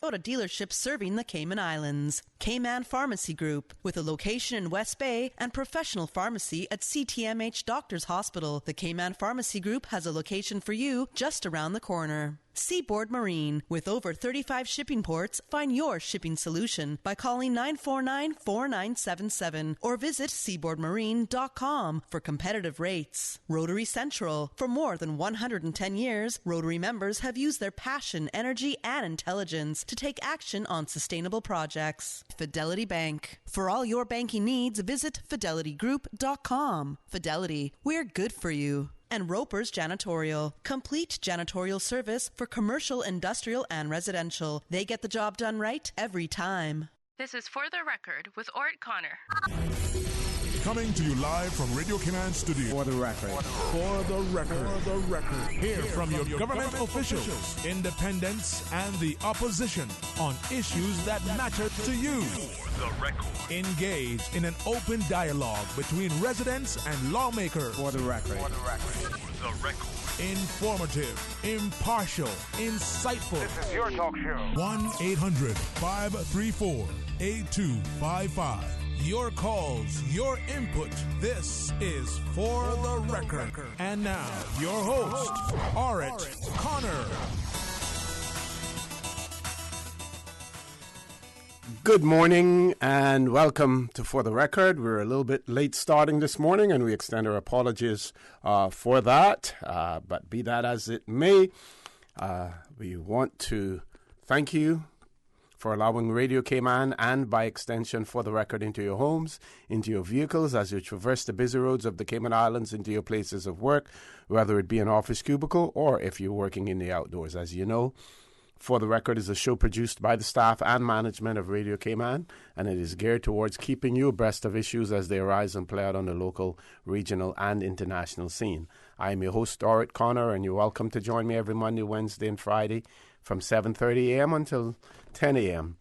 Toyota dealership serving the Cayman Islands. Cayman Pharmacy Group, with a location in West Bay and professional pharmacy at CTMH Doctors Hospital. The Cayman Pharmacy Group has a location for you just around the corner. Seaboard Marine, with over 35 shipping ports, find your shipping solution by calling 949-4977 or visit seaboardmarine.com for competitive rates. Rotary Central, for more than 110 years, Rotary members have used their passion, energy, and intelligence to take action on sustainable projects. Fidelity Bank, for all your banking needs, visit fidelitygroup.com. Fidelity, we're good for you. And Roper's Janitorial, complete janitorial service for commercial, industrial, and residential. They get the job done right every time. This is For the Record with Orrett Connor. Coming to you live from Radio Cayman Studio. For the record. For the record. For the record. Hear from your government officials, independents, and the opposition on issues that matter to you. For the record. Engage in an open dialogue between residents and lawmakers. For the record. For the record. For the record. Informative, impartial, insightful. This is your talk show. 1-800-534-8255. Your calls, your input. This is For the Record. And now, your host, Orrett Connor. Good morning and welcome to For the Record. We're a little bit late starting this morning and we extend our apologies for that. But be that as it may, we want to thank you for allowing Radio Cayman and, by extension, For the Record into your homes, into your vehicles as you traverse the busy roads of the Cayman Islands into your places of work, whether it be an office cubicle or if you're working in the outdoors. As you know, For the Record is a show produced by the staff and management of Radio Cayman, and it is geared towards keeping you abreast of issues as they arise and play out on the local, regional, and international scene. I am your host, Orrett Connor, and you're welcome to join me every Monday, Wednesday, and Friday from 7:30 a.m. until 10 a.m.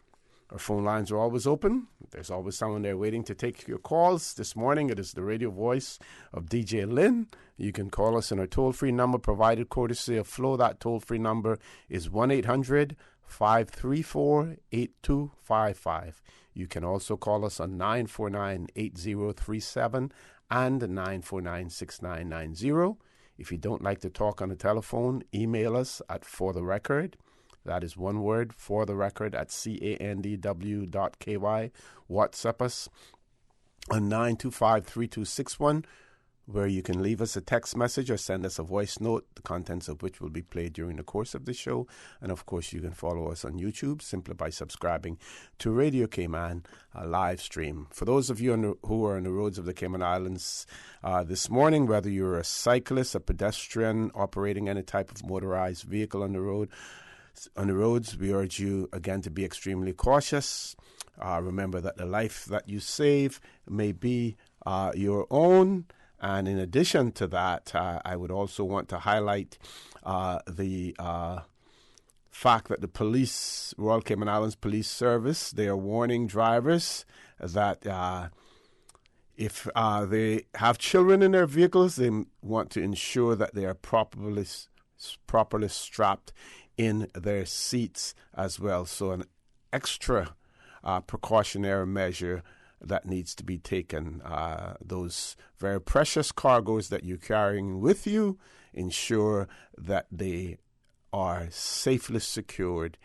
Our phone lines are always open. There's always someone there waiting to take your calls. This morning, it is the radio voice of DJ Lynn. You can call us on our toll-free number provided courtesy of Flo. That toll-free number is 1-800-534-8255. You can also call us on 949-8037 and 949-6990. If you don't like to talk on the telephone, email us at For the Record. That is one word, For the Record, at candw.ky. WhatsApp us on 925-3261, where you can leave us a text message or send us a voice note, the contents of which will be played during the course of the show. And, of course, you can follow us on YouTube simply by subscribing to Radio Cayman, a live stream. For those of you who are on the roads of the Cayman Islands this morning, whether you're a cyclist, a pedestrian, operating any type of motorized vehicle on the roads, we urge you again to be extremely cautious. Remember that the life that you save may be your own. And in addition to that, I would also want to highlight the fact that the police, Royal Cayman Islands Police Service, they are warning drivers that if they have children in their vehicles, they want to ensure that they are properly strapped in their seats as well. So an extra precautionary measure that needs to be taken. Those very precious cargoes that you're carrying with you, ensure that they are safely secured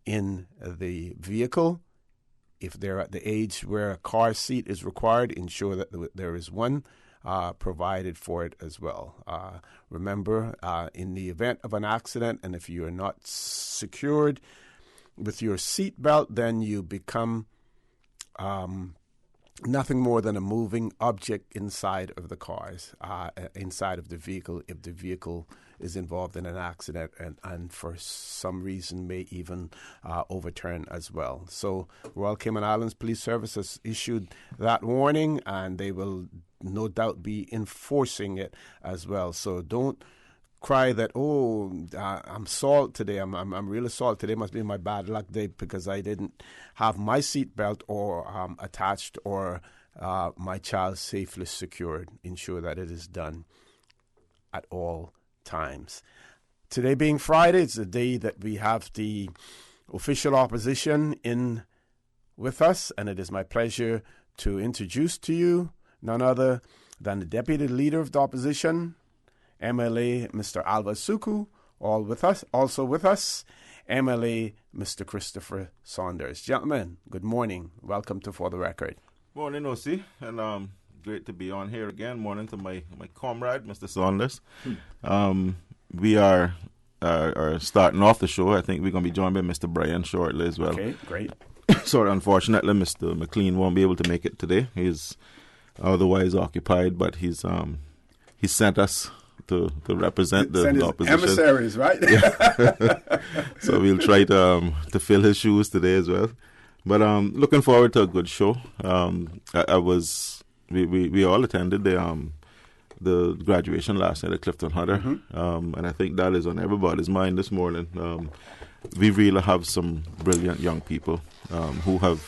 in the vehicle. If they're at the age where a car seat is required, ensure that there is one provided for it as well. Remember, in the event of an accident, and if you are not secured with your seat belt, then you become nothing more than a moving object inside of the cars, inside of the vehicle, if the vehicle is involved in an accident and for some reason may even overturn as well. So Royal Cayman Islands Police Service has issued that warning, and they will no doubt be enforcing it as well. So don't cry that, I'm salt today. I'm really salt today. Must be my bad luck day because I didn't have my seatbelt or attached or my child safely secured. Ensure that it is done at all times. Today being Friday, it's the day that we have the official opposition in with us, and it is my pleasure to introduce to you none other than the Deputy Leader of the Opposition, MLA Mr. Alva Suku, also with us, MLA Mr. Christopher Saunders. Gentlemen, good morning. Welcome to For the Record. Morning, O.C., and great to be on here again. Morning to my comrade, Mr. Saunders. We are starting off the show. I think we're going to be joined by Mr. Brian shortly as well. Okay, great. So unfortunately, Mr. McLean won't be able to make it today. He's otherwise occupied, but he sent us to represent the opposition. Emissaries, right? Yeah. So we'll try to fill his shoes today as well. But looking forward to a good show. We all attended the graduation last night at Clifton Hunter, and I think that is on everybody's mind this morning. We really have some brilliant young people who have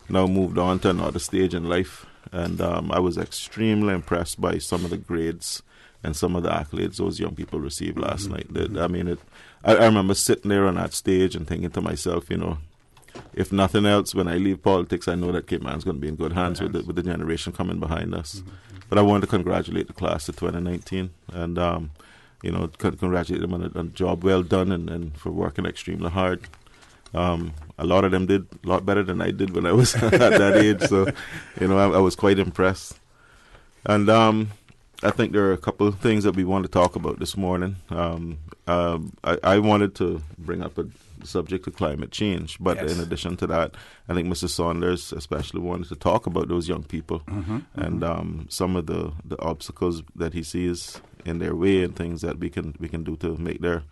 now moved on to another stage in life, and I was extremely impressed by some of the grades and some of the accolades those young people received last night. I remember sitting there on that stage and thinking to myself, if nothing else, when I leave politics, I know that Cayman's going to be in good hands with the generation coming behind us. But I wanted to congratulate the class of 2019 and, congratulate them on a job well done and for working extremely hard. A lot of them did a lot better than I did when I was at that age. So, I was quite impressed. And I think there are a couple of things that we want to talk about this morning. I wanted to bring up a subject of climate change, but in addition to that, I think Mr. Saunders especially wanted to talk about those young people and some of the obstacles that he sees in their way and things that we can do to make their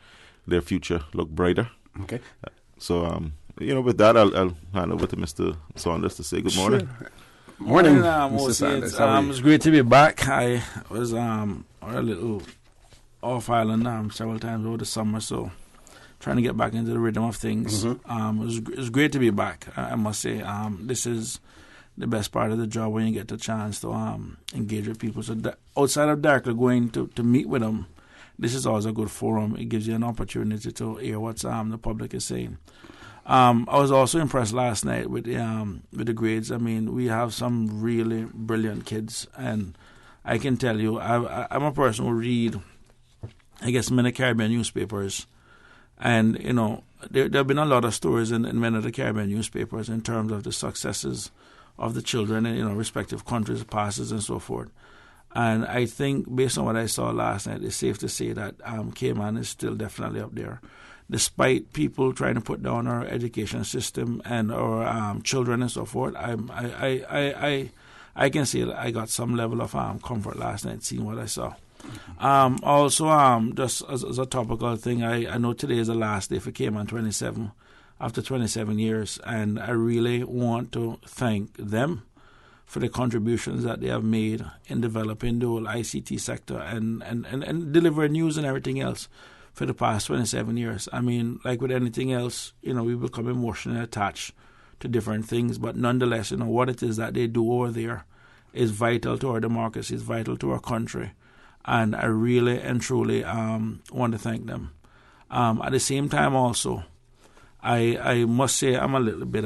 future look brighter. Okay. With that, I'll hand over to Mr. Saunders to say good morning. Sure. Morning, Mr. Saunders. It's great to be back. I was a little off island several times over the summer, so trying to get back into the rhythm of things. It was great to be back, I must say. This is the best part of the job when you get the chance to engage with people. So outside of directly going to meet with them, this is always a good forum. It gives you an opportunity to hear what the public is saying. I was also impressed last night with the grades. I mean, we have some really brilliant kids, and I can tell you, I'm a person who read, I guess, many Caribbean newspapers, and there have been a lot of stories in many of the Caribbean newspapers in terms of the successes of the children in respective countries, passes, and so forth. And I think, based on what I saw last night, it's safe to say that Cayman is still definitely up there. Despite people trying to put down our education system and our children and so forth, I can say that I got some level of comfort last night seeing what I saw. Also, just as a topical thing, I know today is the last day for Cayman 27, after 27 years, and I really want to thank them for the contributions that they have made in developing the whole ICT sector and delivering news and everything else for the past 27 years. I mean, like with anything else, we become emotionally attached to different things, but nonetheless, what it is that they do over there is vital to our democracy, is vital to our country, and I really and truly want to thank them. At the same time also, I must say I'm a little bit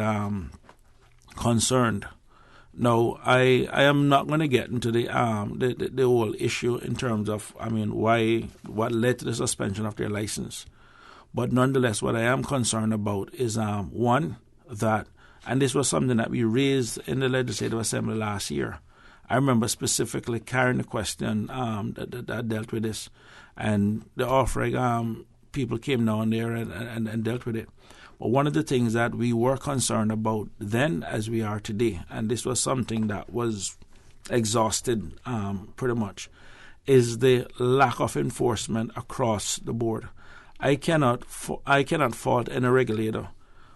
concerned. No, I am not going to get into the whole issue in terms of, what led to the suspension of their license. But nonetheless, what I am concerned about is, one, that, and this was something that we raised in the Legislative Assembly last year. I remember specifically carrying the question that dealt with this, and the OFREG people came down there and dealt with it. But one of the things that we were concerned about then as we are today, and this was something that was exhausted pretty much, is the lack of enforcement across the board. I cannot fault any regulator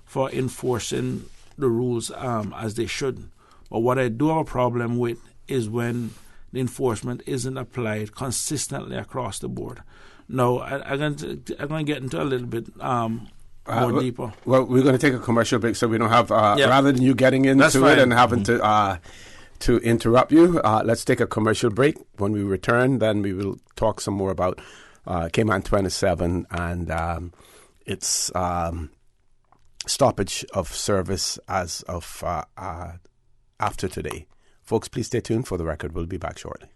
for enforcing the rules as they should. But what I do have a problem with is when the enforcement isn't applied consistently across the board. Now, I'm going to get into a little bit more deeper. Well, we're going to take a commercial break, so we don't have, rather than you getting into it and having to interrupt you, let's take a commercial break. When we return, then we will talk some more about Cayman 27 and its stoppage of service as of after today. Folks, please stay tuned for the record. We'll be back shortly.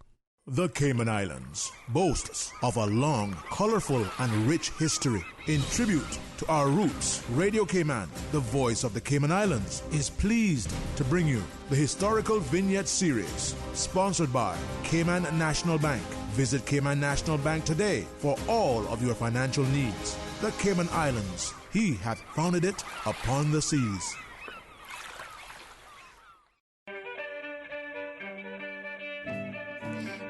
The Cayman Islands boasts of a long, colorful, and rich history. In tribute to our roots, Radio Cayman, the voice of the Cayman Islands, is pleased to bring you the Historical Vignette Series, sponsored by Cayman National Bank. Visit Cayman National Bank today for all of your financial needs. The Cayman Islands, He hath founded it upon the seas.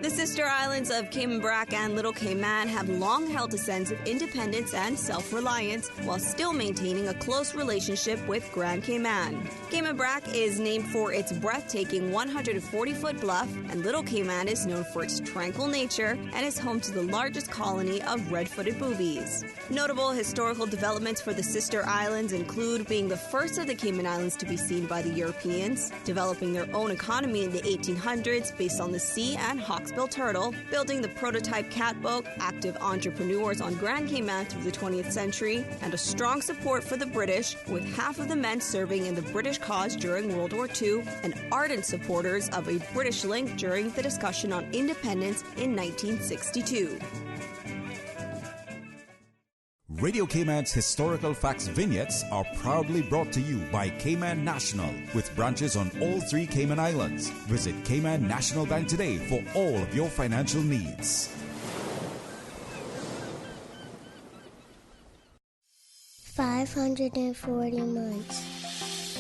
The sister islands of Cayman Brac and Little Cayman have long held a sense of independence and self-reliance while still maintaining a close relationship with Grand Cayman. Cayman Brac is named for its breathtaking 140-foot bluff, and Little Cayman is known for its tranquil nature and is home to the largest colony of red-footed boobies. Notable historical developments for the sister islands include being the first of the Cayman Islands to be seen by the Europeans, developing their own economy in the 1800s based on the sea and hawksbill turtle, building the prototype catboat, active entrepreneurs on Grand Cayman through the 20th century, and a strong support for the British, with half of the men serving in the British cause during World War II, and ardent supporters of a British link during the discussion on independence in 1962. Radio Cayman's historical facts vignettes are proudly brought to you by Cayman National, with branches on all 3 Cayman Islands. Visit Cayman National Bank today for all of your financial needs. $540 months.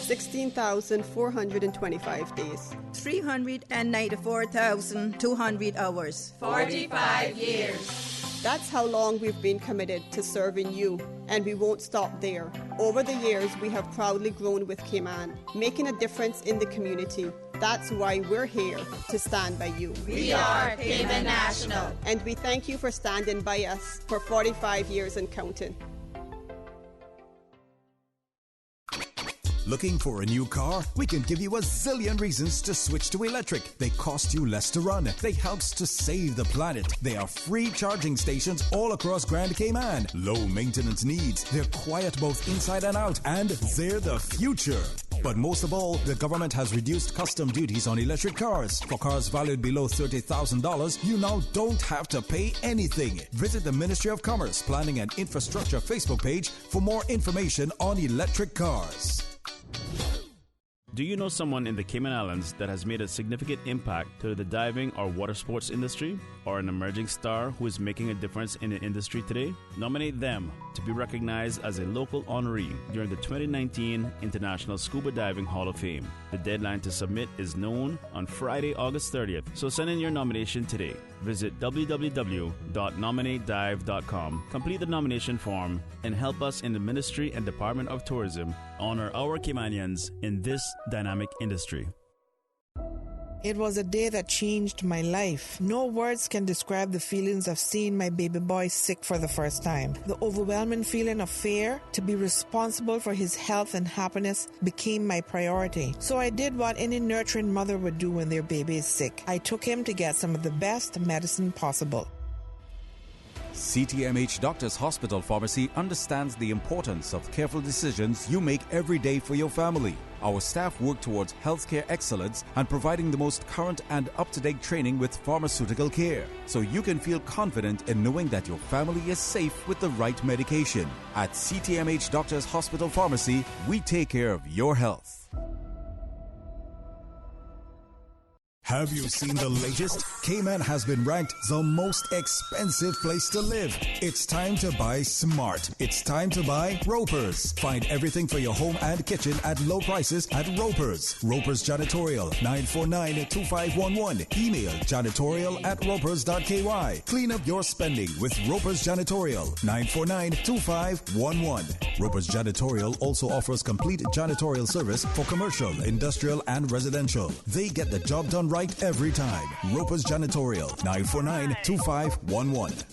16,425 days. 394,200 hours. 45 years. That's how long we've been committed to serving you, and we won't stop there. Over the years, we have proudly grown with Cayman, making a difference in the community. That's why we're here, to stand by you. We are Cayman National. And we thank you for standing by us for 45 years and counting. Looking for a new car? We can give you a zillion reasons to switch to electric. They cost you less to run. They helps to save the planet. They are free charging stations all across Grand Cayman. Low maintenance needs. They're quiet both inside and out. And they're the future. But most of all, the government has reduced custom duties on electric cars. For cars valued below $30,000, you now don't have to pay anything. Visit the Ministry of Commerce, Planning and Infrastructure Facebook page for more information on electric cars. Do you know someone in the Cayman Islands that has made a significant impact to the diving or water sports industry, or an emerging star who is making a difference in the industry today? Nominate them to be recognized as a local honoree during the 2019 International Scuba Diving Hall of Fame. The deadline to submit is known on Friday, August 30th, so send in your nomination today. Visit www.nominatedive.com, complete the nomination form, and help us in the Ministry and Department of Tourism honor our Caymanians in this dynamic industry. It was a day that changed my life. No words can describe the feelings of seeing my baby boy sick for the first time. The overwhelming feeling of fear to be responsible for his health and happiness became my priority. So I did what any nurturing mother would do when their baby is sick. I took him to get some of the best medicine possible. CTMH Doctors Hospital Pharmacy understands the importance of careful decisions you make every day for your family. Our staff work towards healthcare excellence and providing the most current and up-to-date training with pharmaceutical care, so you can feel confident in knowing that your family is safe with the right medication. At CTMH Doctors Hospital Pharmacy, we take care of your health. Have you seen the latest? Cayman has been ranked the most expensive place to live. It's time to buy smart. It's time to buy Ropers. Find everything for your home and kitchen at low prices at Ropers. Ropers Janitorial, 949-2511. Email janitorial@ropers.ky. Clean up your spending with Ropers Janitorial, 949-2511. Ropers Janitorial also offers complete janitorial service for commercial, industrial, and residential. They get the job done right every time. Ropers Janitorial, 949-2511.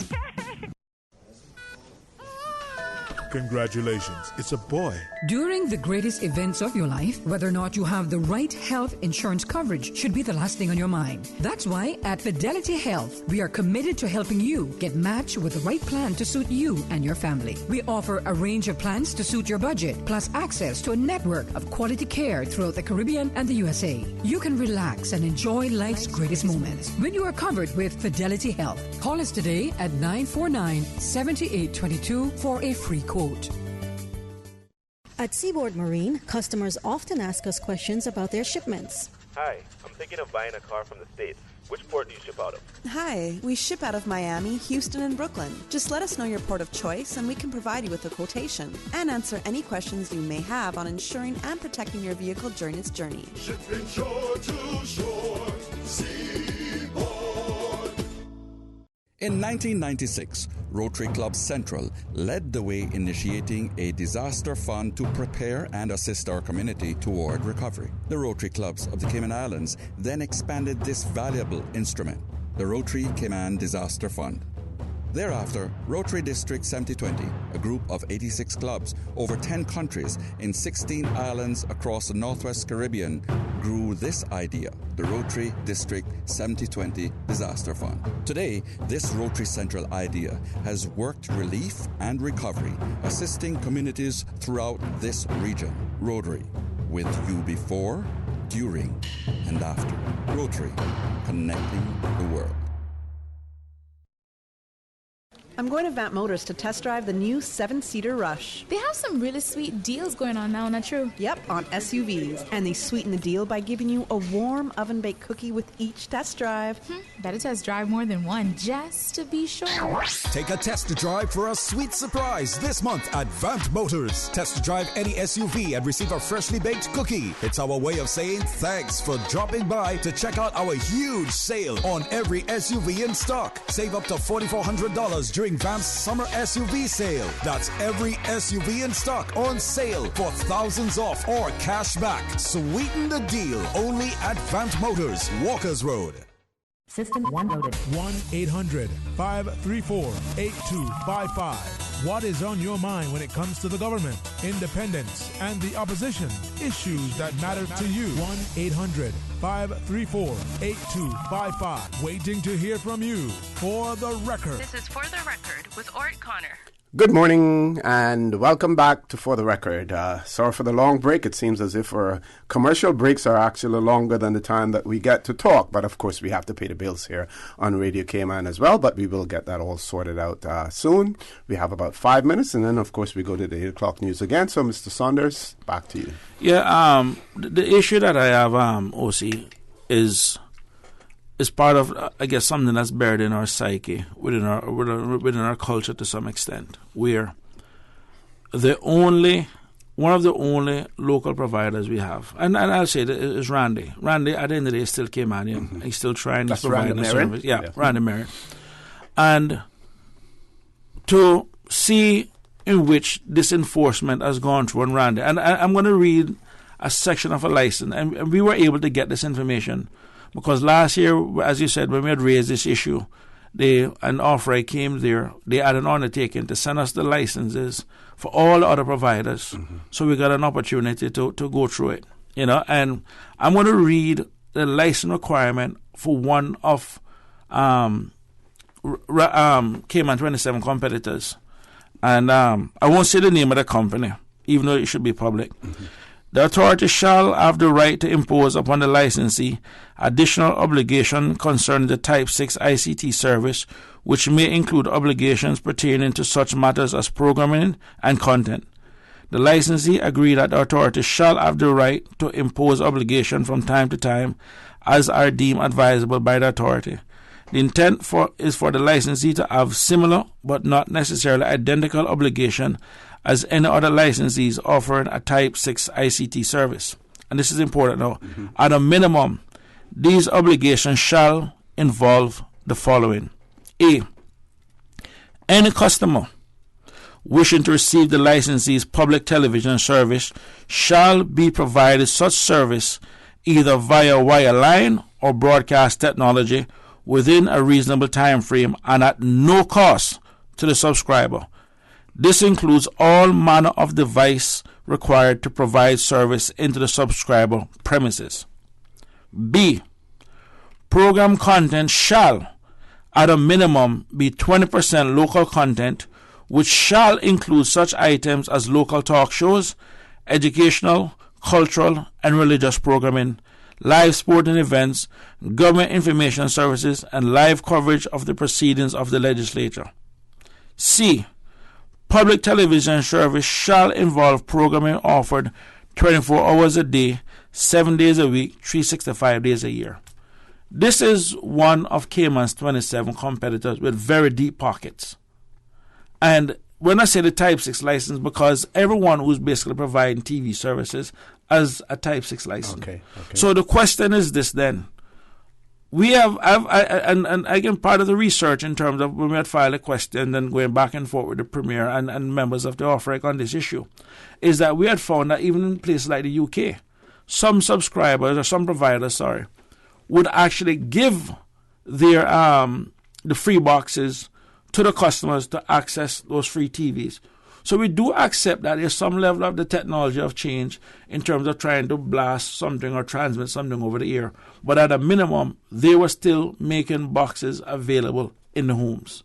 Congratulations, it's a boy. During the greatest events of your life, whether or not you have the right health insurance coverage should be the last thing on your mind. That's why at Fidelity Health, we are committed to helping you get matched with the right plan to suit you and your family. We offer a range of plans to suit your budget, plus access to a network of quality care throughout the Caribbean and the USA. You can relax and enjoy life's greatest moments when you are covered with Fidelity Health. Call us today at 949-7822 for a free quote. At Seaboard Marine, customers often ask us questions about their shipments. Hi, I'm thinking of buying a car from the States. Which port do you ship out of? Hi, we ship out of Miami, Houston, and Brooklyn. Just let us know your port of choice and we can provide you with a quotation and answer any questions you may have on insuring and protecting your vehicle during its journey. Shipping shore to shore, Seaboard. In 1996, Rotary Club Central led the way initiating a disaster fund to prepare and assist our community toward recovery. The Rotary Clubs of the Cayman Islands then expanded this valuable instrument, the Rotary Cayman Disaster Fund. Thereafter, Rotary District 7020, a group of 86 clubs over 10 countries in 16 islands across the Northwest Caribbean, grew this idea, the Rotary District 7020 Disaster Fund. Today, this Rotary Central idea has worked relief and recovery, assisting communities throughout this region. Rotary, with you before, during, and after. Rotary, connecting the world. I'm going to Vamp Motors to test drive the new 7-seater Rush. They have some really sweet deals going on now, not true? Yep, on SUVs. And they sweeten the deal by giving you a warm oven-baked cookie with each test drive. Better test drive more than one, just to be sure. Take a test drive for a sweet surprise this month at Vamp Motors. Test drive any SUV and receive a freshly baked cookie. It's our way of saying thanks for dropping by to check out our huge sale on every SUV in stock. Save up to $4,400 during Vamp's summer SUV sale. That's every SUV in stock on sale for thousands off or cash back. Sweeten the deal only at Vamp Motors, Walkers Road. System 1 loaded. 1-800-534-8255. What is on your mind when it comes to the government, independence, and the opposition? Issues that matter to you. 1-800-534-8255. Waiting to hear from you. For the Record. This is For the Record with Orrett Connor. Good morning and welcome back to For the Record. Sorry for the long break. It seems as if our commercial breaks are actually longer than the time that we get to talk. But of course, we have to pay the bills here on Radio Cayman as well. But we will get that all sorted out soon. We have about 5 minutes and then, of course, we go to the 8 o'clock news again. So, Mr. Saunders, back to you. Yeah, the issue that I have, OC, is part of, I guess, something that's buried in our psyche, within our culture to some extent. We're one of the only local providers we have. And I'll say that is Randy. Randy, at the end of the day, is still Caymanian. Mm-hmm. He's still trying to provide the service. Yeah, Randy Merritt. And to see in which this enforcement has gone through on Randy, and I'm going to read a section of a license, and we were able to get this information because last year, as you said, when we had raised this issue, an offer came there. They had an undertaking to send us the licenses for all the other providers. Mm-hmm. So we got an opportunity to go through it, And I'm going to read the license requirement for one of Cayman 27 competitors, and I won't say the name of the company, even though it should be public. Mm-hmm. The authority shall have the right to impose upon the licensee additional obligation concerning the Type 6 ICT service, which may include obligations pertaining to such matters as programming and content. The licensee agree that the authority shall have the right to impose obligation from time to time as are deemed advisable by the authority. The intent is for the licensee to have similar but not necessarily identical obligation as any other licensees offering a Type 6 ICT service. And this is important now. Mm-hmm. At a minimum, these obligations shall involve the following. A. Any customer wishing to receive the licensee's public television service shall be provided such service either via wireline or broadcast technology within a reasonable time frame and at no cost to the subscriber. This includes all manner of device required to provide service into the subscriber premises. B. Program content shall, at a minimum, be 20% local content, which shall include such items as local talk shows, educational, cultural, and religious programming, live sporting events, government information services, and live coverage of the proceedings of the legislature. C. Public television service shall involve programming offered 24 hours a day, 7 days a week, 365 days a year. This is one of Cayman's 27 competitors with very deep pockets. And when I say the Type 6 license, because everyone who's basically providing TV services has a Type 6 license. Okay. So the question is this then. We have, and again, part of the research in terms of when we had filed a question and going back and forth with the Premier and members of the OFREC on this issue, is that we had found that even in places like the UK, some subscribers or some providers, would actually give their the free boxes to the customers to access those free TVs. So we do accept that there's some level of the technology of change in terms of trying to blast something or transmit something over the air. But at a minimum, they were still making boxes available in the homes.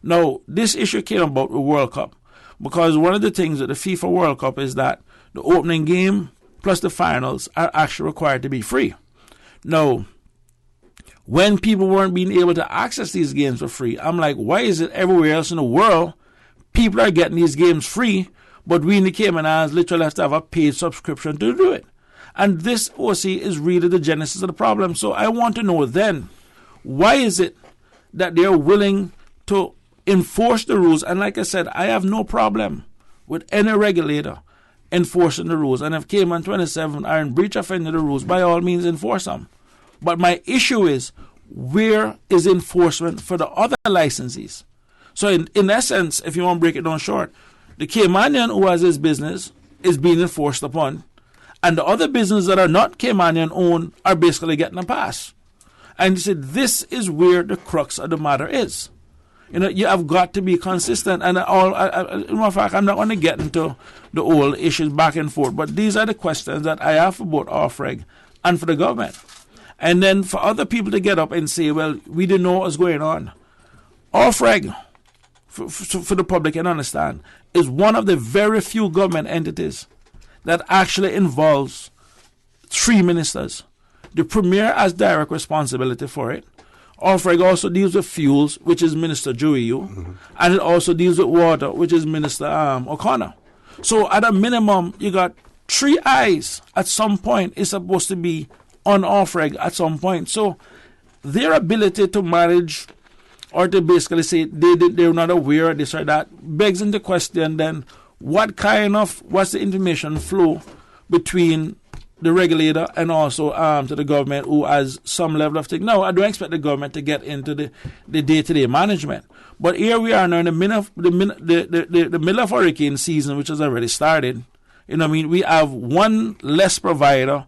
Now, this issue came about with World Cup because one of the things with the FIFA World Cup is that the opening game plus the finals are actually required to be free. Now, when people weren't being able to access these games for free, I'm like, why is it everywhere else in the world people are getting these games free, but we in the Cayman Islands literally have to have a paid subscription to do it? And this, OC, is really the genesis of the problem. So I want to know then, why is it that they're willing to enforce the rules? And like I said, I have no problem with any regulator enforcing the rules. And if Cayman 27 are in breach of any of the rules, by all means enforce them. But my issue is, where is enforcement for the other licensees? So in essence, if you want to break it down short, the Caymanian who has his business is being enforced upon, and the other businesses that are not Caymanian owned are basically getting a pass. And you said this is where the crux of the matter is. You have got to be consistent. And in fact, I'm not going to get into the old issues back and forth, but these are the questions that I have for both OFREG and for the government. And then for other people to get up and say, well, we didn't know what was going on. OFREG, for the public can understand, is one of the very few government entities that actually involves 3 ministers. The Premier has direct responsibility for it. OFREG also deals with fuels, which is Minister Joey, and it also deals with water, which is Minister O'Connor. So at a minimum, you got 3 eyes at some point is supposed to be on OFREG at some point. So their ability to manage or to basically say they're not aware of this or that begs into question then what's the information flow between the regulator and also to the government who has some level of thing. Now, I don't expect the government to get into the day-to-day management. But here we are now in the middle of hurricane season, which has already started. We have one less provider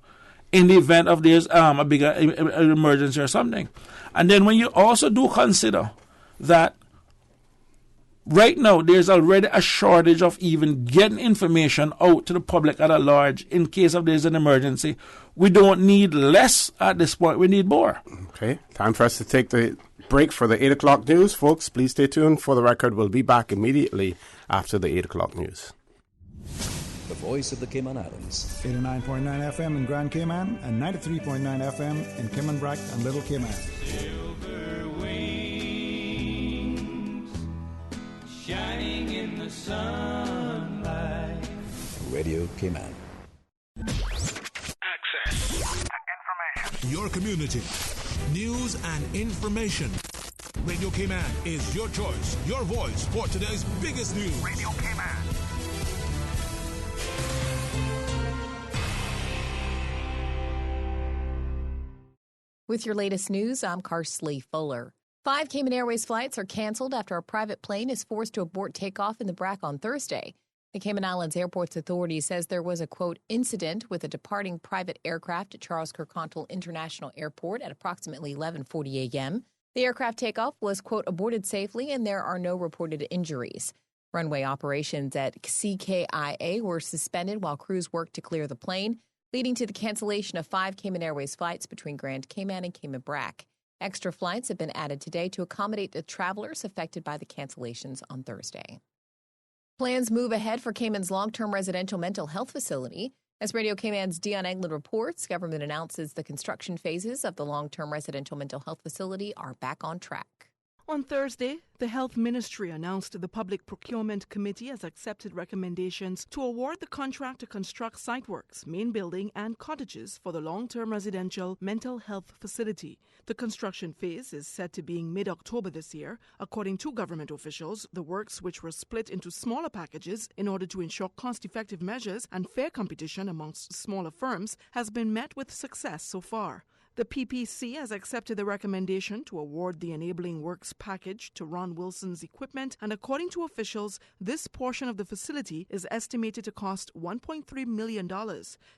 in the event of there's a bigger emergency or something. And then when you also do consider that right now there's already a shortage of even getting information out to the public at large in case of there's an emergency, we don't need less at this point, we need more. Okay, time for us to take the break for the 8 o'clock news. Folks, please stay tuned. For the record, we'll be back immediately after the 8 o'clock news. The voice of the Cayman Islands. 89.9 FM in Grand Cayman and 93.9 FM in Cayman Brac and Little Cayman. Silver wings shining in the sunlight. Radio Cayman. Access to information. Your community. News and information. Radio Cayman is your choice, your voice for today's biggest news. Radio Cayman. With your latest news, I'm Carsley Fuller. 5 Cayman Airways flights are canceled after a private plane is forced to abort takeoff in the Brac on Thursday. The Cayman Islands Airports Authority says there was a, quote, incident with a departing private aircraft at Charles Kirkconnell International Airport at approximately 11:40 a.m. The aircraft takeoff was, quote, aborted safely and there are no reported injuries. Runway operations at CKIA were suspended while crews worked to clear the plane, leading to the cancellation of 5 Cayman Airways flights between Grand Cayman and Cayman Brac. Extra flights have been added today to accommodate the travelers affected by the cancellations on Thursday. Plans move ahead for Cayman's long-term residential mental health facility. As Radio Cayman's Dion Anglin reports, government announces the construction phases of the long-term residential mental health facility are back on track. On Thursday, the Health Ministry announced the Public Procurement Committee has accepted recommendations to award the contract to construct site works, main building, and cottages for the long-term residential mental health facility. The construction phase is set to be mid-October this year. According to government officials, the works, which were split into smaller packages in order to ensure cost-effective measures and fair competition amongst smaller firms, has been met with success so far. The PPC has accepted the recommendation to award the enabling works package to Ron Wilson's equipment, and according to officials, this portion of the facility is estimated to cost $1.3 million.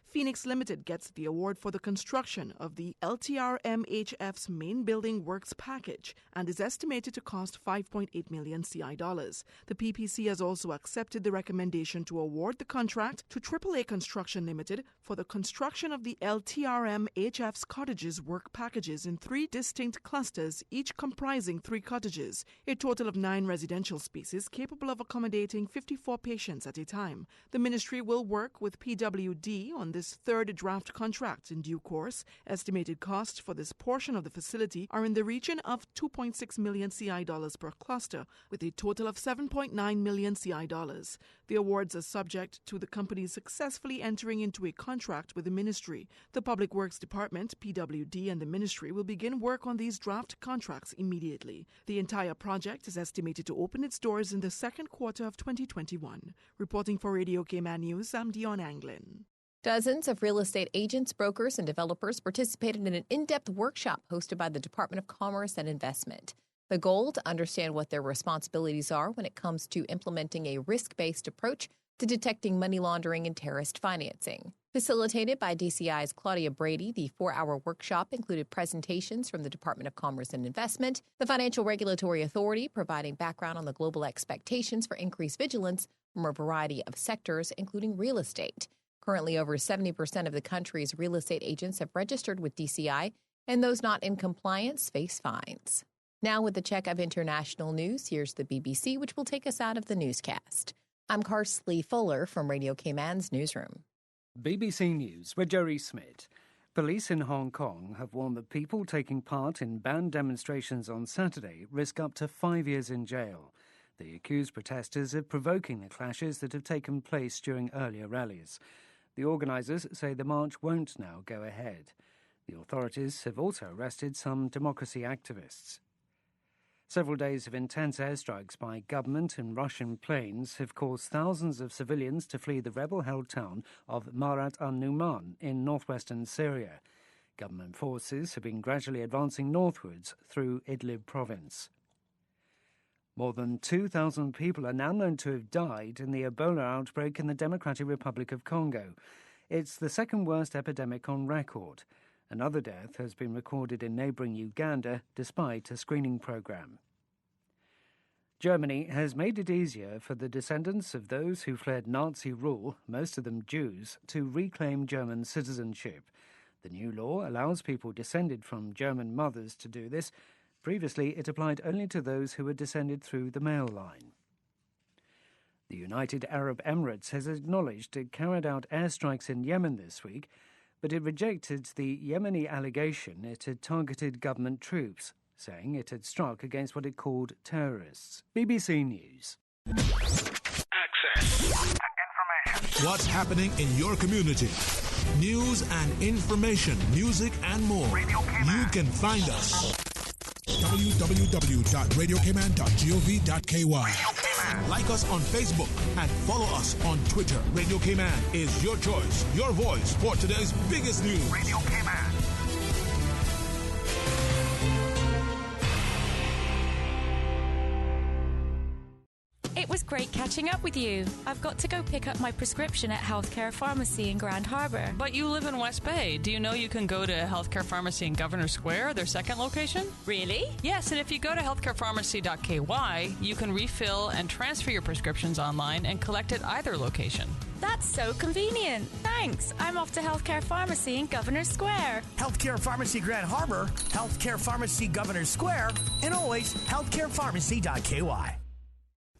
Phoenix Limited gets the award for the construction of the LTRMHF's main building works package and is estimated to cost $5.8 million CI dollars. The PPC has also accepted the recommendation to award the contract to AAA Construction Limited for the construction of the LTRMHF's cottages work packages in 3 distinct clusters, each comprising 3 cottages, a total of 9 residential spaces capable of accommodating 54 patients at a time. The ministry will work with PWD on this 3rd draft contract in due course. Estimated costs for this portion of the facility are in the region of $2.6 million CI dollars per cluster, with a total of $7.9 million CI dollars. The awards are subject to the company successfully entering into a contract with the ministry. The Public Works Department, PWD, and the ministry will begin work on these draft contracts immediately. The entire project is estimated to open its doors in the second quarter of 2021. Reporting for Radio Cayman News, I'm Dion Anglin. Dozens of real estate agents, brokers, and developers participated in an in-depth workshop hosted by the Department of Commerce and Investment. The goal, to understand what their responsibilities are when it comes to implementing a risk-based approach to detecting money laundering and terrorist financing. Facilitated by DCI's Claudia Brady, the 4-hour workshop included presentations from the Department of Commerce and Investment, the Financial Regulatory Authority, providing background on the global expectations for increased vigilance from a variety of sectors, including real estate. Currently, over 70% of the country's real estate agents have registered with DCI, and those not in compliance face fines. Now, with the check of international news, here's the BBC, which will take us out of the newscast. I'm Karsley Fuller from Radio Cayman's newsroom. BBC News with Jerry Smith. Police in Hong Kong have warned that people taking part in banned demonstrations on Saturday risk up to 5 years in jail. They accuse protesters of provoking the clashes that have taken place during earlier rallies. The organisers say the march won't now go ahead. The authorities have also arrested some democracy activists. Several days of intense airstrikes by government and Russian planes have caused thousands of civilians to flee the rebel-held town of Marat al-Numan in northwestern Syria. Government forces have been gradually advancing northwards through Idlib province. More than 2,000 people are now known to have died in the Ebola outbreak in the Democratic Republic of Congo. It's the second worst epidemic on record. Another death has been recorded in neighbouring Uganda despite a screening programme. Germany has made it easier for the descendants of those who fled Nazi rule, most of them Jews, to reclaim German citizenship. The new law allows people descended from German mothers to do this. Previously, it applied only to those who were descended through the male line. The United Arab Emirates has acknowledged it carried out airstrikes in Yemen this week, but it rejected the Yemeni allegation it had targeted government troops, saying it had struck against what it called terrorists. BBC News. Access information. What's happening in your community? News and information, music and more. You can find us. www.radiocayman.gov.ky. Like us on Facebook and follow us on Twitter. Radio Cayman is your choice, your voice for today's biggest news. Radio Cayman. It was great catching up with you. I've got to go pick up my prescription at Healthcare Pharmacy in Grand Harbour. But you live in West Bay. Do you know you can go to Healthcare Pharmacy in Governor Square, their second location? Really? Yes, and if you go to healthcarepharmacy.ky, you can refill and transfer your prescriptions online and collect at either location. That's so convenient. Thanks. I'm off to Healthcare Pharmacy in Governor Square. Healthcare Pharmacy Grand Harbour, Healthcare Pharmacy Governor Square, and always healthcarepharmacy.ky.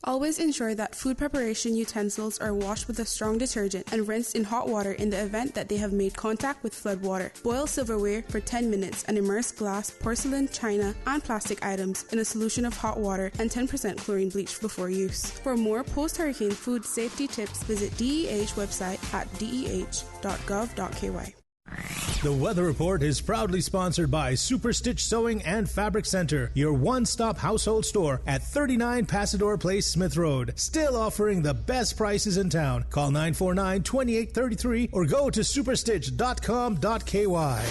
Always ensure that food preparation utensils are washed with a strong detergent and rinsed in hot water in the event that they have made contact with flood water. Boil silverware for 10 minutes and immerse glass, porcelain, china, and plastic items in a solution of hot water and 10% chlorine bleach before use. For more post-hurricane food safety tips, visit DEH website at deh.gov.ky. The Weather Report is proudly sponsored by Super Stitch Sewing and Fabric Center, your one-stop household store at 39 Pasador Place, Smith Road. Still offering the best prices in town. Call 949-2833 or go to superstitch.com.ky.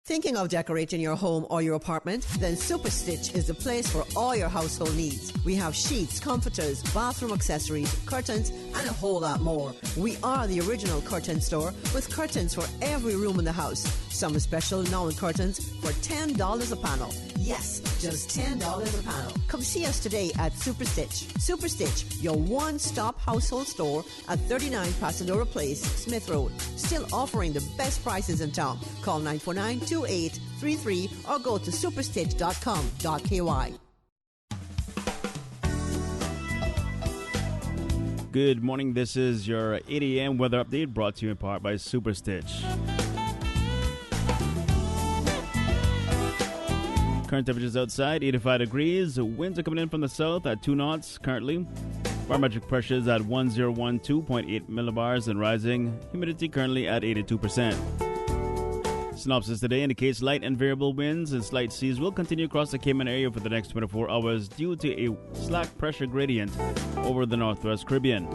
Thinking of decorating your home or your apartment? Then Super Stitch is the place for all your household needs. We have sheets, comforters, bathroom accessories, curtains, and a whole lot more. We are the original curtain store with curtains for every room in the house. Some special now in curtains for $10 a panel. Yes, just $10 a panel. Come see us today at Super Stitch. Super Stitch, your one-stop household store at 39 Pasadora Place, Smith Road. Still offering the best prices in town. Call 949-2833 or go to superstitch.com.ky. Good morning. This is your 8 a.m. weather update brought to you in part by Super Stitch. Current temperatures outside, 85 degrees. Winds are coming in from the south at 2 knots currently. Barometric pressures at 1012.8 millibars and rising. Humidity currently at 82%. Synopsis today indicates light and variable winds and slight seas will continue across the Cayman area for the next 24 hours due to a slack pressure gradient over the northwest Caribbean.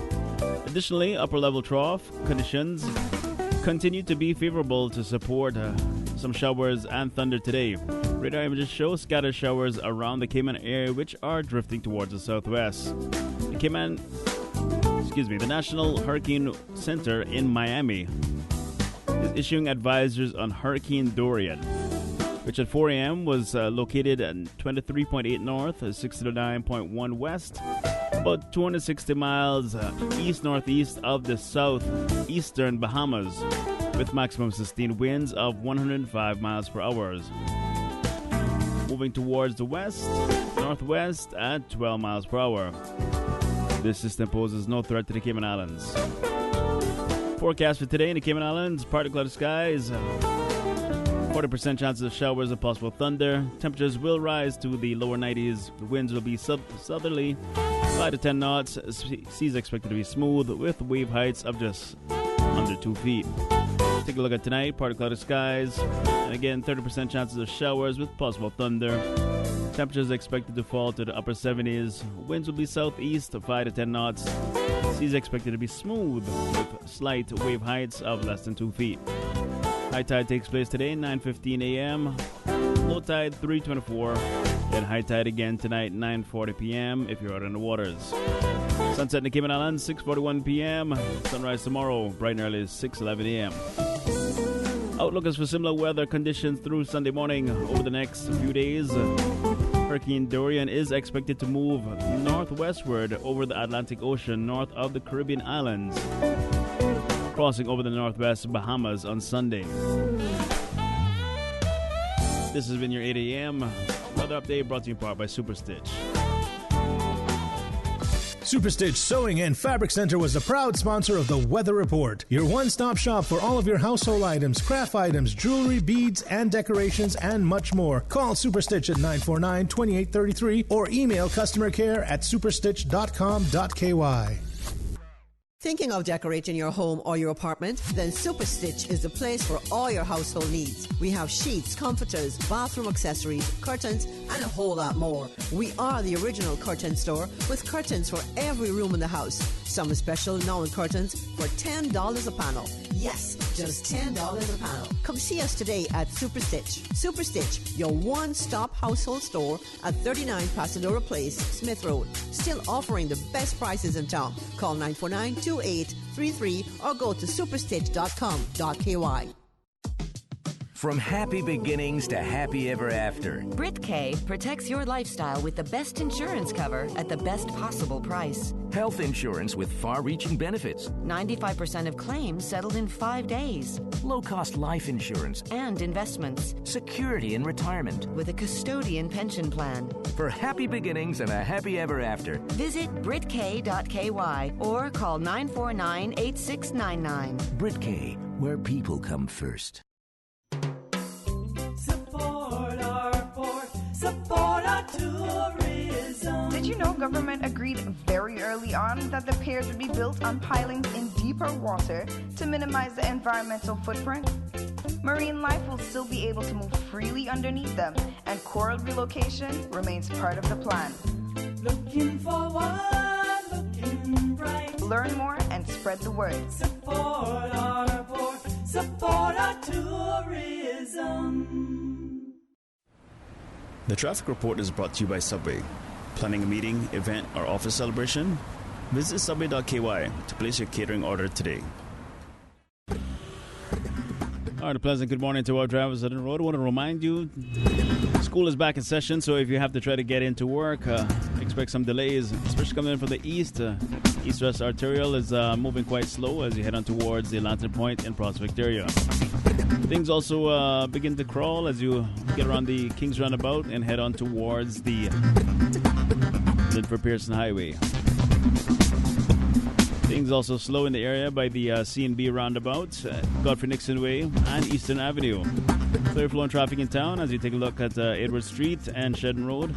Additionally, upper-level trough conditions continue to be favorable to support some showers and thunder today. Radar images show scattered showers around the Cayman area which are drifting towards the southwest. The National Hurricane Center in Miami is issuing advisories on Hurricane Dorian, which at 4 a.m. was located at 23.8 north, 69.1 west, about 260 miles east-northeast of the southeastern Bahamas, with maximum sustained winds of 105 miles per hour. Moving towards the west-northwest at 12 miles per hour. This system poses no threat to the Cayman Islands. Forecast for today in the Cayman Islands, partly cloudy skies, 40% chances of showers and possible thunder. Temperatures will rise to the lower 90s. The winds will be southerly, 5 to 10 knots. Seas expected to be smooth with wave heights of just under 2 feet. Take a look at tonight, partly cloudy skies, and again 30% chances of showers with possible thunder. Temperatures expected to fall to the upper 70s. Winds will be southeast, 5 to 10 knots. Seas expected to be smooth with slight wave heights of less than 2 feet. High tide takes place today, 9:15 a.m. Low tide, 3:24. And high tide again tonight, 9:40 p.m. if you're out in the waters. Sunset in the Cayman Islands, 6:41 p.m. Sunrise tomorrow, bright and early, 6:11 a.m. Outlook is for similar weather conditions through Sunday morning. Over the next few days, Hurricane Dorian is expected to move northwestward over the Atlantic Ocean north of the Caribbean islands, crossing over the northwest Bahamas on Sunday. This has been your 8 a.m. weather update brought to you in part by Super Stitch. Super Stitch Sewing and Fabric Center was the proud sponsor of the Weather Report, your one-stop shop for all of your household items, craft items, jewelry, beads, and decorations, and much more. Call Super Stitch at 949-2833 or email customer care at superstitch.com.ky. Thinking of decorating your home or your apartment? Then Super Stitch is the place for all your household needs. We have sheets, comforters, bathroom accessories, curtains, and a whole lot more. We are the original curtain store with curtains for every room in the house. Some special now in curtains for $10 a panel. Yes, just $10 a panel. Come see us today at Superstitch. Superstitch, your one-stop household store at 39 Pasadena Place, Smith Road. Still offering the best prices in town. Call 949-2833 or go to superstitch.com.ky. From happy beginnings to happy ever after. Brit K protects your lifestyle with the best insurance cover at the best possible price. Health insurance with far-reaching benefits. 95% of claims settled in 5 days. Low-cost life insurance. And investments. Security in retirement. With a custodian pension plan. For happy beginnings and a happy ever after. Visit BritK.ky or call 949-8699. Brit K, where people come first. Support our tourism. Did you know government agreed very early on that the piers would be built on pilings in deeper water to minimize the environmental footprint? Marine life will still be able to move freely underneath them, and coral relocation remains part of the plan. Looking forward, looking bright. Learn more and spread the word. Support our port, support our tourism. The traffic report is brought to you by Subway. Planning a meeting, event, or office celebration? Visit subway.ky to place your catering order today. All right, a pleasant good morning to our drivers on the road. I want to remind you, school is back in session, so if you have to try to get into work, expect some delays, especially coming in from the east. East-West Arterial is moving quite slow as you head on towards the Lantern Point and Prospect area. Things also begin to crawl as you get around the Kings Roundabout and head on towards the Linford Pearson Highway. Things also slow in the area by the C&B Roundabout, Godfrey Nixon Way, and Eastern Avenue. Clear flowing traffic in town as you take a look at Edward Street and Shedden Road.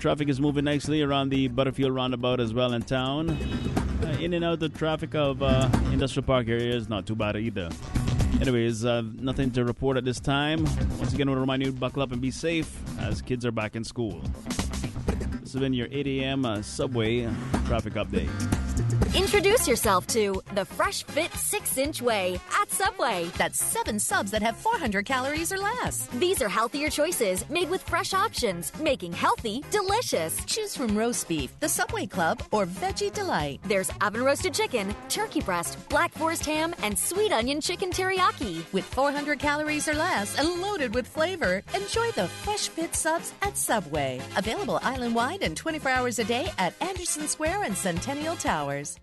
Traffic is moving nicely around the Butterfield Roundabout as well in town. In and out the traffic of Industrial Park area is not too bad either. Anyways, nothing to report at this time. Once again, I want to remind you to buckle up and be safe as kids are back in school. This has been your 8 a.m. Subway traffic update. Introduce yourself to the Fresh Fit 6-inch Whey at Subway. That's 7 subs that have 400 calories or less. These are healthier choices made with fresh options, making healthy delicious. Choose from roast beef, the Subway Club, or Veggie Delight. There's oven-roasted chicken, turkey breast, black forest ham, and sweet onion chicken teriyaki. With 400 calories or less and loaded with flavor, enjoy the Fresh Fit subs at Subway. Available island-wide and 24 hours a day at Anderson Square and Centennial Towers.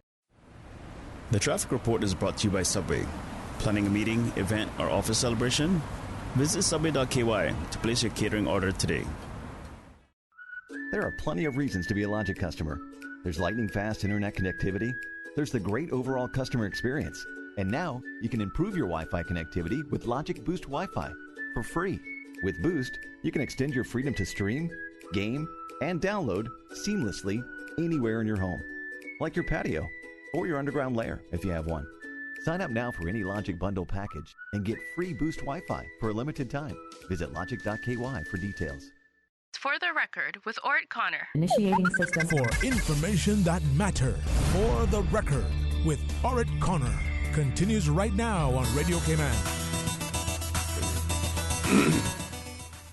The traffic report is brought to you by Subway. Planning a meeting, event, or office celebration? Visit subway.ky to place your catering order today. There are plenty of reasons to be a Logic customer. There's lightning-fast internet connectivity. There's the great overall customer experience. And now, you can improve your Wi-Fi connectivity with Logic Boost Wi-Fi for free. With Boost, you can extend your freedom to stream, game, and download seamlessly anywhere in your home, like your patio or your underground lair if you have one. Sign up now for any Logic Bundle package and get free Boost Wi-Fi for a limited time. Visit logic.ky for details. For the record with Orrett Connor. Initiating system. For information that matters. For the record with Orrett Connor. Continues right now on Radio Cayman.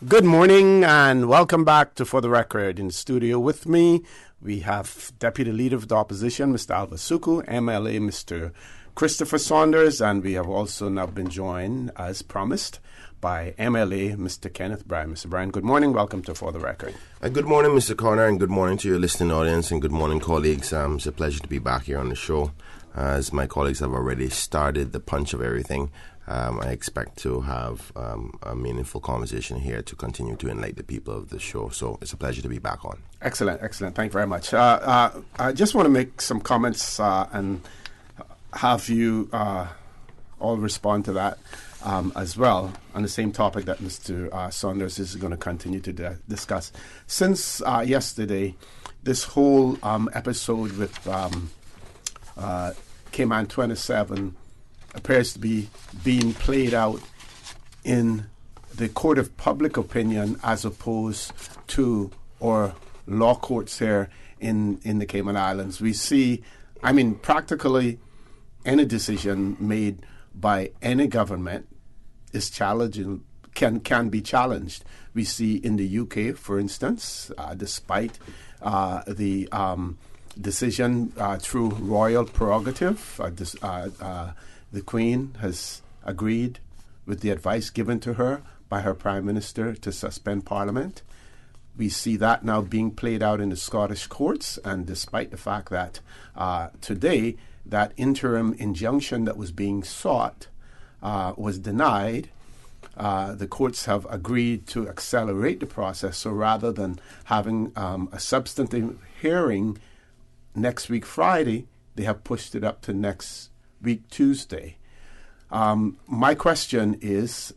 Good morning and welcome back to For the Record. In the studio with me, we have Deputy Leader of the Opposition, Mr. Alva Suku, MLA, Mr. Christopher Saunders, and we have also now been joined, as promised, by MLA, Mr. Kenneth Bryan. Mr. Bryan, good morning. Welcome to For the Record. Good morning, Mr. Connor, and good morning to your listening audience, and good morning, colleagues. It's a pleasure to be back here on the show. As my colleagues have already started the punch of everything, I expect to have a meaningful conversation here to continue to enlighten the people of the show. So it's a pleasure to be back on. Excellent. Thank you very much. I just want to make some comments and have you all respond to that as well on the same topic that Mr. Saunders is going to continue to discuss. Since yesterday, this whole episode with Cayman 27 appears to be being played out in the court of public opinion as opposed to our law courts here in the Cayman Islands. We see, practically any decision made by any government is challenging, can be challenged. We see in the UK, for instance, despite the decision through royal prerogative, the Queen has agreed with the advice given to her by her Prime Minister to suspend Parliament. We see that now being played out in the Scottish courts, and despite the fact that today that interim injunction that was being sought was denied, the courts have agreed to accelerate the process. So rather than having a substantive hearing next week Friday, they have pushed it up to next week Tuesday. My question is,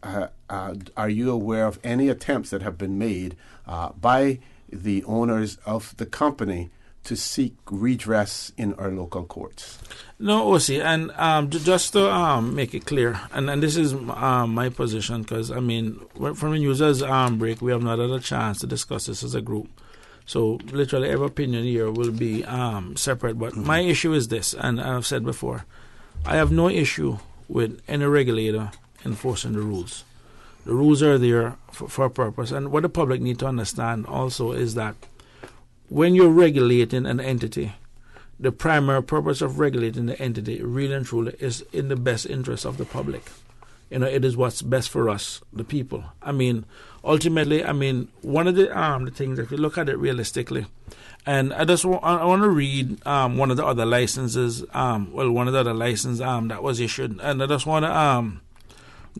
are you aware of any attempts that have been made by the owners of the company to seek redress in our local courts? No, Osi, and just to make it clear, and this is my position, because, I mean, from the users' break, we have not had a chance to discuss this as a group. So literally every opinion here will be separate. But my issue is this, and I've said before, I have no issue with any regulator enforcing the rules. The rules are there for a purpose. And what the public need to understand also is that when you're regulating an entity, the primary purpose of regulating the entity really and truly is in the best interest of the public. You know, it is what's best for us, the people. I mean, ultimately, I mean, one of the things, if you look at it realistically, and I want to read one of the other licenses, one of the other licenses that was issued, and I just want to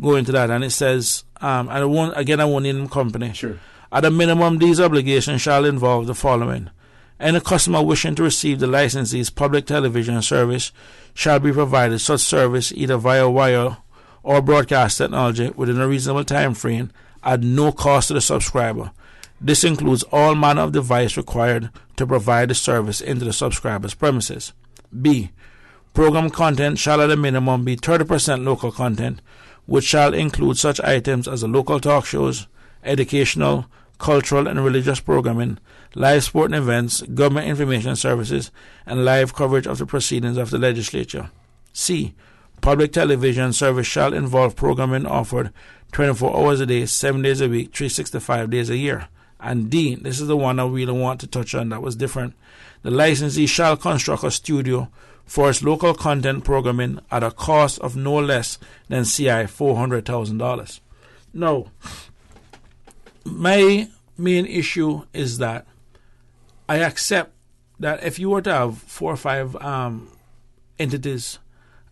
go into that, and it says, I won't name company. Sure. At a minimum, these obligations shall involve the following. Any customer wishing to receive the licensee's public television service shall be provided such service either via wire or broadcast technology within a reasonable time frame at no cost to the subscriber. This includes all manner of device required to provide the service into the subscriber's premises. B. Program content shall at a minimum be 30% local content, which shall include such items as the local talk shows, educational, cultural and religious programming, live sporting events, government information services, and live coverage of the proceedings of the legislature. C. Public television service shall involve programming offered 24 hours a day, 7 days a week, 365 days a year. And D, this is the one I really want to touch on that was different. The licensee shall construct a studio for its local content programming at a cost of no less than CI $400,000. Now, my main issue is that I accept that if you were to have 4 or 5 entities,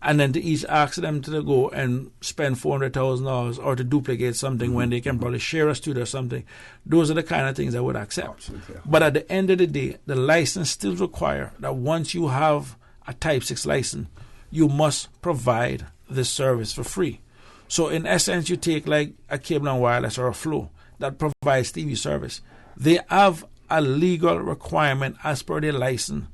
and then to each ask them to go and spend $400,000 or to duplicate something when they can probably share a studio or something, those are the kind of things I would accept. Absolutely. But at the end of the day, the license still requires that once you have a Type 6 license, you must provide this service for free. So in essence, you take like a Cable and Wireless or a Flow that provides TV service. They have a legal requirement as per their license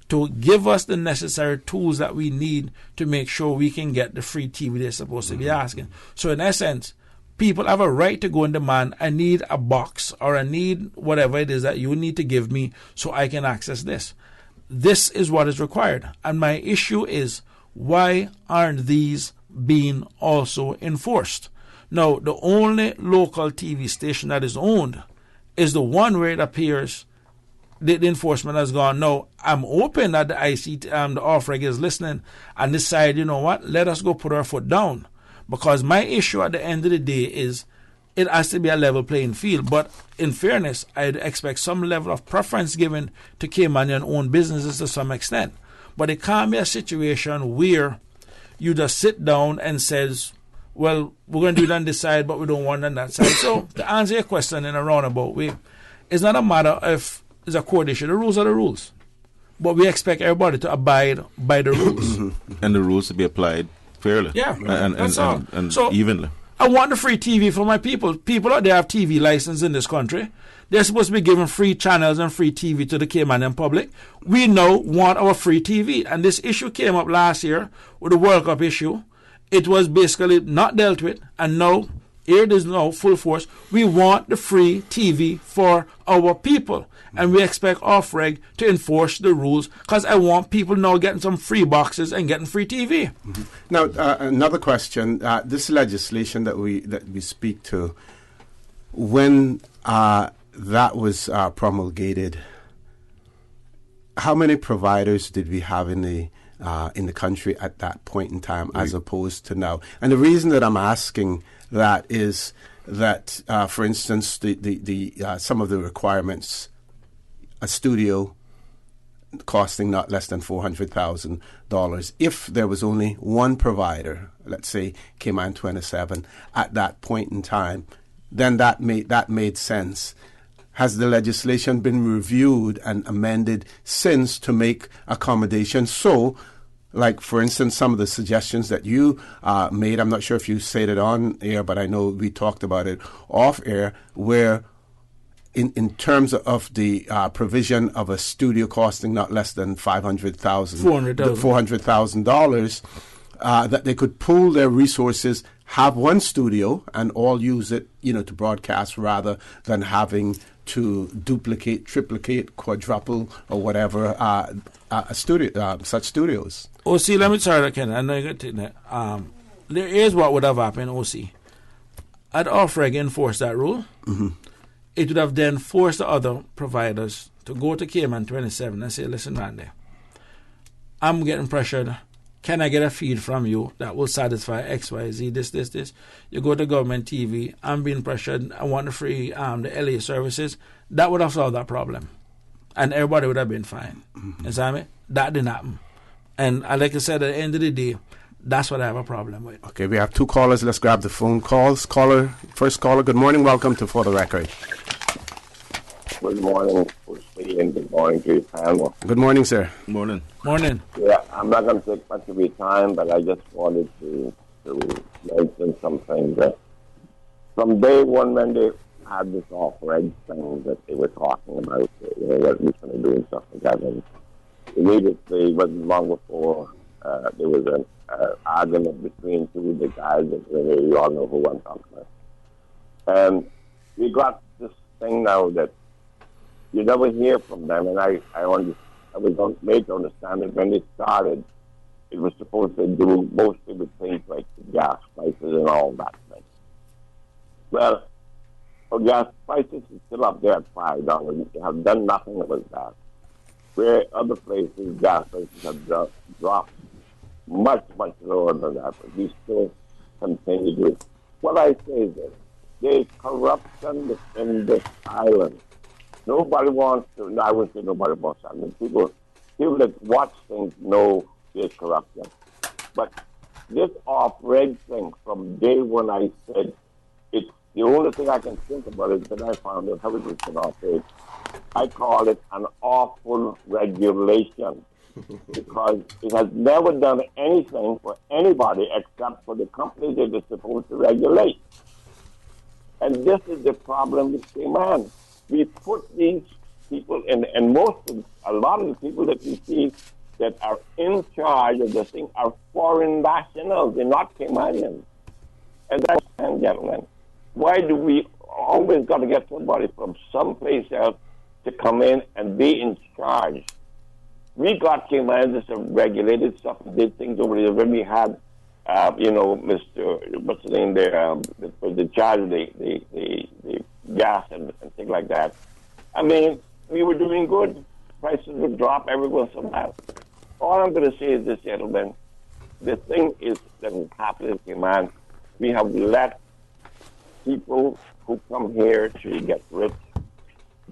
to give us the necessary tools that we need to make sure we can get the free TV they're supposed to be asking. So in essence, people have a right to go and demand, I need a box or I need whatever it is that you need to give me so I can access this. This is what is required. And my issue is, why aren't these being also enforced? Now, the only local TV station that is owned is the one where it appears the enforcement has gone, no, I'm hoping that the IC, the OFREG is listening and decide, you know what, let us go put our foot down. Because my issue at the end of the day is it has to be a level playing field. But in fairness, I'd expect some level of preference given to Caymanian-owned businesses to some extent. But it can't be a situation where you just sit down and says, well, we're going to do it on this side, but we don't want it on that side. So to answer your question in a roundabout way, it's not a matter of it's a court issue. The rules are the rules. But we expect everybody to abide by the rules. And the rules to be applied fairly. Yeah. And so evenly. I want the free TV for my people. People out there have TV license in this country. They're supposed to be giving free channels and free TV to the Caymanian public. We now want our free TV. And this issue came up last year with the World Cup issue. It was basically not dealt with. And now here it is now, full force. We want the free TV for our people. And we expect Off-Reg to enforce the rules, because I want people now getting some free boxes and getting free TV. Mm-hmm. Now, another question. This legislation that we speak to, when that was promulgated, how many providers did we have in the country at that point in time, as opposed to now? And the reason that I'm asking that is that, for instance, the some of the requirements, a studio costing not less than $400,000. If there was only one provider, let's say Cayman 27, at that point in time, then that made sense. Has the legislation been reviewed and amended since to make accommodations? So, like, for instance, some of the suggestions that you made, I'm not sure if you said it on air, but I know we talked about it off air, where in terms of the provision of a studio costing not less than $400,000, that they could pool their resources, have one studio, and all use it, to broadcast, rather than having to duplicate, triplicate, quadruple, or whatever a studio, such studios. OC, let me try that again. I know you got to take that. Here's what would have happened, OC. Had Off-Reg enforced that rule, it would have then forced the other providers to go to Cayman 27 and say, listen, man, I'm getting pressured. Can I get a feed from you that will satisfy X, Y, Z, this? You go to government TV, I'm being pressured, I want the free, the LA services. That would have solved that problem. And everybody would have been fine. You see me? That didn't happen. And like I said, at the end of the day, that's what I have a problem with. Okay, we have two callers. Let's grab the phone calls. First caller, good morning. Welcome to For the Record. Good morning, and good morning to your panel. Good morning, sir. Morning. Morning. Yeah, I'm not going to take much of your time, but I just wanted to mention something that from day one when they had this Off-Reg thing that they were talking about, what we going to do and stuff like that, and immediately, wasn't long before, there was an argument between two of the guys that you all know who I'm talking about. And we got this thing now that you never hear from them, and I was made to understand that when they started, it was supposed to do mostly with things like the gas prices and all that thing. Well, for gas prices is still up there at $5. They have done nothing about that. Where other places, gas prices have dropped much, much lower than that, but we still continue to. What I say is that there is corruption in this island. Nobody wants to, I would say nobody wants to. I mean, people that watch things know there's corruption. But this Off-Reg thing, from day one I said, it's the only thing I can think about is that I found out how it was an Off-Reg. I call it an awful regulation because it has never done anything for anybody except for the companies that it's supposed to regulate. And this is the problem with Cayman. We put these people in, and a lot of the people that we see that are in charge of this thing are foreign nationals. They're not Caymanians. And that's, gentlemen, why do we always got to get somebody from someplace else to come in and be in charge? We got Caymanians that regulated stuff and did things over there when we had, Mr. What's his name there, the charge of the gas and things like that. I mean, we were doing good. Prices would drop every once in a while. All I'm going to say is this, gentlemen. The thing is that is happening in Cayman. We have let people who come here to get rich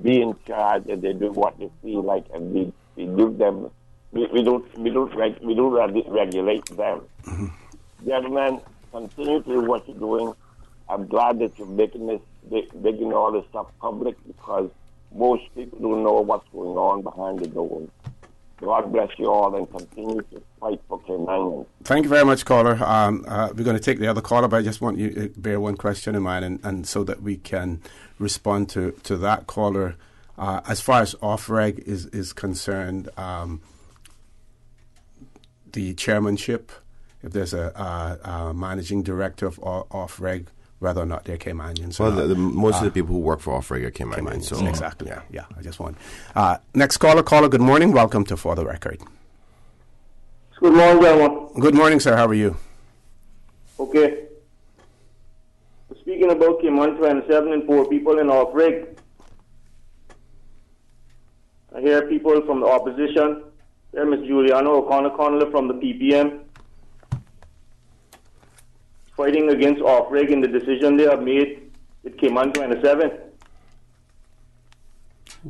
be in charge, and they do what they feel like, and we give them. We don't regulate them. Gentlemen, continue to do what you're doing. I'm glad that you're making all this stuff public because most people don't know what's going on behind the doors. God bless you all and continue to fight for Cayman. Thank you very much, caller. We're going to take the other caller, but I just want you to bear one question in mind and so that we can respond to that caller. As far as Off-Reg is concerned, the chairmanship, if there's a managing director of Off-Reg, whether or not they're Caymanians. Well, most of the people who work for Off-Rig are Caymanians. So. Exactly. Yeah. I just want. Next caller. Good morning. Welcome to For the Record. Good morning, gentlemen. Good morning, sir. How are you? Okay. Speaking about Cayman 27 and 4 people in Off-Rig, I hear people from the opposition. There, Ms. Juliana O'Connor from the PPM, fighting against Off-Rig and the decision they have made with Cayman 27.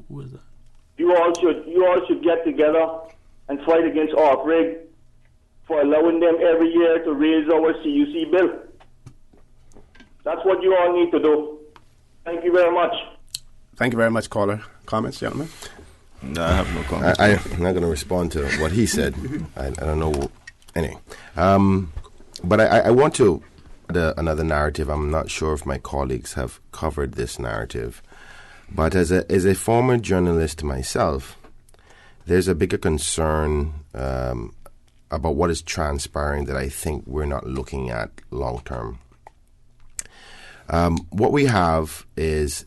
Who is that? You all should get together and fight against Off-Rig for allowing them every year to raise our CUC bill. That's what you all need to do. Thank you very much. Thank you very much, caller. Comments, gentlemen? No, I have no comments. I'm not going to respond to what he said. I don't know. Anyway. But I want to another narrative. I'm not sure if my colleagues have covered this narrative. But as a former journalist myself, there's a bigger concern about what is transpiring that I think we're not looking at long term. What we have is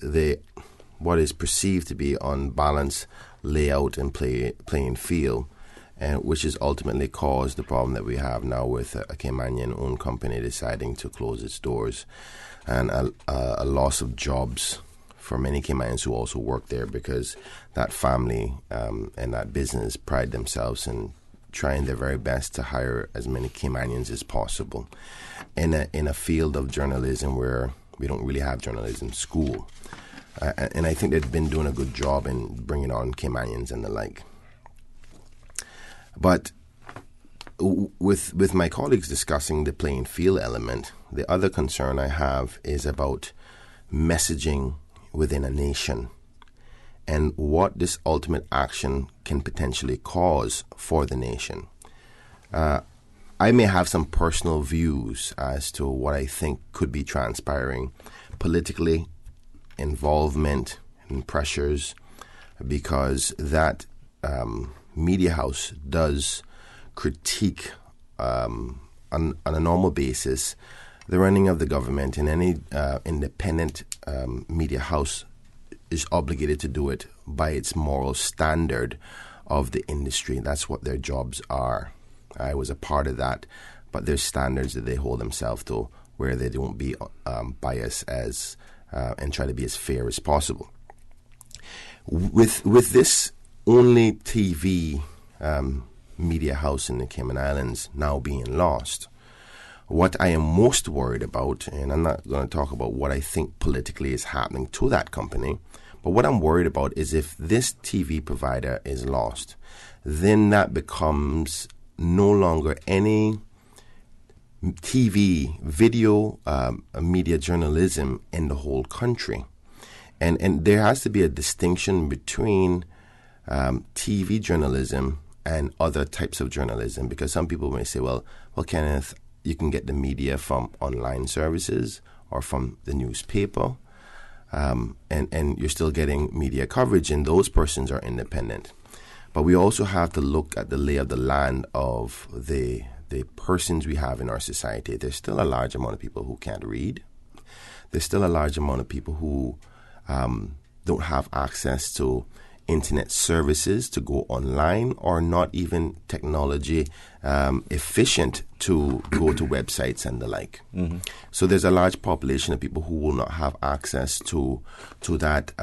what is perceived to be unbalanced layout and playing field, which has ultimately caused the problem that we have now with a Caymanian-owned company deciding to close its doors, and a loss of jobs for many Caymanians who also work there, because that family and that business pride themselves in trying their very best to hire as many Caymanians as possible in a field of journalism where we don't really have journalism school. And I think they've been doing a good job in bringing on Caymanians and the like. But with my colleagues discussing the playing field element, the other concern I have is about messaging within a nation and what this ultimate action can potentially cause for the nation. I may have some personal views as to what I think could be transpiring politically, involvement and pressures, because that media house does critique on a normal basis the running of the government, and any independent media house is obligated to do it by its moral standard of the industry. That's what their jobs are. I was a part of that, but there's standards that they hold themselves to where they don't be biased and try to be as fair as possible. With this only TV media house in the Cayman Islands now being lost, what I am most worried about, and I'm not going to talk about what I think politically is happening to that company, but what I'm worried about is if this TV provider is lost, then that becomes no longer any TV, video, media journalism in the whole country. And there has to be a distinction between TV journalism and other types of journalism, because some people may say, well, Kenneth, you can get the media from online services or from the newspaper, and you're still getting media coverage, and those persons are independent. But we also have to look at the lay of the land of the persons we have in our society. There's still a large amount of people who can't read. There's still a large amount of people who don't have access to internet services to go online, or not even technology efficient to go to websites and the like. Mm-hmm. So there's a large population of people who will not have access to that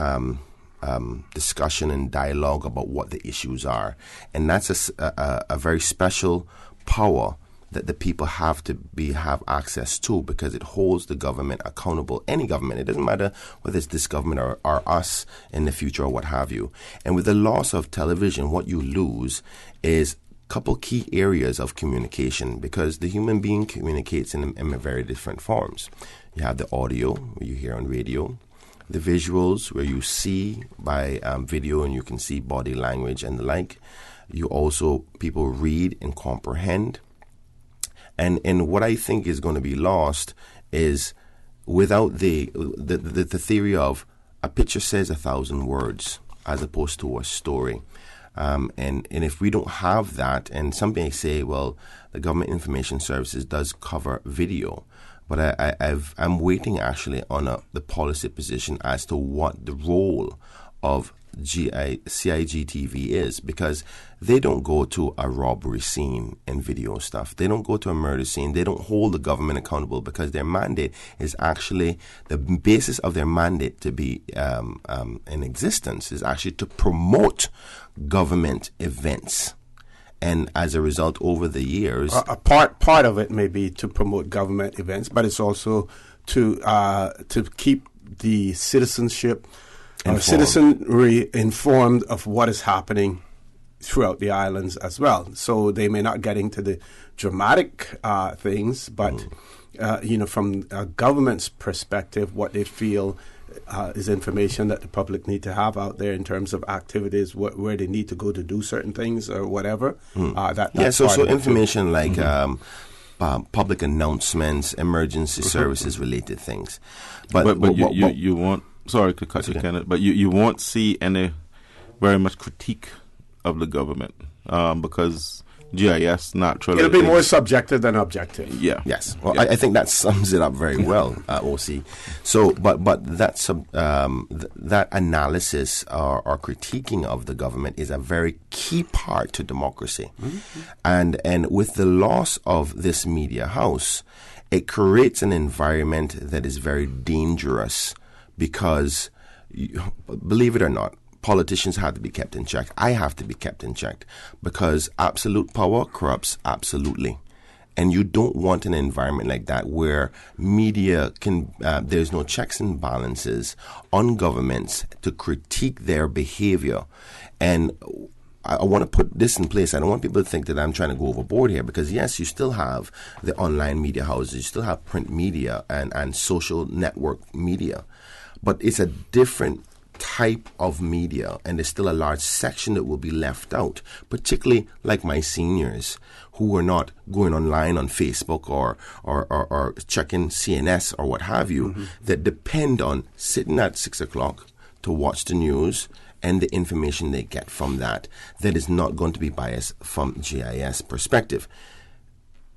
discussion and dialogue about what the issues are. And that's a very special power that the people have access to, because it holds the government accountable. Any government, it doesn't matter whether it's this government or us in the future or what have you. And with the loss of television, what you lose is a couple key areas of communication, because the human being communicates in very different forms. You have the audio, where you hear on radio, the visuals, where you see by video and you can see body language and the like. You also, people read and comprehend. And what I think is going to be lost is, without the theory of a picture says 1,000 words as opposed to a story. And if we don't have that, and some may say, well, the Government Information Services does cover video, but I'm waiting actually on the policy position as to what the role of CIGTV is, because they don't go to a robbery scene and video stuff. They don't go to a murder scene. They don't hold the government accountable, because their mandate is actually, the basis of their mandate to be in existence is actually to promote government events. And as a result, over the years, a part of it may be to promote government events, but it's also to keep the citizenry informed of what is happening throughout the islands as well. So they may not get into the dramatic things, but from a government's perspective, what they feel is information that the public need to have out there in terms of activities, where they need to go to do certain things or whatever. So information like public announcements, emergency services related things. But you won't. Sorry to cut you, Kenneth, but you won't see any very much critique of the government because GIS naturally it'll be more subjective than objective. Yeah. Yes. Well, I think that sums it up very well, OC. So, but that's that analysis or critiquing of the government is a very key part to democracy, and with the loss of this media house, it creates an environment that is very dangerous. Because, believe it or not, politicians have to be kept in check. I have to be kept in check because absolute power corrupts absolutely. And you don't want an environment like that where media can, there's no checks and balances on governments to critique their behavior. And I want to put this in place. I don't want people to think that I'm trying to go overboard here because, yes, you still have the online media houses. You still have print media and social network media. But it's a different type of media, and there's still a large section that will be left out, particularly like my seniors who are not going online on Facebook or checking CNS or what have you, that depend on sitting at 6 o'clock to watch the news and the information they get from that is not going to be biased from GIS perspective.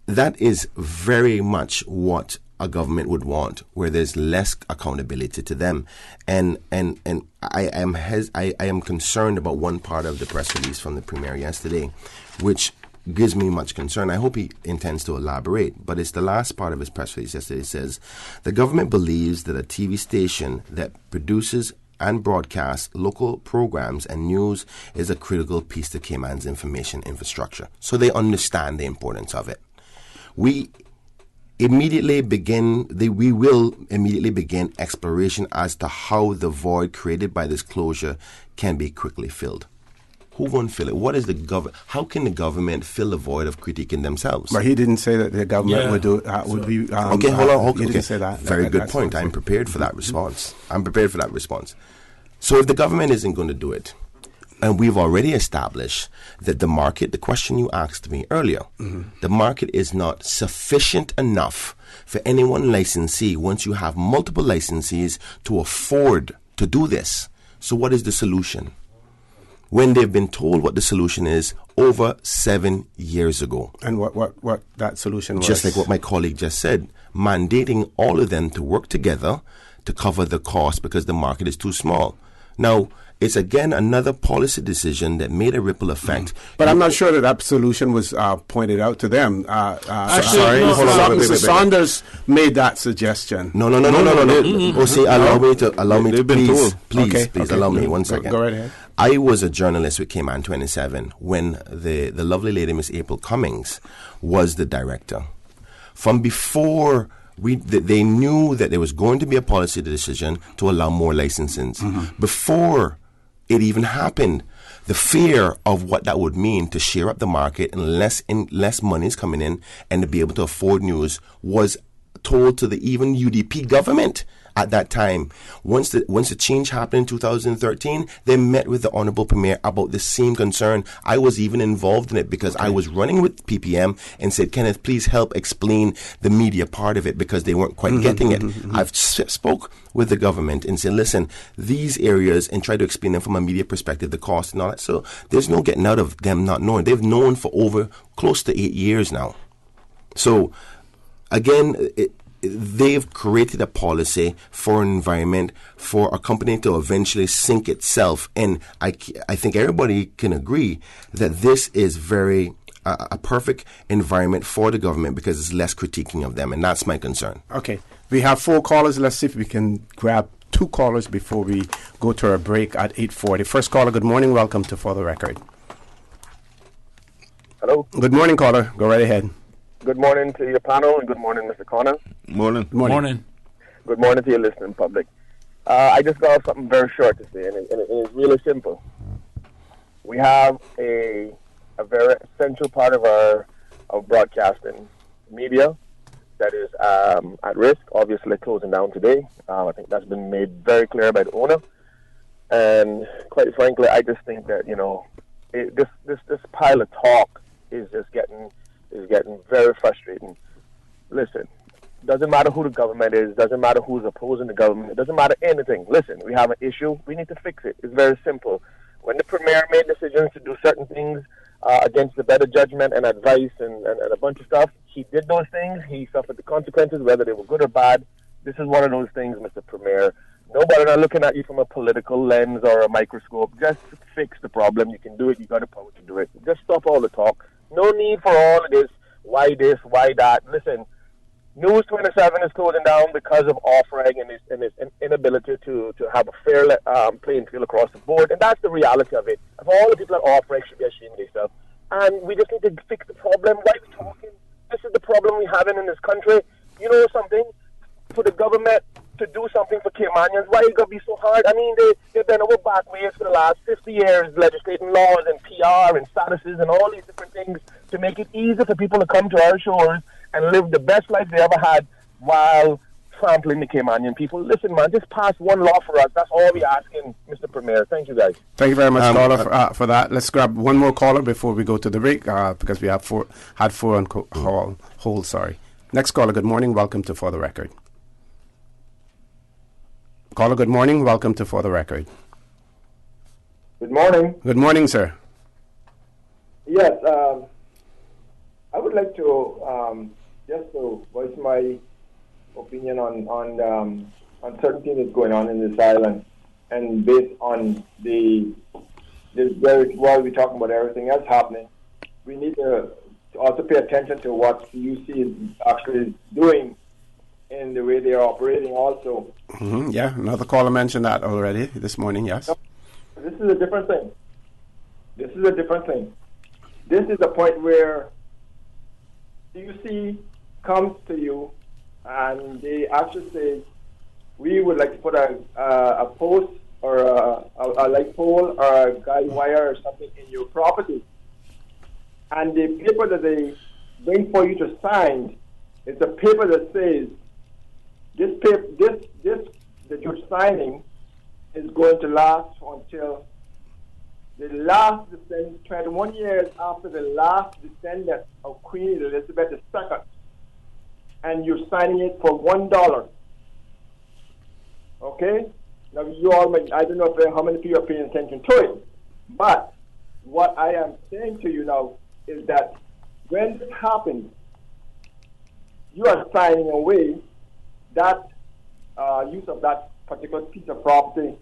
That is very much what a government would want, where there's less accountability to them, and I am concerned about one part of the press release from the Premier yesterday, which gives me much concern. I hope he intends to elaborate, but it's the last part of his press release yesterday. It says the government believes that a TV station that produces and broadcasts local programs and news is a critical piece to Cayman's information infrastructure. So they understand the importance of it. We will immediately begin exploration as to how the void created by this closure can be quickly filled. Who won't fill it? What is the government? How can the government fill the void of critiquing themselves? But he didn't say that the government would do. Would be. Okay, hold on. He didn't say that. Very good point. I'm prepared for that response. So if the government isn't going to do it, and we've already established that the market, the question you asked me earlier, the market is not sufficient enough for any one licensee, once you have multiple licensees, to afford to do this. So what is the solution? When they've been told what the solution is over 7 years ago. And what that solution was? Just like what my colleague just said, mandating all of them to work together to cover the cost because the market is too small. Now, it's again another policy decision that made a ripple effect. But I'm not sure that solution was pointed out to them. Sorry, Mr. Saunders made that suggestion. No. Allow me to please allow me 1 second. Go right ahead. I was a journalist with Cayman 27 when the lovely lady Miss April Cummings was the director. From before they knew that there was going to be a policy decision to allow more licenses. Before it even happened, the fear of what that would mean to share up the market and less money is coming in and to be able to afford news was told to the even UDP government at that time. Once the change happened in 2013, they met with the Honorable Premier about the same concern. I was even involved in it because I was running with PPM and said, Kenneth, please help explain the media part of it because they weren't quite getting it. I've spoke with the government and said, listen, these areas, and try to explain them from a media perspective, the cost and all that. So there's no getting out of them not knowing. They've known for over close to 8 years now. So again, they've created a policy for an environment for a company to eventually sink itself. And I think everybody can agree that this is very a perfect environment for the government because it's less critiquing of them. And that's my concern. Okay. We have 4 callers. Let's see if we can grab 2 callers before we go to our break at 8:40. First caller, good morning. Welcome to For the Record. Hello. Good morning, caller. Go right ahead. Good morning to your panel, and good morning, Mr. Connor. Morning. Morning. Good morning to your listening public. I just got something very short to say, and it's really simple. We have a very essential part of our broadcasting media that is at risk, obviously closing down today. I think that's been made very clear by the owner. And quite frankly, I just think that, this pile of talk is just getting very frustrating. Listen, doesn't matter who the government is, doesn't matter who's opposing the government, it doesn't matter anything. Listen, we have an issue, we need to fix it. It's very simple. When the Premier made decisions to do certain things against the better judgment and advice and a bunch of stuff, he did those things, he suffered the consequences, whether they were good or bad. This is one of those things, Mr. Premier. Nobody not looking at you from a political lens or a microscope. Just fix the problem. You can do it. You got the power to do it. Just stop all the talk. No need for all of this. Why this? Why that? Listen, News 27 is closing down because of Orrett and his inability to have a fair playing field across the board. And that's the reality of it. Of all the people at Orrett should be ashamed of themselves. And we just need to fix the problem. Why are we talking? This is the problem we're having in this country. You know something? For the government to do something for Caymanians, why it got to be so hard? I mean, they've been over back ways for the last 50 years, legislating laws and PR and statuses and all these different things to make it easier for people to come to our shores and live the best life they ever had while trampling the Caymanian people. Listen, man, just pass one law for us. That's all we're asking, Mr. Premier. Thank you, guys. Thank you very much, caller, for that. Let's grab one more caller before we go to the break because we have had four on hold. Sorry. Next caller, good morning. Welcome to For the Record. Caller, good morning. Welcome to For the Record. Good morning. Good morning, sir. Yes, I would like to just to voice my opinion on certain things that's going on in this island, and based on while we're talking about everything else happening, we need to also pay attention to what the UC is actually doing in the way they are operating also. Mm-hmm, yeah, another caller mentioned that already this morning, yes. This is a different thing. This is the point where CUC comes to you and they actually say, we would like to put a post or a light pole or a guide wire or something in your property. And the paper that they bring for you to sign is a paper that says, this that you're signing is going to last until the last descendant, 21 years after the last descendant of Queen Elizabeth II, and you're signing it for $1. Okay? Now, you all, I don't know how many people are paying attention to it, but what I am saying to you now is that when this happens, you are signing away that use of that particular piece of property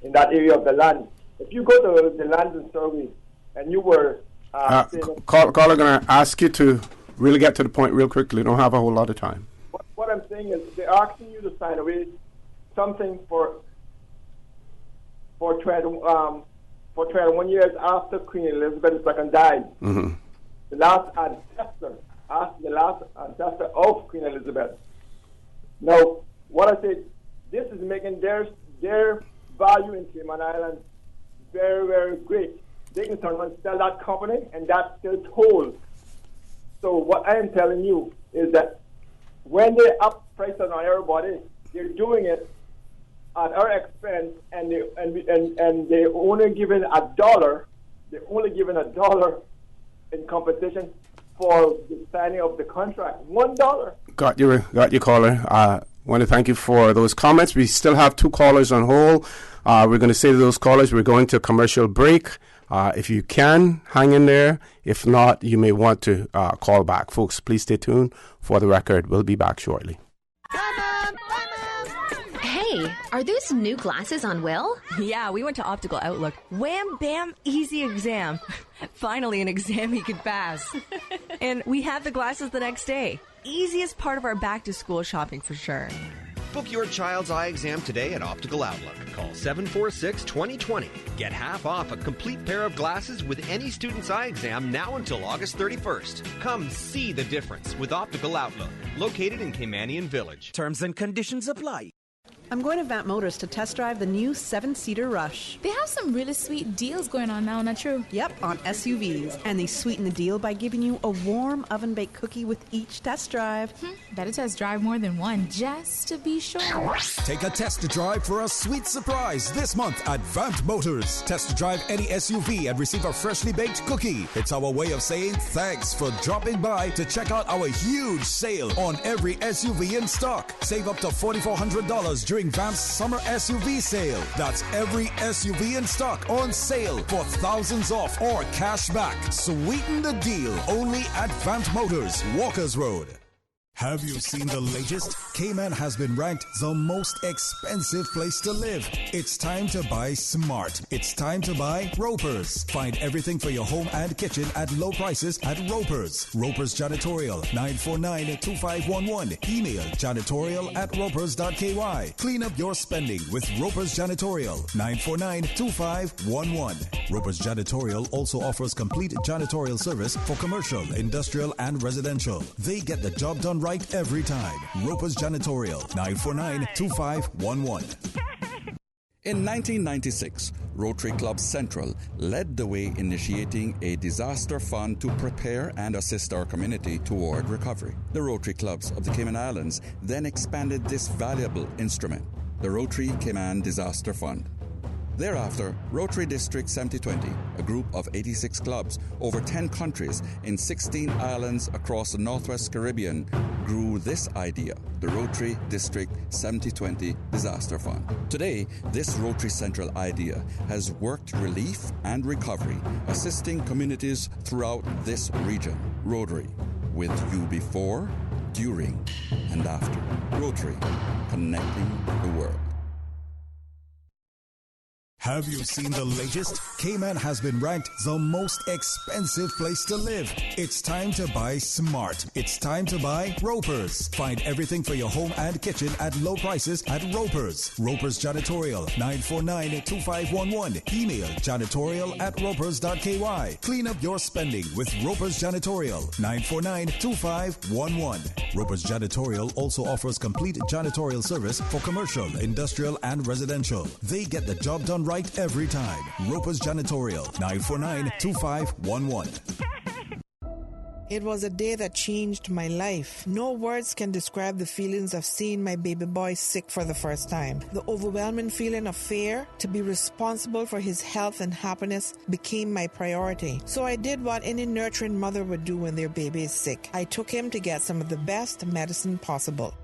in that area of the land. If you go to the Land and Survey and you were... caller, going to ask you to really get to the point real quickly. Don't have a whole lot of time. What I'm saying is they're asking you to sign away something for 21 years after Queen Elizabeth II died. Mm-hmm. The last ancestor of Queen Elizabeth. Now, what I say, this is making their value in Cayman Islands very, very great. They can turn around and sell that company, and that's still told. So what I am telling you is that when they up prices on everybody, they're doing it at our expense, and they only giving $1. They're only giving $1 in compensation for the signing of the contract. $1. Got you, caller. Want to thank you for those comments. We still have 2 callers on hold. We're going to say to those callers, we're going to a commercial break. If you can, hang in there. If not, you may want to call back. Folks, please stay tuned. For the record, we'll be back shortly. Hey, are those new glasses on Will? Yeah, we went to Optical Outlook. Wham, bam, easy exam. Finally, an exam he could pass. And we had the glasses the next day. Easiest part of our back-to-school shopping for sure. Book your child's eye exam today at Optical Outlook. Call 746-2020. Get half off a complete pair of glasses with any student's eye exam now until August 31st. Come see the difference with Optical Outlook, located in Caymanian Village. Terms and conditions apply. I'm going to Vant Motors to test drive the new 7-seater Rush. They have some really sweet deals going on now, not true? Yep, on SUVs. And they sweeten the deal by giving you a warm oven-baked cookie with each test drive. Better test drive more than one, just to be sure. Take a test drive for a sweet surprise this month at Vant Motors. Test drive any SUV and receive a freshly baked cookie. It's our way of saying thanks for dropping by to check out our huge sale on every SUV in stock. Save up to $4,400 during Vant's summer SUV sale. That's every SUV in stock on sale for thousands off or cash back. Sweeten the deal only at Vant Motors, Walkers Road. Have you seen the latest? Cayman has been ranked the most expensive place to live. It's time to buy smart. It's time to buy Ropers. Find everything for your home and kitchen at low prices at Ropers. Ropers Janitorial, 949-2511. Email janitorial@ropers.ky. Clean up your spending with Ropers Janitorial, 949-2511. Ropers Janitorial also offers complete janitorial service for commercial, industrial, and residential. They get the job done right every time. Ropers Janitorial, 949-2511. In 1996, Rotary Club Central led the way initiating a disaster fund to prepare and assist our community toward recovery. The Rotary Clubs of the Cayman Islands then expanded this valuable instrument, the Rotary Cayman Disaster Fund. Thereafter, Rotary District 7020, a group of 86 clubs over 10 countries in 16 islands across the Northwest Caribbean, grew this idea, the Rotary District 7020 Disaster Fund. Today, this Rotary Central idea has worked relief and recovery, assisting communities throughout this region. Rotary, with you before, during, and after. Rotary, connecting the world. Have you seen the latest? Cayman has been ranked the most expensive place to live. It's time to buy smart. It's time to buy Ropers. Find everything for your home and kitchen at low prices at Ropers. Ropers Janitorial, 949-2511. Email janitorial@ropers.ky. Clean up your spending with Ropers Janitorial, 949-2511. Ropers Janitorial also offers complete janitorial service for commercial, industrial, and residential. They get the job done right every time. Ropers Janitorial, 949-2511. It was a day that changed my life. No words can describe the feelings of seeing my baby boy sick for the first time. The overwhelming feeling of fear to be responsible for his health and happiness became my priority. So I did what any nurturing mother would do when their baby is sick. I took him to get some of the best medicine possible.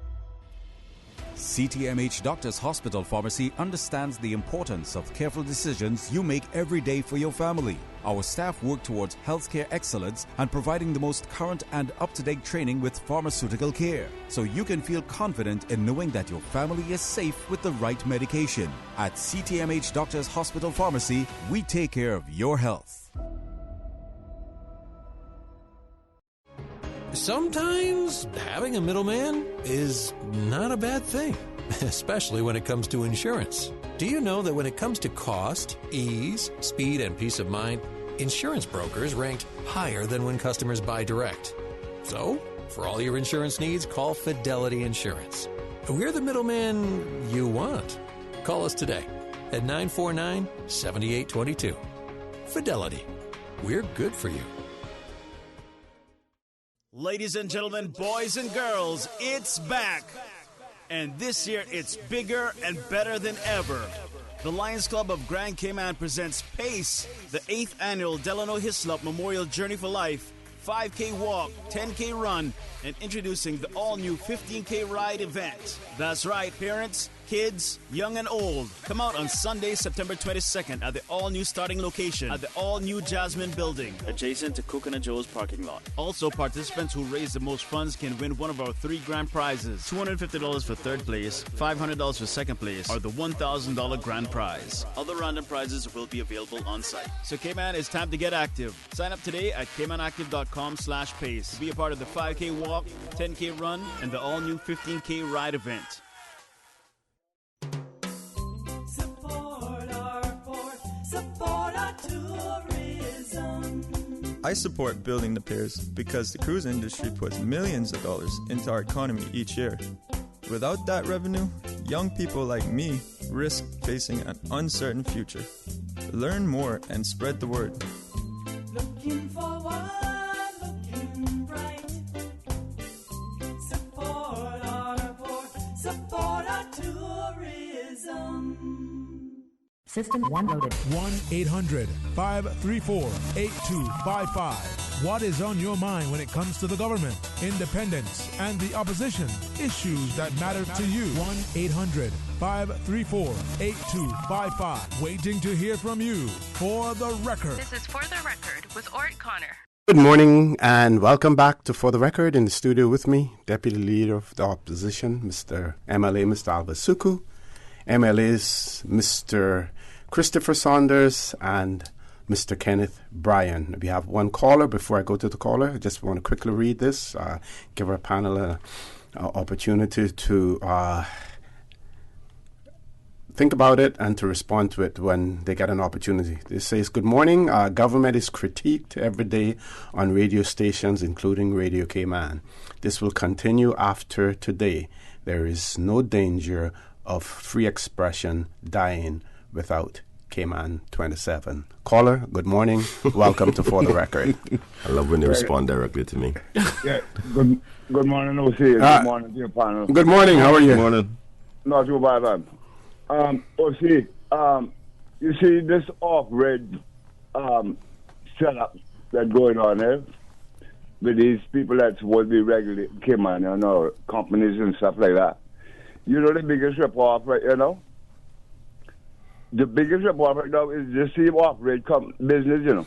CTMH Doctors Hospital Pharmacy understands the importance of careful decisions you make every day for your family. Our staff work towards healthcare excellence and providing the most current and up-to-date training with pharmaceutical care, so you can feel confident in knowing that your family is safe with the right medication. At CTMH Doctors Hospital Pharmacy, we take care of your health. Sometimes having a middleman is not a bad thing, especially when it comes to insurance. Do you know that when it comes to cost, ease, speed, and peace of mind, insurance brokers ranked higher than when customers buy direct? So, for all your insurance needs, call Fidelity Insurance. We're the middleman you want. Call us today at 949-7822. Fidelity. We're good for you. Ladies and gentlemen, boys and girls, it's back. And this year, it's bigger and better than ever. The Lions Club of Grand Cayman presents PACE, the 8th annual Delano Hislop Memorial Journey for Life, 5K walk, 10K run, and introducing the all-new 15K ride event. That's right, parents, kids, young and old. Come out on Sunday, September 22nd at the all-new starting location at the all-new Jasmine Building, adjacent to Coconut Joe's parking lot. Also, participants who raise the most funds can win one of our 3 grand prizes: $250 for third place, $500 for second place, or the $1,000 grand prize. Other random prizes will be available on site. So Cayman, it's time to get active. Sign up today at caymanactive.com/pace. Be a part of the 5K walk, 10K run, and the all-new 15K ride event. I support building the piers because the cruise industry puts millions of dollars into our economy each year. Without that revenue, young people like me risk facing an uncertain future. Learn more and spread the word. Looking forward, looking bright. Support our port, support our tourism. System 1 loaded. 1-800-534-8255. What is on your mind when it comes to the government, independence, and the opposition? Issues that matter to you. 1-800-534-8255. Waiting to hear from you. For the Record. This is For the Record with Orrett Connor. Good morning and welcome back to For the Record. In the studio with me, Deputy Leader of the Opposition, Mr. MLA, Mr. Alva Suku, MLAs, Mr. Christopher Saunders and Mr. Kenneth Bryan. We have one caller. Before I go to the caller, I just want to quickly read this, give our panel an opportunity to think about it and to respond to it when they get an opportunity. This says, good morning. Government is critiqued every day on radio stations, including Radio Cayman. This will continue after today. There is no danger of free expression dying without Cayman 27. Caller, good morning. Welcome to For the Record. I love when they respond directly to me. Yeah, good morning, OC. Good morning to your panel. Good morning, how are you? Good morning. Not too bad, man. OC, you see this off-red setup that's going on there with these people that supposed to be regulating Cayman, you know, companies and stuff like that. You know the biggest rip-off, right, you know? The biggest rip-off right now is the same off-road business, you know.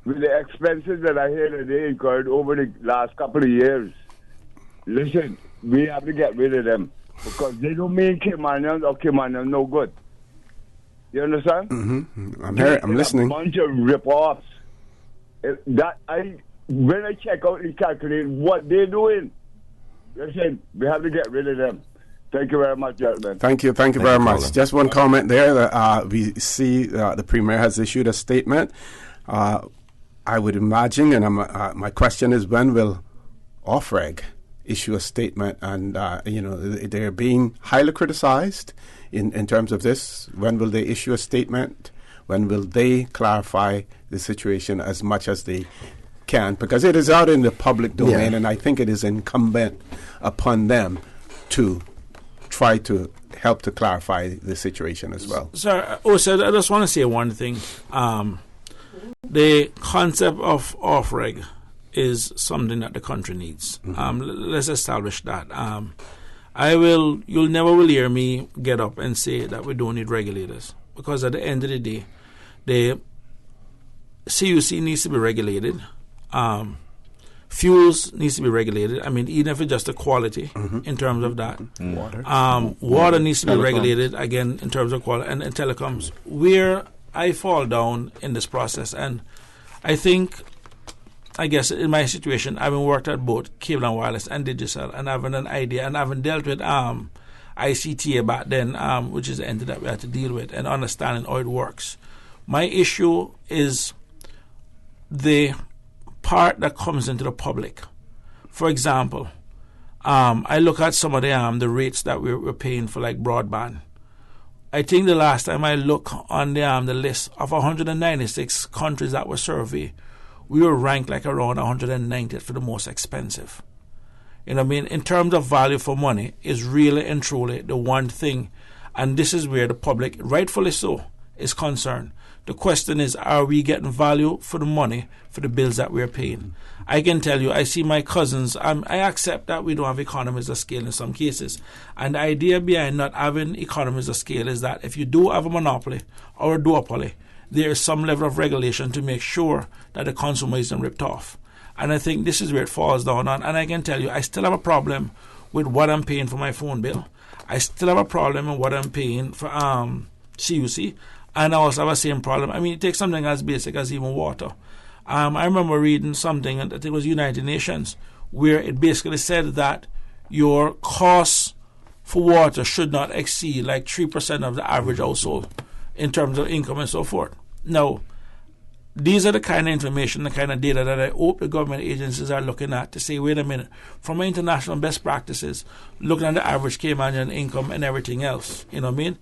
With the expenses that I hear that they incurred over the last couple of years. Listen, we have to get rid of them because they don't mean Caymanians or Caymanians no good. You understand? Mm-hmm. I'm listening. A bunch of rip-offs. When I check out and calculate what they're doing, listen, we have to get rid of them. Thank you very much, gentlemen. Thank you very much. Colin. Just one comment there. That, we see the Premier has issued a statement. I would imagine, and my question is, when will OFREG issue a statement? And, they're being highly criticized in terms of this. When will they issue a statement? When will they clarify the situation as much as they can? Because it is out in the public domain, and I think it is incumbent upon them to try to help to clarify the situation as well. Sir, also, I just want to say one thing. The concept of off-reg is something that the country needs. Let's establish that. You'll never hear me get up and say that we don't need regulators, because at the end of the day, the CUC needs to be regulated. Fuels needs to be regulated. I mean, even if it's just the quality in terms of that. Water needs to be regulated, again, in terms of quality. And telecoms, where I fall down in this process, and I guess in my situation, having worked at both cable and wireless and Digicel, and having an idea, and having dealt with ICTA back then, which is the entity that we had to deal with, and understanding how it works. My issue is the part that comes into the public. For example, I look at some of the rates that we're paying for, like broadband. I think the last time I look on the list of 196 countries that were surveyed, we were ranked like around 190th for the most expensive. You know what I mean? In terms of value for money, is really and truly the one thing, and this is where the public, rightfully so, is concerned. The question is, are we getting value for the money for the bills that we're paying? I can tell you, I see my cousins, I accept that we don't have economies of scale in some cases. And the idea behind not having economies of scale is that if you do have a monopoly or a duopoly, there is some level of regulation to make sure that the consumer isn't ripped off. And I think this is where it falls down on. And I can tell you, I still have a problem with what I'm paying for my phone bill. I still have a problem with what I'm paying for CUC. And I also have the same problem. I mean, take something as basic as even water. I remember reading something, I think it was United Nations, where it basically said that your costs for water should not exceed like 3% of the average household in terms of income and so forth. Now, these are the kind of information, the kind of data that I hope the government agencies are looking at to say, wait a minute, from our international best practices, looking at the average Caymanian income and everything else, you know what I mean?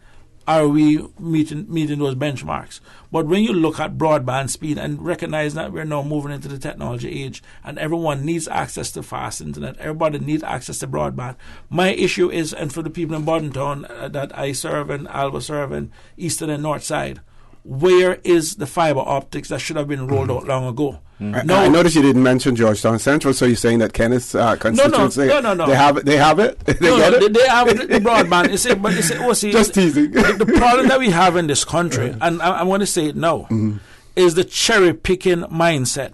Are we meeting those benchmarks? But when you look at broadband speed and recognize that we're now moving into the technology age and everyone needs access to fast internet, everybody needs access to broadband. My issue is, and for the people in Bordentown that I serve and Alba serve and Eastern and North Side, where is the fiber optics that should have been rolled out long ago? I noticed you didn't mention Georgetown Central, so you're saying that Kenneth's constituency, no. They have it? They have the broadband. Just teasing. The problem that we have in this country, and I'm going to say it now, is the cherry-picking mindset.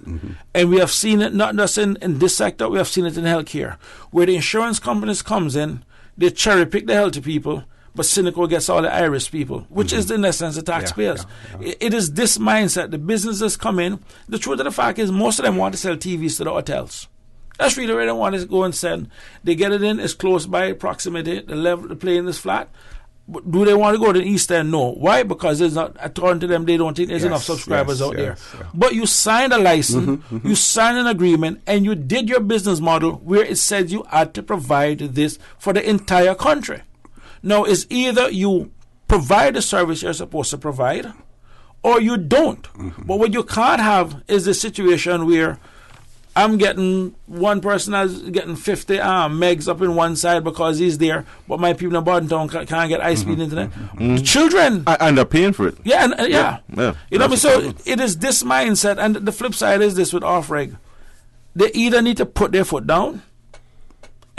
And we have seen it not just in this sector, we have seen it in healthcare, where the insurance companies comes in, they cherry-pick the healthy people, but cynical gets all the Irish people, which is in essence the taxpayers. It is this mindset. The businesses come in. The truth of the fact is most of them want to sell TVs to the hotels. That's really where they want to go and send. They get it in, it's close by proximity, the plane is flat. But do they want to go to the East End? No. Why? Because there's not, according to them, they don't think there's enough subscribers out there. But you signed a license, you signed an agreement, and you did your business model where it said you had to provide this for the entire country. Now, it's either you provide the service you're supposed to provide or you don't. But what you can't have is the situation where I'm getting, one person is getting 50 megs up in one side because he's there, but my people in Bordentown can't get high-speed internet. The children... And they're paying for it. Yeah. You know what I mean? So it is this mindset, and the flip side is this with off-reg. They either need to put their foot down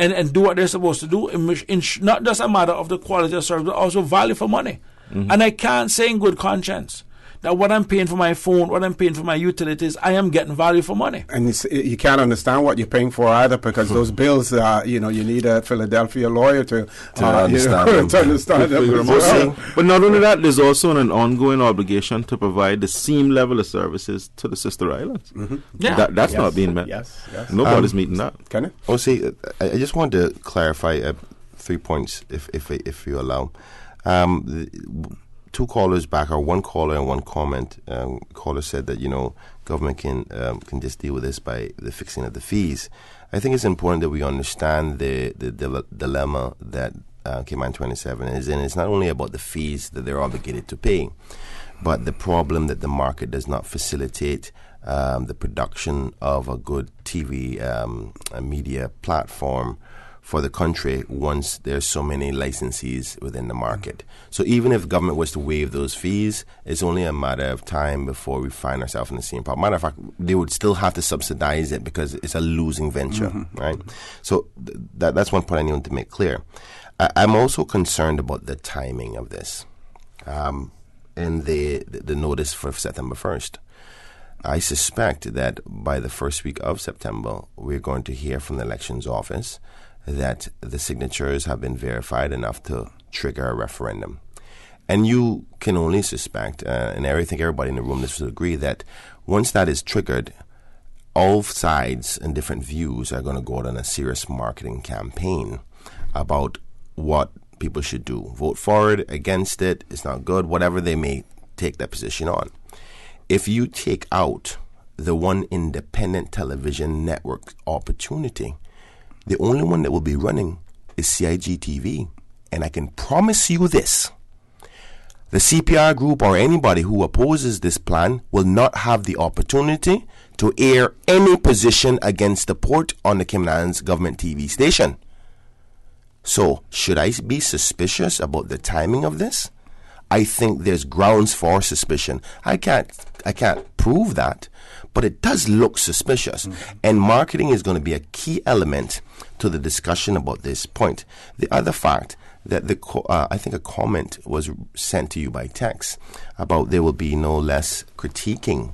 and do what they're supposed to do, in not just a matter of the quality of service, but also value for money. And I can't say in good conscience that what I'm paying for my phone, what I'm paying for my utilities, I am getting value for money. And you can't understand what you're paying for either, because those bills, you need a Philadelphia lawyer to understand them. But not only that, there's also an ongoing obligation to provide the same level of services to the sister islands. That's not being met. Nobody's meeting that. Can it? Oh, see, I just want to clarify 3 points, if you allow. Two callers back, or one caller and one comment. Caller said that government can just deal with this by the fixing of the fees. I think it's important that we understand the dilemma that Cayman 27 is in. It's not only about the fees that they're obligated to pay, but the problem that the market does not facilitate the production of a good TV media platform for the country once there's so many licensees within the market. So even if government was to waive those fees, it's only a matter of time before we find ourselves in the same problem. Matter of fact, they would still have to subsidize it because it's a losing venture, right? So that's one point I need to make clear. I'm also concerned about the timing of this and the notice for September 1st. I suspect that by the first week of September, we're going to hear from the elections office that the signatures have been verified enough to trigger a referendum. And you can only suspect, and I think everybody in the room will agree, that once that is triggered, all sides and different views are going to go out on a serious marketing campaign about what people should do. Vote for it, against it, it's not good, whatever they may take that position on. If you take out the one independent television network opportunity, the only one that will be running is CIG TV. And I can promise you this. The CPR group or anybody who opposes this plan will not have the opportunity to air any position against the port on the Cayman Islands government TV station. So, should I be suspicious about the timing of this? I think there's grounds for suspicion. I can't prove that, but it does look suspicious. And marketing is going to be a key element to the discussion about this point. The other fact that I think a comment was sent to you by text about there will be no less critiquing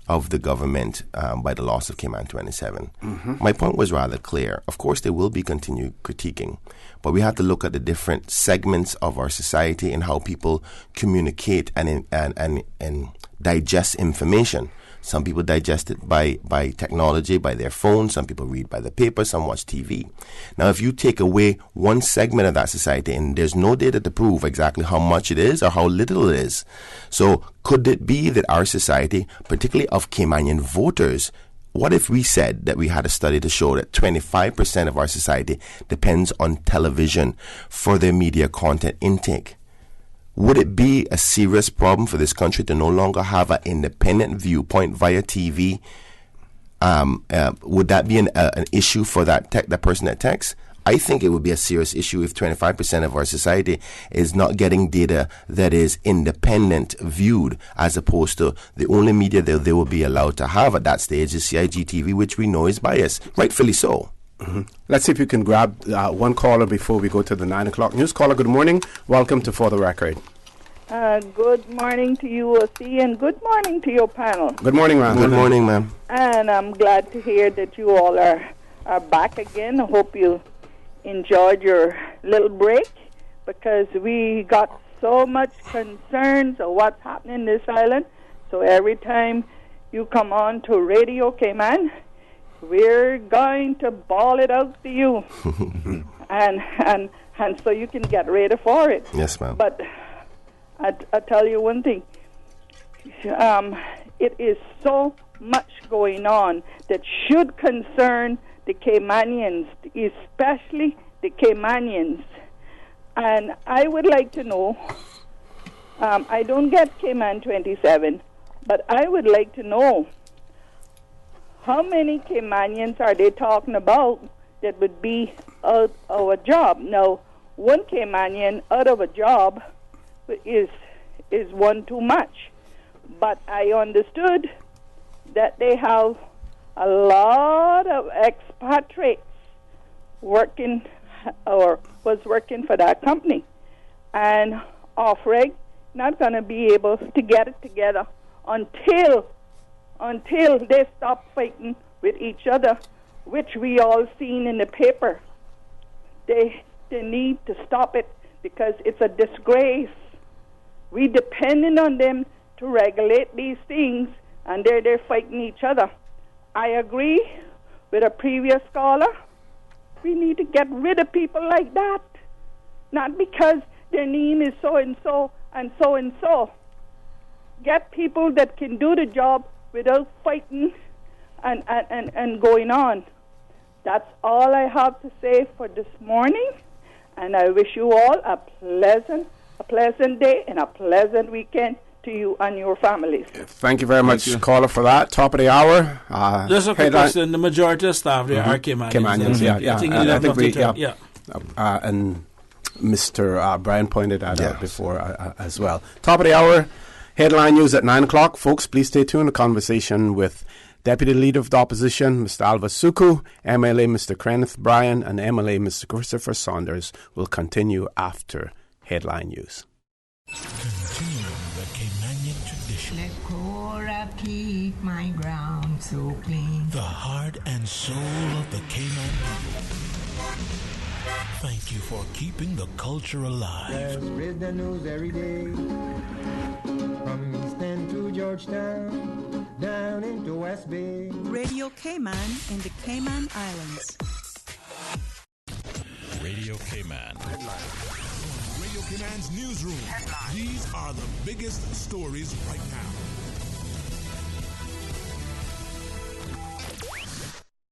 of the government by the loss of Cayman 27. My point was rather clear. Of course, there will be continued critiquing, but we have to look at the different segments of our society and how people communicate and digest information. Some people digest it by technology, by their phone. Some people read by the paper. Some watch TV. Now, if you take away one segment of that society and there's no data to prove exactly how much it is or how little it is, so could it be that our society, particularly of Caymanian voters, what if we said that we had a study to show that 25% of our society depends on television for their media content intake? Would it be a serious problem for this country to no longer have an independent viewpoint via TV? Would that be an issue for that person that texts? I think it would be a serious issue if 25% of our society is not getting data that is independent viewed, as opposed to the only media that they will be allowed to have at that stage is CIGTV, which we know is biased, rightfully so. Let's see if you can grab one caller before we go to the 9 o'clock news. Caller, good morning. Welcome to For the Record. Good morning to you, OC, and good morning to your panel. Good morning, ma'am. Good morning, ma'am. And I'm glad to hear that you all are back again. I hope you enjoyed your little break, because we got so much concerns of what's happening in this island. So every time you come on to Radio Cayman, we're going to bawl it out to you, and so you can get ready for it. Yes, ma'am. But I tell you one thing: it is so much going on that should concern the Caymanians, especially the Caymanians. And I would like to know. I don't get Cayman 27, but I would like to know, how many Caymanians are they talking about that would be out of a job? Now, one Caymanian out of a job is one too much. But I understood that they have a lot of expatriates working or was working for that company. And off-reg, not going to be able to get it together until they stop fighting with each other, which we all seen in the paper. They need to stop it, because it's a disgrace. We depending on them to regulate these things, and they're fighting each other. I agree with a previous caller. We need to get rid of people like that, not because their name is so-and-so and so-and-so. Get people that can do the job without fighting and going on. That's all I have to say for this morning, and I wish you all a pleasant day and a pleasant weekend to you and your families. Thank you very much, caller, for that. Top of the hour. Just a quick question. The majority of staff there are Caymanians. I think we, and Mr. Brian pointed that out before as well. Top of the hour. Headline news at 9 o'clock. Folks, please stay tuned. A conversation with Deputy Leader of the Opposition, Mr. Alva Suku, MLA Mr. Kenneth Bryan, and MLA Mr. Christopher Saunders will continue after headline news. Continuing the Caymanian tradition. Let Cora keep my ground so clean. The heart and soul of the Cayman people. Thank you for keeping the culture alive. Let's read the news every day. From East End to Georgetown, down into West Bay. Radio Cayman in the Cayman Islands. Radio Cayman. Radio Cayman's newsroom. These are the biggest stories right now.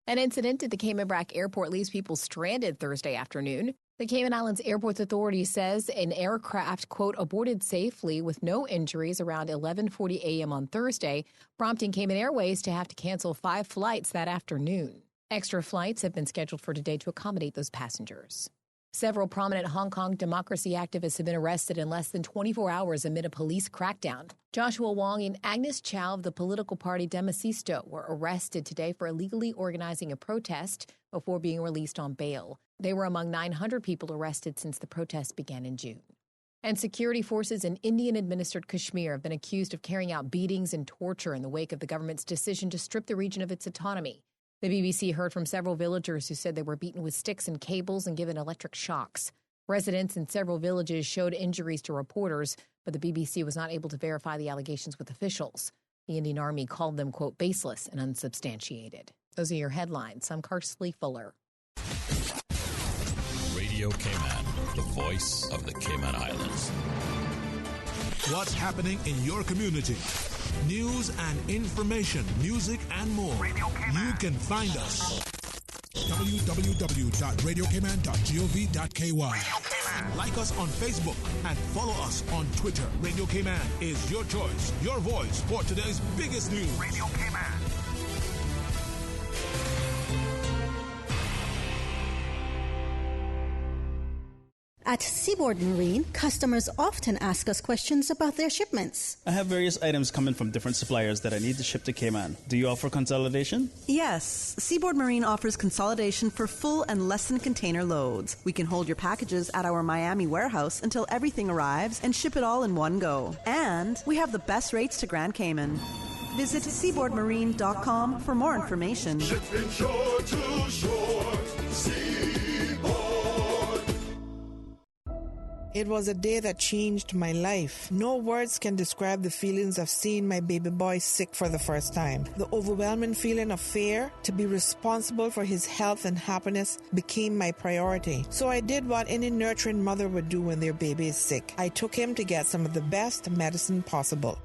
An incident at the Cayman Brac Airport leaves people stranded Thursday afternoon. The Cayman Islands Airports Authority says an aircraft, quote, aborted safely with no injuries around 11:40 a.m. on Thursday, prompting Cayman Airways to have to cancel 5 flights that afternoon. Extra flights have been scheduled for today to accommodate those passengers. Several prominent Hong Kong democracy activists have been arrested in less than 24 hours amid a police crackdown. Joshua Wong and Agnes Chow of the political party Demasisto were arrested today for illegally organizing a protest before being released on bail. They were among 900 people arrested since the protests began in June. And security forces in Indian-administered Kashmir have been accused of carrying out beatings and torture in the wake of the government's decision to strip the region of its autonomy. The BBC heard from several villagers who said they were beaten with sticks and cables and given electric shocks. Residents in several villages showed injuries to reporters, but the BBC was not able to verify the allegations with officials. The Indian Army called them, quote, baseless and unsubstantiated. Those are your headlines. I'm Karsley Fuller. Radio Cayman, the voice of the Cayman Islands. What's happening in your community? News and information, music and more. You can find us. www.radiocayman.gov.ky. Like us on Facebook and follow us on Twitter. Radio Cayman is your choice, your voice for today's biggest news. Radio Cayman. At Seaboard Marine, customers often ask us questions about their shipments. I have various items coming from different suppliers that I need to ship to Cayman. Do you offer consolidation? Yes. Seaboard Marine offers consolidation for full and less than container loads. We can hold your packages at our Miami warehouse until everything arrives and ship it all in one go. And we have the best rates to Grand Cayman. Visit seaboardmarine.com for more information. Shipping shore to shore. It was a day that changed my life. No words can describe the feelings of seeing my baby boy sick for the first time. The overwhelming feeling of fear to be responsible for his health and happiness became my priority. So I did what any nurturing mother would do when their baby is sick. I took him to get some of the best medicine possible.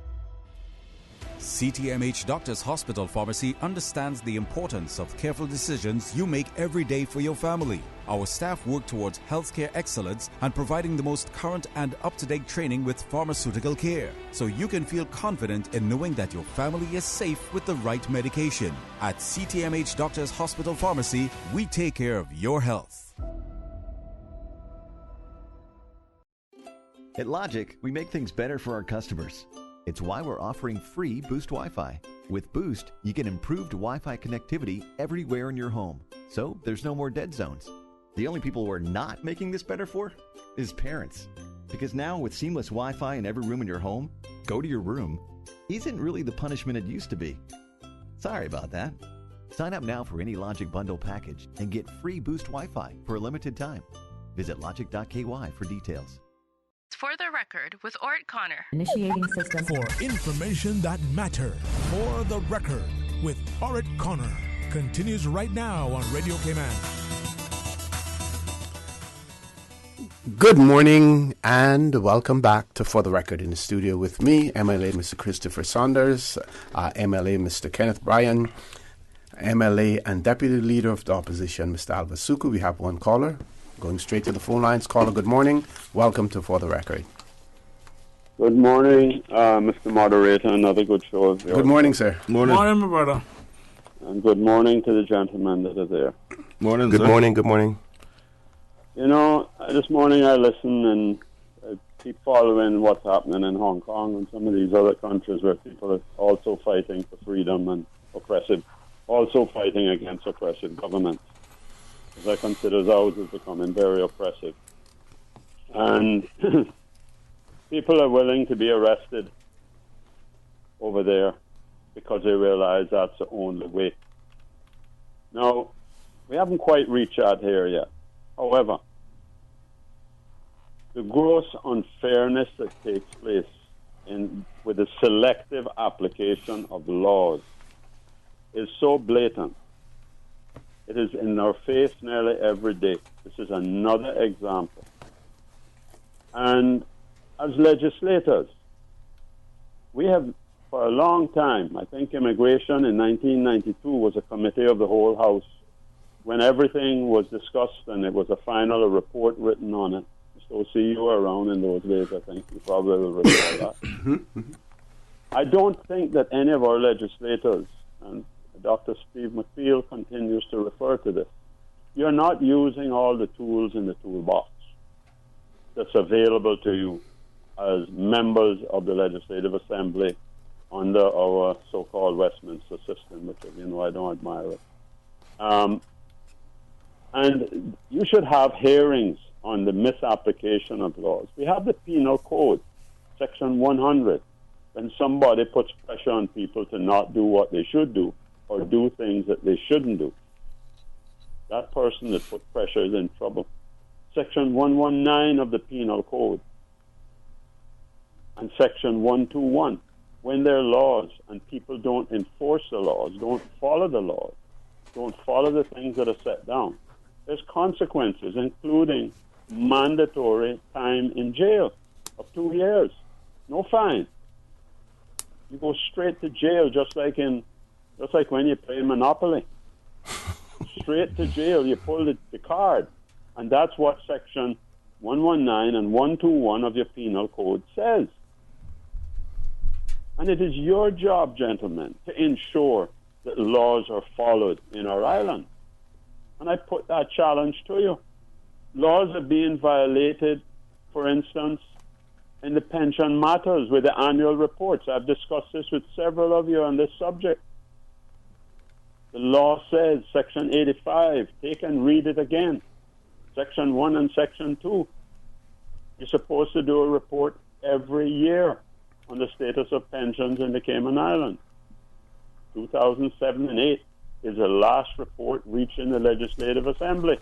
CTMH Doctors Hospital Pharmacy understands the importance of careful decisions you make every day for your family. Our staff work towards healthcare excellence and providing the most current and up-to-date training with pharmaceutical care, so you can feel confident in knowing that your family is safe with the right medication. At CTMH Doctors Hospital Pharmacy, we take care of your health. At Logic, we make things better for our customers. It's why we're offering free Boost Wi-Fi. With Boost, you get improved Wi-Fi connectivity everywhere in your home, so there's no more dead zones. The only people we're not making this better for is parents. Because now with seamless Wi-Fi in every room in your home, go to your room isn't really the punishment it used to be. Sorry about that. Sign up now for any Logic Bundle package and get free Boost Wi-Fi for a limited time. Visit logic.ky for details. For the record, with Orrett Connor. Initiating system. For information that matters. For the record, with Orrett Connor. Continues right now on Radio Cayman. Good morning and welcome back to For the Record. In the studio with me, MLA Mr. Christopher Saunders, MLA Mr. Kenneth Bryan, MLA and Deputy Leader of the Opposition, Mr. Alva Suku. We have one caller. Going straight to the phone lines. Caller, good morning. Welcome to For the Record. Good morning, Mr. Moderator. Another good show. Good morning, sir. Morning, my brother. And good morning to the gentlemen that are there. Morning, Good sir. morning, good morning. You know, this morning I listen and I keep following what's happening in Hong Kong and some of these other countries where people are also fighting for freedom and also fighting against oppressive governments. Because I consider those as becoming very oppressive. And people are willing to be arrested over there because they realize that's the only way. Now, we haven't quite reached that here yet. However, the gross unfairness that takes place with the selective application of laws is so blatant. It is in our face nearly every day. This is another example. And as legislators, we have for a long time, I think immigration in 1992 was a committee of the whole House when everything was discussed and it was a final report written on it. So see, you were around in those days, I think. You probably will recall that. I don't think that any of our legislators, and Dr. Steve McFeel continues to refer to this, you're not using all the tools in the toolbox that's available to you as members of the Legislative Assembly under our so-called Westminster system, which, you know, I don't admire it. And you should have hearings on the misapplication of laws. We have the Penal Code, Section 100. When somebody puts pressure on people to not do what they should do or do things that they shouldn't do, that person that put pressure is in trouble. Section 119 of the Penal Code and Section 121. When there are laws and people don't enforce the laws, don't follow the laws, don't follow the things that are set down, there's consequences, including mandatory time in jail of 2 years. No fine. You go straight to jail, just like when you play Monopoly. Straight to jail. You pull the card. And that's what Section 119 and 121 of your Penal Code says. And it is your job, gentlemen, to ensure that laws are followed in our island. And I put that challenge to you. Laws are being violated, for instance, in the pension matters with the annual reports. I've discussed this with several of you on this subject. The law says, Section 85, take and read it again. Section 1 and Section 2. You're supposed to do a report every year on the status of pensions in the Cayman Islands. 2007 and 8 is the last report reaching the Legislative Assembly.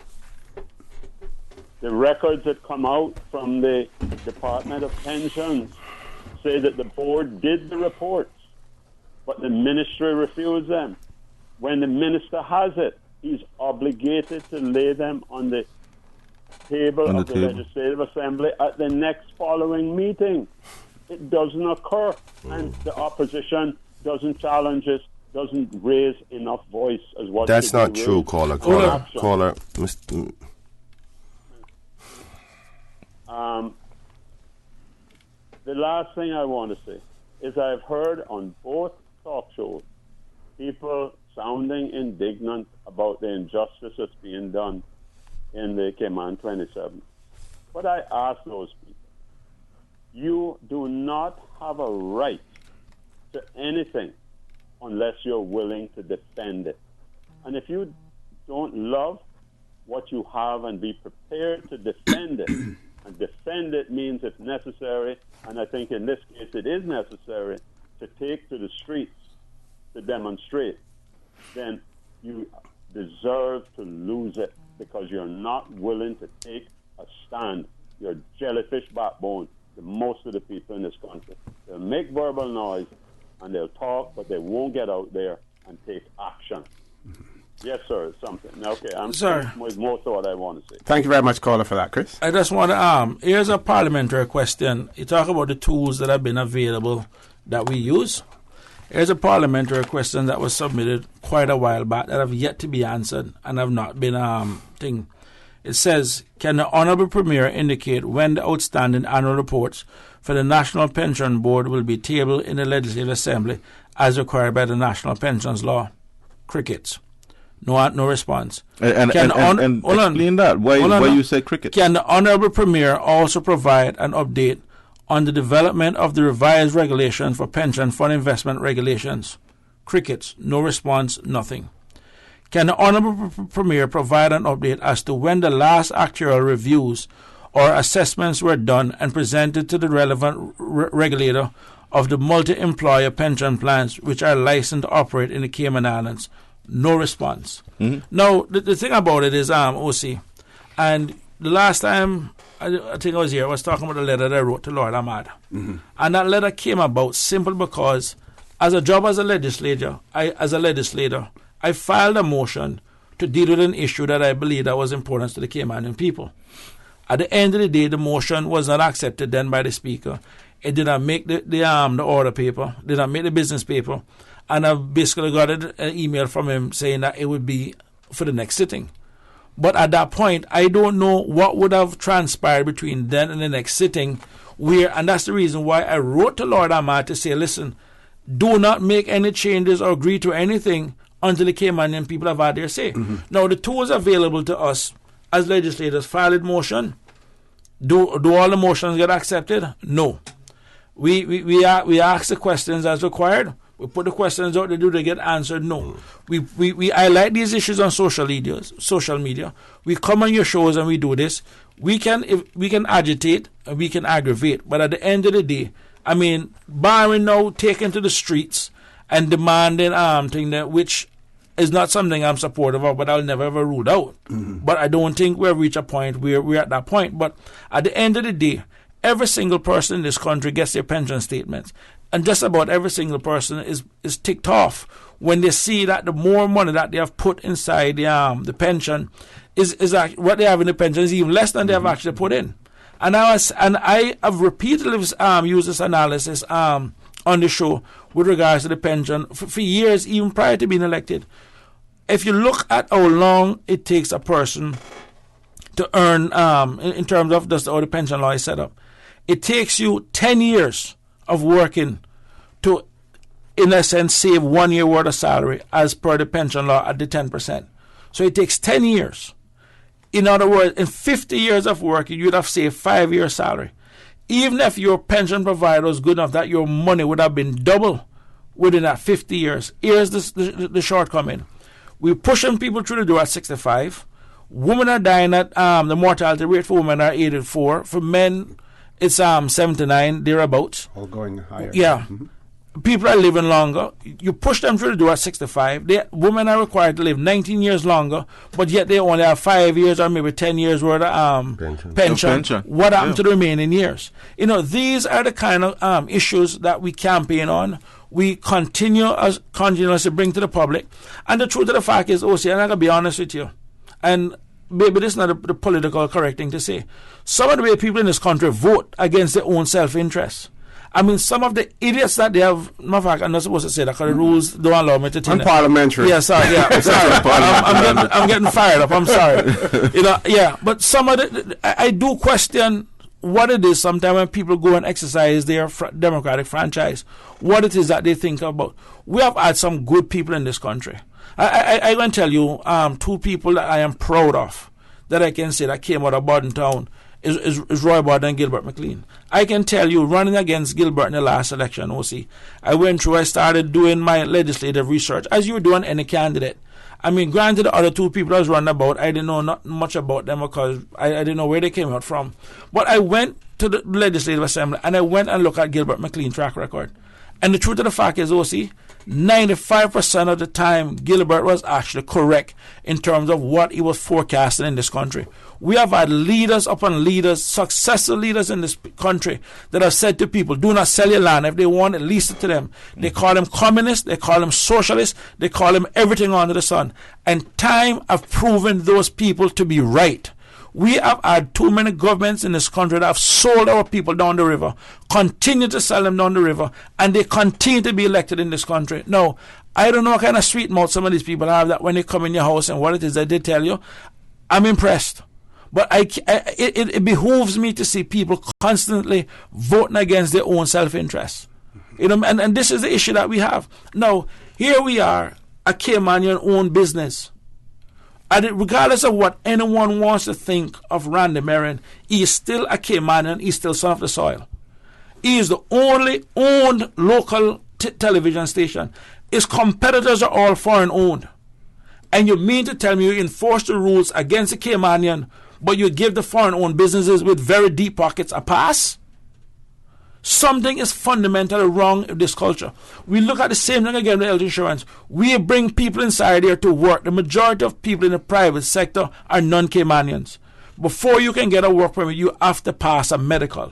The records that come out from the Department of Pensions say that the board did the reports, but the ministry refused them. When the minister has it, he's obligated to lay them on the table of the Legislative Assembly at the next following meeting. It doesn't occur, and the opposition doesn't challenge it, doesn't raise enough voice as what. That's not true, caller. Mr. The last thing I want to say is I've heard on both talk shows people sounding indignant about the injustice that's being done in the Cayman 27. But I ask those people, you do not have a right to anything unless you're willing to defend it. And if you don't love what you have and be prepared to defend it, and defend it means if necessary, and I think in this case it is necessary, to take to the streets to demonstrate, then you deserve to lose it because you're not willing to take a stand. You're jellyfish backbone to most of the people in this country. They'll make verbal noise and they'll talk, but they won't get out there and take action. Yes, sir, it's something. Okay, I'm with most of what I want to say. Thank you very much, caller, for that, Chris. I just want to, here's a parliamentary question. You talk about the tools that have been available that we use. Here's a parliamentary question that was submitted quite a while back that have yet to be answered and have not been thing. It says, can the Honourable Premier indicate when the outstanding annual reports for the National Pension Board will be tabled in the Legislative Assembly as required by the National Pensions Law? Crickets. No response. And explain that. Why you say cricket? Can the Honourable Premier also provide an update on the development of the revised regulations for pension fund investment regulations? Crickets. No response. Nothing. Can the Honourable Premier provide an update as to when the last actuarial reviews or assessments were done and presented to the relevant regulator of the multi-employer pension plans which are licensed to operate in the Cayman Islands? No response. Mm-hmm. Now, the thing about it is, OC, and the last time I think I was here, I was talking about the letter that I wrote to Lord Ahmad. Mm-hmm. And that letter came about simple because as a legislator, I filed a motion to deal with an issue that I believe that was important to the Caymanian people. At the end of the day, the motion was not accepted then by the Speaker. It did not make the order paper, did not make the business paper. And I basically got an email from him saying that it would be for the next sitting. But at that point, I don't know what would have transpired between then and the next sitting, and that's the reason why I wrote to Lord Ahmad to say, listen, do not make any changes or agree to anything until the Caymanian people have had their say. Now, the tools available to us as legislators: file a motion. Do all the motions get accepted? No. We ask the questions as required. We put the questions out. Do they get answered? No. We highlight these issues on social media. We come on your shows and we do this. We can agitate and we can aggravate. But at the end of the day, I mean, barring now taking to the streets and demanding thing that, which is not something I'm supportive of, but I'll never ever rule out. But I don't think we've reached a point where we're at that point. But at the end of the day, every single person in this country gets their pension statements. And just about every single person is ticked off when they see that the more money that they have put inside the pension is what they have in the pension is even less than they have actually put in. And I have repeatedly used this analysis on the show with regards to the pension for years, even prior to being elected. If you look at how long it takes a person to earn, in terms of just how the pension law is set up, it takes you 10 years of working to, in a sense, save 1 year worth of salary as per the pension law at the 10%. So it takes 10 years. In other words, in 50 years of work, you'd have saved 5 years' salary. Even if your pension provider was good enough that your money would have been double within that 50 years. Here's the shortcoming. We're pushing people through the door at 65. Women are dying at, the mortality rate for women are 84. For men, it's 79, thereabouts. All going higher. Yeah. People are living longer. You push them through the door at 65. Women are required to live 19 years longer, but yet they only have 5 years or maybe 10 years worth of pension. What happened to the remaining years? You know, these are the kind of issues that we campaign on. We continuously bring to the public. And the truth of the fact is, OC, and I'm going to be honest with you, and maybe this is not the political correct thing to say, some of the way people in this country vote against their own self-interest. I mean, some of the idiots that they have, matter of fact, I'm not supposed to say that because the rules don't allow me to tell you. Unparliamentary. Yeah, sorry. I'm getting fired up. I'm sorry. You know, yeah. But some of I do question what it is sometimes when people go and exercise their democratic franchise, what it is that they think about. We have had some good people in this country. I can tell you two people that I am proud of, that I can say that came out of Borden Town, is Roy Borden and Gilbert McLean. I can tell you, running against Gilbert in the last election, OC, I started doing my legislative research, as you would do on any candidate. I mean, granted, the other two people I was running about, I didn't know not much about them because I didn't know where they came out from. But I went to the Legislative Assembly and I went and looked at Gilbert McLean's track record. And the truth of the fact is, OC, 95% of the time, Gilbert was actually correct in terms of what he was forecasting in this country. We have had leaders upon leaders, successful leaders in this country that have said to people, do not sell your land. If they want it, lease it to them. They call them communists, they call them socialists, they call them everything under the sun. And time have proven those people to be right. We have had too many governments in this country that have sold our people down the river, continue to sell them down the river, and they continue to be elected in this country. Now, I don't know what kind of sweet mouth some of these people have that when they come in your house and what it is that they tell you. I'm impressed. But it behooves me to see people constantly voting against their own self-interest. You know, and this is the issue that we have. Now, here we are, a Caymanian-owned business. And regardless of what anyone wants to think of Randy Merrin, he is still a Caymanian, he's still son of the soil. He is the only owned local television station. His competitors are all foreign-owned. And you mean to tell me you enforce the rules against the Caymanian, but you give the foreign-owned businesses with very deep pockets a pass? Something is fundamentally wrong with this culture. We look at the same thing again with health insurance. We bring people inside here to work. The majority of people in the private sector are non-Caymanians. Before you can get a work permit, you have to pass a medical.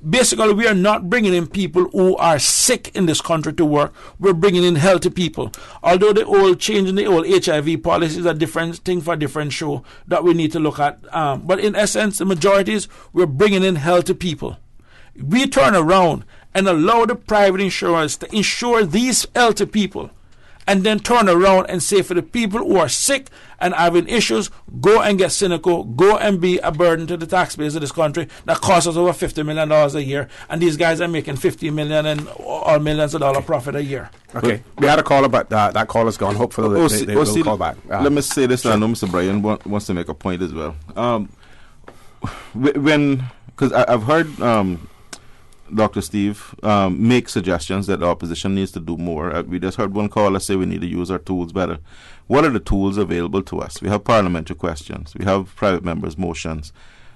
Basically, we are not bringing in people who are sick in this country to work. We're bringing in healthy people. Although the old changing the old HIV policy is a different thing for a different show that we need to look at. But in essence, the majority is we're bringing in healthy people. We turn around and allow the private insurers to insure these healthy people. and then turn around and say for the people who are sick and having issues, go and get cynical, go and be a burden to the taxpayers of this country that costs us over $50 million a year, and these guys are making $50 million and all millions of dollars profit a year. Okay, we had a caller, but that caller's gone. Hopefully they will call back. Let me say this, and I know Mr. Bryan wants to make a point as well. Because I've heard Dr. Steve make suggestions that the opposition needs to do more. We just heard one caller say we need to use our tools better. What are the tools available to us? We have parliamentary questions. We have private members' motions,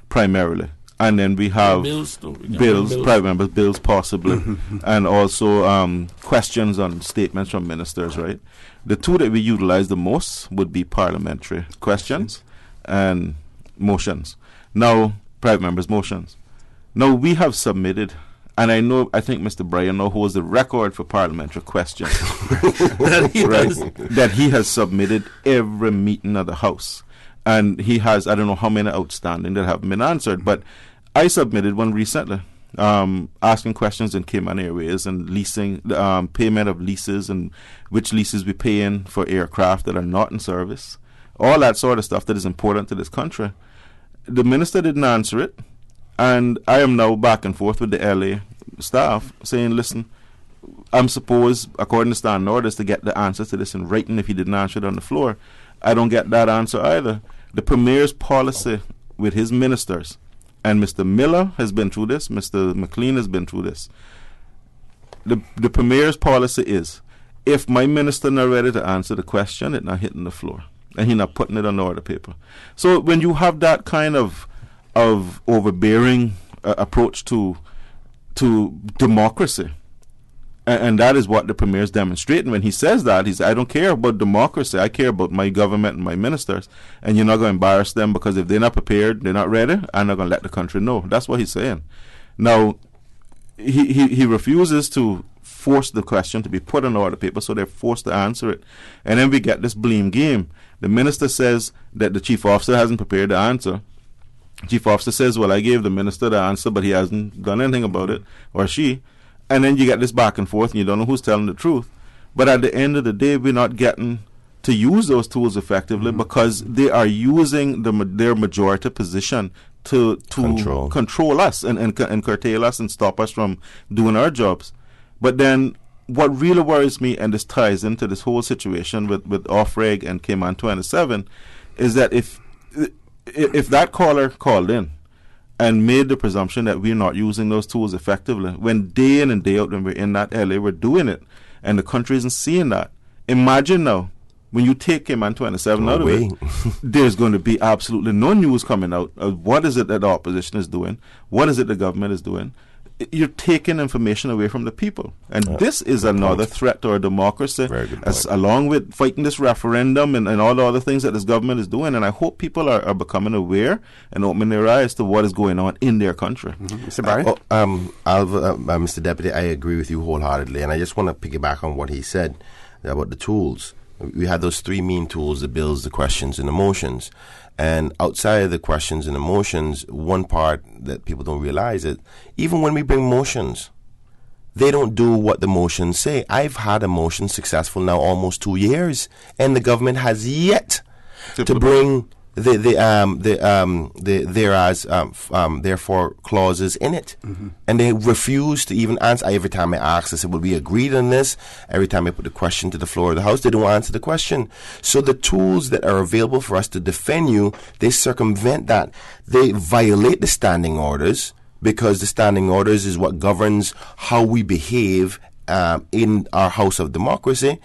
primarily. And then we have bills, private members' bills possibly, and also questions on statements from ministers, right? The two that we utilize the most would be parliamentary questions and motions. Now, private members' motions. Now, we have submitted, and I think Mr. Bryan now holds the record for parliamentary questions that he has submitted every meeting of the House. And he has, I don't know how many outstanding that haven't been answered, but I submitted one recently, asking questions in Cayman Airways and leasing, payment of leases and which leases we pay in for aircraft that are not in service, all that sort of stuff that is important to this country. The minister didn't answer it. And I am now back and forth with the LA staff saying, listen, I'm supposed, according to standing orders, to get the answer to this in writing if he didn't answer it on the floor. I don't get that answer either. The Premier's policy with his ministers, and Mr. Miller has been through this, Mr. McLean has been through this. The Premier's policy is, if my minister not ready to answer the question, it's not hitting the floor. And he's not putting it on the order paper. So when you have that kind of overbearing approach to democracy, and that is what the Premier is demonstrating when he says that. He's, I don't care about democracy, I care about my government and my ministers, and you're not going to embarrass them because if they're not prepared, they're not ready, I'm not going to let the country know. That's what he's saying. Now, he refuses to force the question to be put on order paper, so they're forced to answer it. And then we get this blame game. The minister says that the chief officer hasn't prepared the answer. Chief officer says, well, I gave the minister the answer, but he hasn't done anything about it, or she. And then you get this back and forth, and you don't know who's telling the truth. But at the end of the day, we're not getting to use those tools effectively because they are using their majority position to control us and curtail us and stop us from doing our jobs. But then what really worries me, and this ties into this whole situation with off-reg and Cayman 27, is that if that caller called in and made the presumption that we're not using those tools effectively, when day in and day out when we're in that LA, we're doing it, and the country isn't seeing that. Imagine now, when you take Cayman 27 out of it, there's going to be absolutely no news coming out of what is it that the opposition is doing, what is it the government is doing. You're taking information away from the people. And this is another threat to our democracy, along with fighting this referendum and all the other things that this government is doing. And I hope people are becoming aware and opening their eyes to what is going on in their country. Mr. Bryan? Mr. Deputy, I agree with you wholeheartedly. And I just want to piggyback on what he said about the tools. We have those three main tools: the bills, the questions, and the motions. And outside of the questions and the motions, one part that people don't realize is even when we bring motions, they don't do what the motions say. I've had a motion successful now almost 2 years, and the government has yet to bring therefore clauses in it. And they refuse to even answer. Every time I ask, I said, well, we agreed on this. Every time I put the question to the floor of the House, they don't answer the question. So the tools that are available for us to defend you, they circumvent that. They violate the standing orders, because the standing orders is what governs how we behave in our house of democracy.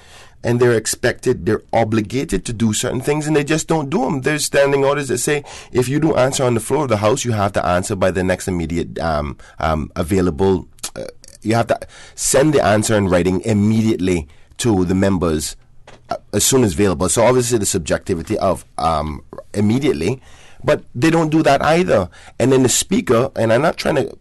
And they're obligated to do certain things, and they just don't do them. There's standing orders that say if you don't answer on the floor of the House, you have to answer by the next immediate available. You have to send the answer in writing immediately to the members as soon as available. So obviously the subjectivity of immediately, but they don't do that either. And then the Speaker, and I'm not trying to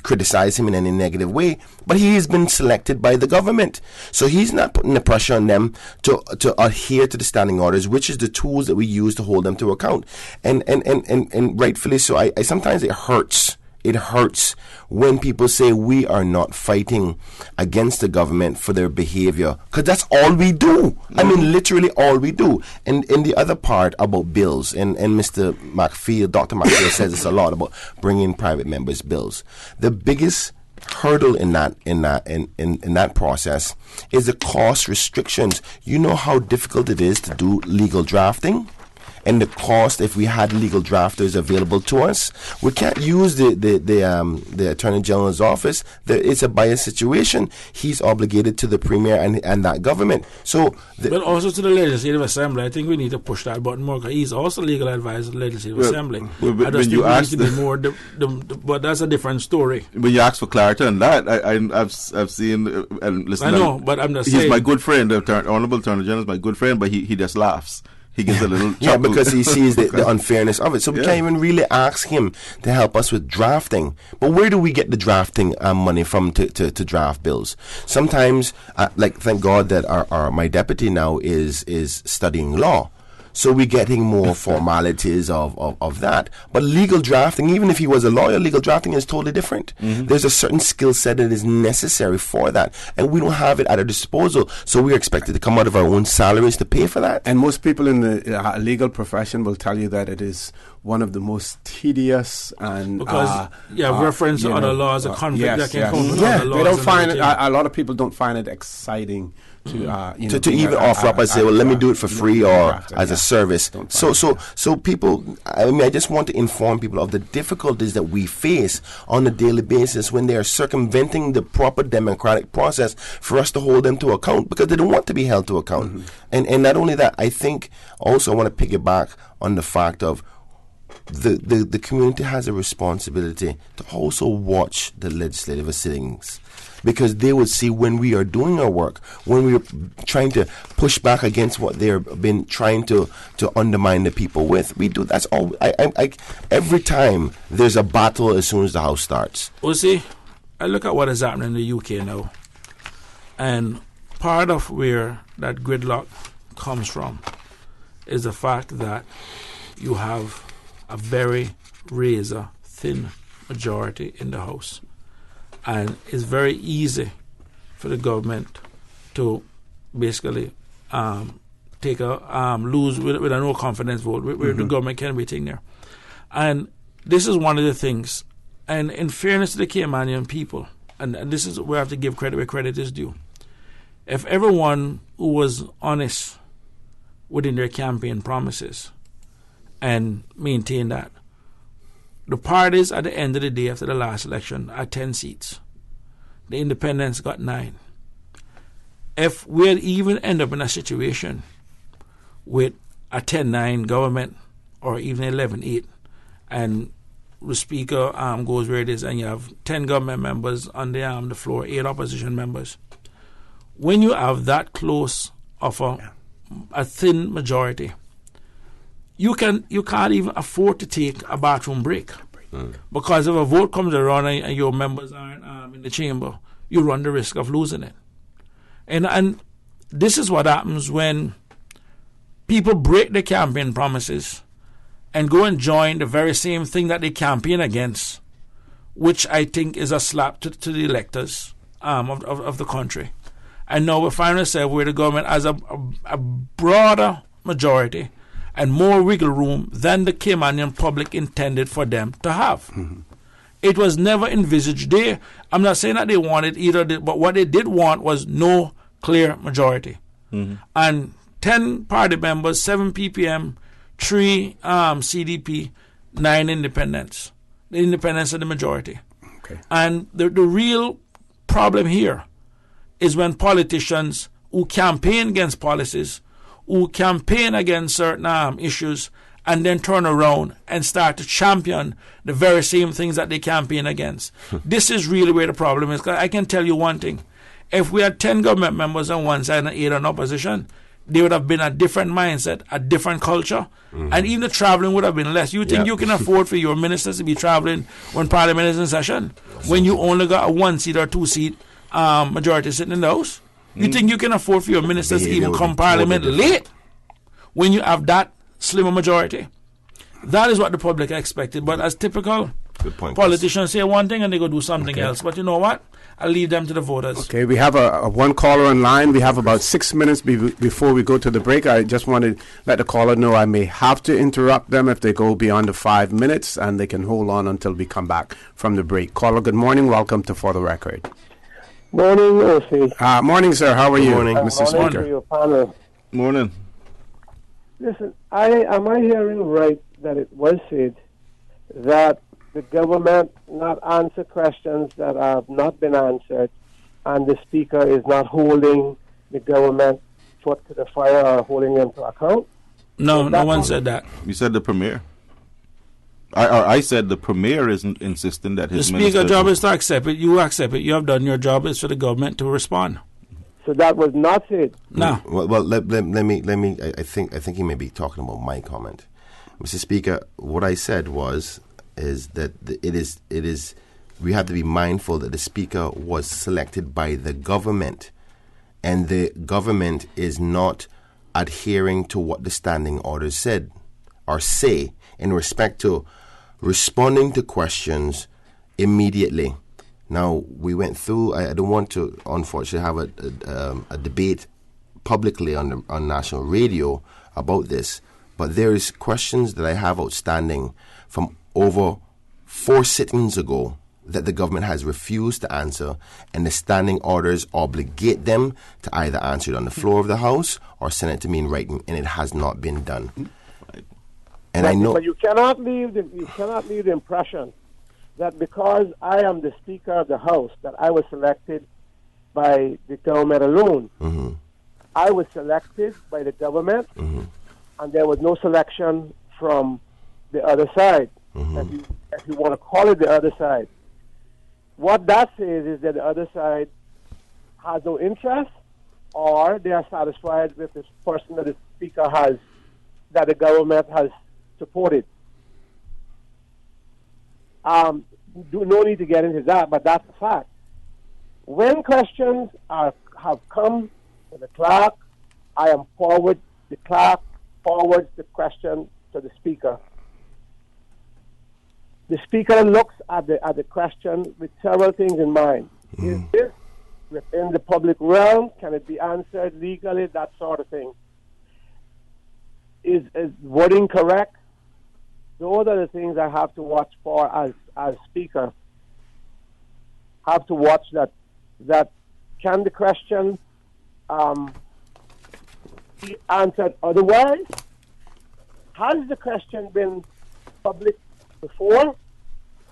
criticize him in any negative way, but he has been selected by the government. So he's not putting the pressure on them to adhere to the standing orders, which is the tools that we use to hold them to account. And rightfully so. I sometimes it hurts It hurts when people say we are not fighting against the government for their behavior, because that's all we do. I mean, literally all we do. And the other part about bills, and Mr. McField, Dr. McField says this a lot about bringing private members' bills. The biggest hurdle in that process is the cost restrictions. You know how difficult it is to do legal drafting? And the cost, if we had legal drafters available to us, we can't use the Attorney General's office. It's a biased situation. He's obligated to the Premier and that government. So, but also to the Legislative Assembly. I think we need to push that button more, because he's also legal advisor to the Legislative Assembly. I just think we need to be more, but that's a different story. When you ask for clarity on that, I've seen and listen. I know, but I'm just saying. He's my good friend. The Honorable Attorney General is my good friend, but he just laughs. He gives a little yeah, because he sees the unfairness of it. So we can't even really ask him to help us with drafting. But where do we get the drafting money from to draft bills? Sometimes, thank God that my deputy now is studying law. So we're getting more formalities of that. But legal drafting, even if he was a lawyer, legal drafting is totally different. Mm-hmm. There's a certain skill set that is necessary for that. And we don't have it at our disposal. So we're expected to come out of our own salaries to pay for that. And most people in the legal profession will tell you that it is one of the most tedious and reference to other laws, a convict that can come with other laws. They don't find it. A lot of people don't find it exciting to even offer up and say, well, let me do it for free or as a service. So people, I mean, I just want to inform people of the difficulties that we face on a daily basis when they are circumventing the proper democratic process for us to hold them to account, because they don't want to be held to account. Mm-hmm. And not only that, I think also I want to piggyback on the fact of the community has a responsibility to also watch the legislative sittings, because they would see when we are doing our work, when we are trying to push back against what they've been trying to undermine the people with. We do. That's all. I every time there's a battle as soon as the House starts. Well, see, I look at what is happening in the UK now, and part of where that gridlock comes from is the fact that you have a very razor-thin majority in the House. And it's very easy for the government to basically take a lose with a no confidence vote, where the government can be taken there. And this is one of the things. And in fairness to the Caymanian people, and this is where I have to give credit where credit is due. If everyone who was honest within their campaign promises and maintain that, the parties at the end of the day after the last election had 10 seats. The independents got 9. If we had even end up in a situation with a 10-9 government or even 11-8, and the speaker goes where it is, and you have 10 government members on the floor, 8 opposition members, when you have that close of a thin majority, you can't even afford to take a bathroom break. Because if a vote comes around and your members aren't in the chamber, you run the risk of losing it. And this is what happens when people break their campaign promises and go and join the very same thing that they campaign against, which I think is a slap to the electors of the country. And now we find ourselves where the government has a broader majority and more wiggle room than the Caymanian public intended for them to have. Mm-hmm. It was never envisaged there. I'm not saying that they wanted either, but what they did want was no clear majority. Mm-hmm. And 10 party members, 7 PPM, 3 CDP, 9 independents. The independents are the majority. Okay. And the real problem here is when politicians who campaign against policies, who campaign against certain issues, and then turn around and start to champion the very same things that they campaign against. This is really where the problem is. 'Cause I can tell you one thing. If we had 10 government members on one side and 8 on opposition, there would have been a different mindset, a different culture, and even the traveling would have been less. You think you can afford for your ministers to be traveling when Parliament is in session, when you only got a 1-seat or 2-seat majority sitting in the House? You think you can afford for your ministers to even come Parliament late when you have that slimmer majority? That is what the public expected. But as typical, Good point. Politicians say one thing and they go do something else. But you know what? I'll leave them to the voters. Okay, we have a one caller online. We have about 6 minutes before we go to the break. I just want to let the caller know I may have to interrupt them if they go beyond the 5 minutes, and they can hold on until we come back from the break. Caller, good morning. Welcome to For the Record. Morning, Lucy. Morning, sir. How are you? Morning, Mr. Morning Speaker. to your panel. Morning. Listen, am I hearing right that it was said that the government not answer questions that have not been answered, and the Speaker is not holding the government foot to the fire or holding them to account? No, no one said that. You said the Premier. I said the Premier isn't insisting that his The Speaker's ministers... job is to accept it. You accept it. You have done your job. It's for the government to respond. So that was not said. No. Well, let me. I think he may be talking about my comment, Mr. Speaker. What I said is that it is. We have to be mindful that the Speaker was selected by the government, and the government is not adhering to what the standing orders said or say in respect to responding to questions immediately. Now, we went through, I don't want to, unfortunately, have a debate publicly on national radio about this, but there is questions that I have outstanding from over 4 sittings ago that the government has refused to answer, and the standing orders obligate them to either answer it on the floor of the House or send it to me in writing, and it has not been done. And I know, but you cannot leave the impression that because I am the Speaker of the House, that I was selected by the government alone. Mm-hmm. I was selected by the government, and there was no selection from the other side, if you want to call it the other side. What that says is that the other side has no interest, or they are satisfied with the person that the Speaker has, that the government has supported. No need to get into that, but that's a fact. When questions have come to the clerk, the clerk forwards the question to the Speaker. The Speaker looks at the question with several things in mind. Is this within the public realm? Can it be answered legally? That sort of thing. Is wording correct? Those are the things I have to watch for as Speaker. Have to watch that can the question be answered otherwise? Has the question been public before?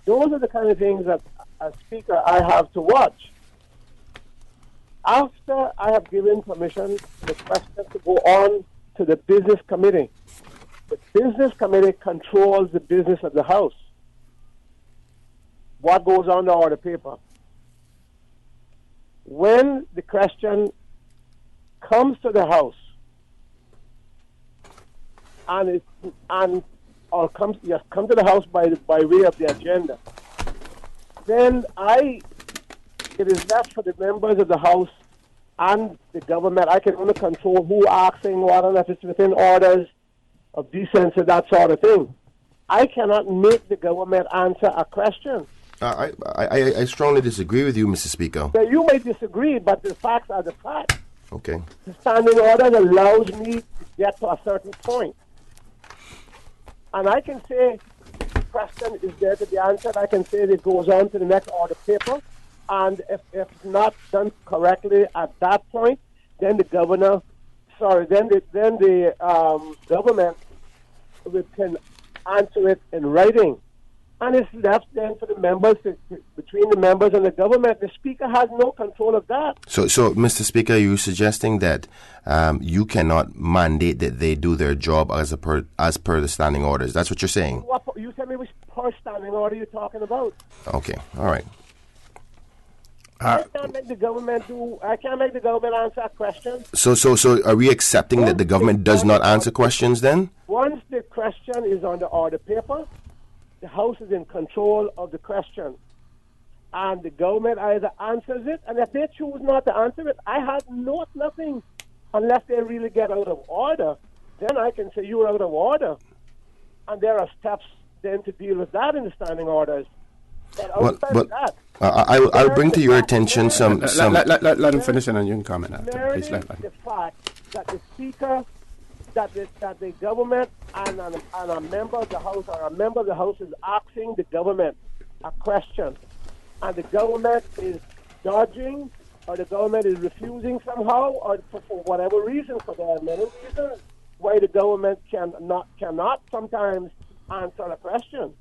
Those are the kind of things that as Speaker I have to watch. After I have given permission for the question to go on to the Business Committee, the Business Committee controls the business of the House. What goes on the order paper? When the question comes to the House or come to the House by way of the agenda, then it is left for the members of the House and the government. I can only control who asking what, and if it's within orders of decency, that sort of thing. I cannot make the government answer a question. I strongly disagree with you, Mr. Speaker. So you may disagree, but the facts are the facts. Okay. The standing order allows me to get to a certain point. And I can say the question is there to be answered. I can say it goes on to the next order paper. And if it's not done correctly at that point, then the government can answer it in writing. And it's left then for the members, between the members and the government. The Speaker has no control of that. So, Mr. Speaker, you're suggesting that you cannot mandate that they do their job as per the standing orders. That's what you're saying? You tell me which standing order you're talking about. Okay, all right. I can't make the government answer a question. So are we accepting that the government does not answer questions then? Once the question is on the order paper, the House is in control of the question. And the government either answers it, and if they choose not to answer it, I have nothing unless they really get out of order. Then I can say you're out of order. And there are steps then to deal with that in the standing orders. I'll bring to your attention some. Let him finish and then you can comment after. Please let him. The fact that the Speaker, that the government and a member of the House or a member of the House is asking the government a question, and the government is dodging or the government is refusing somehow, or for whatever reason, for there are many reasons why the government cannot sometimes answer a question.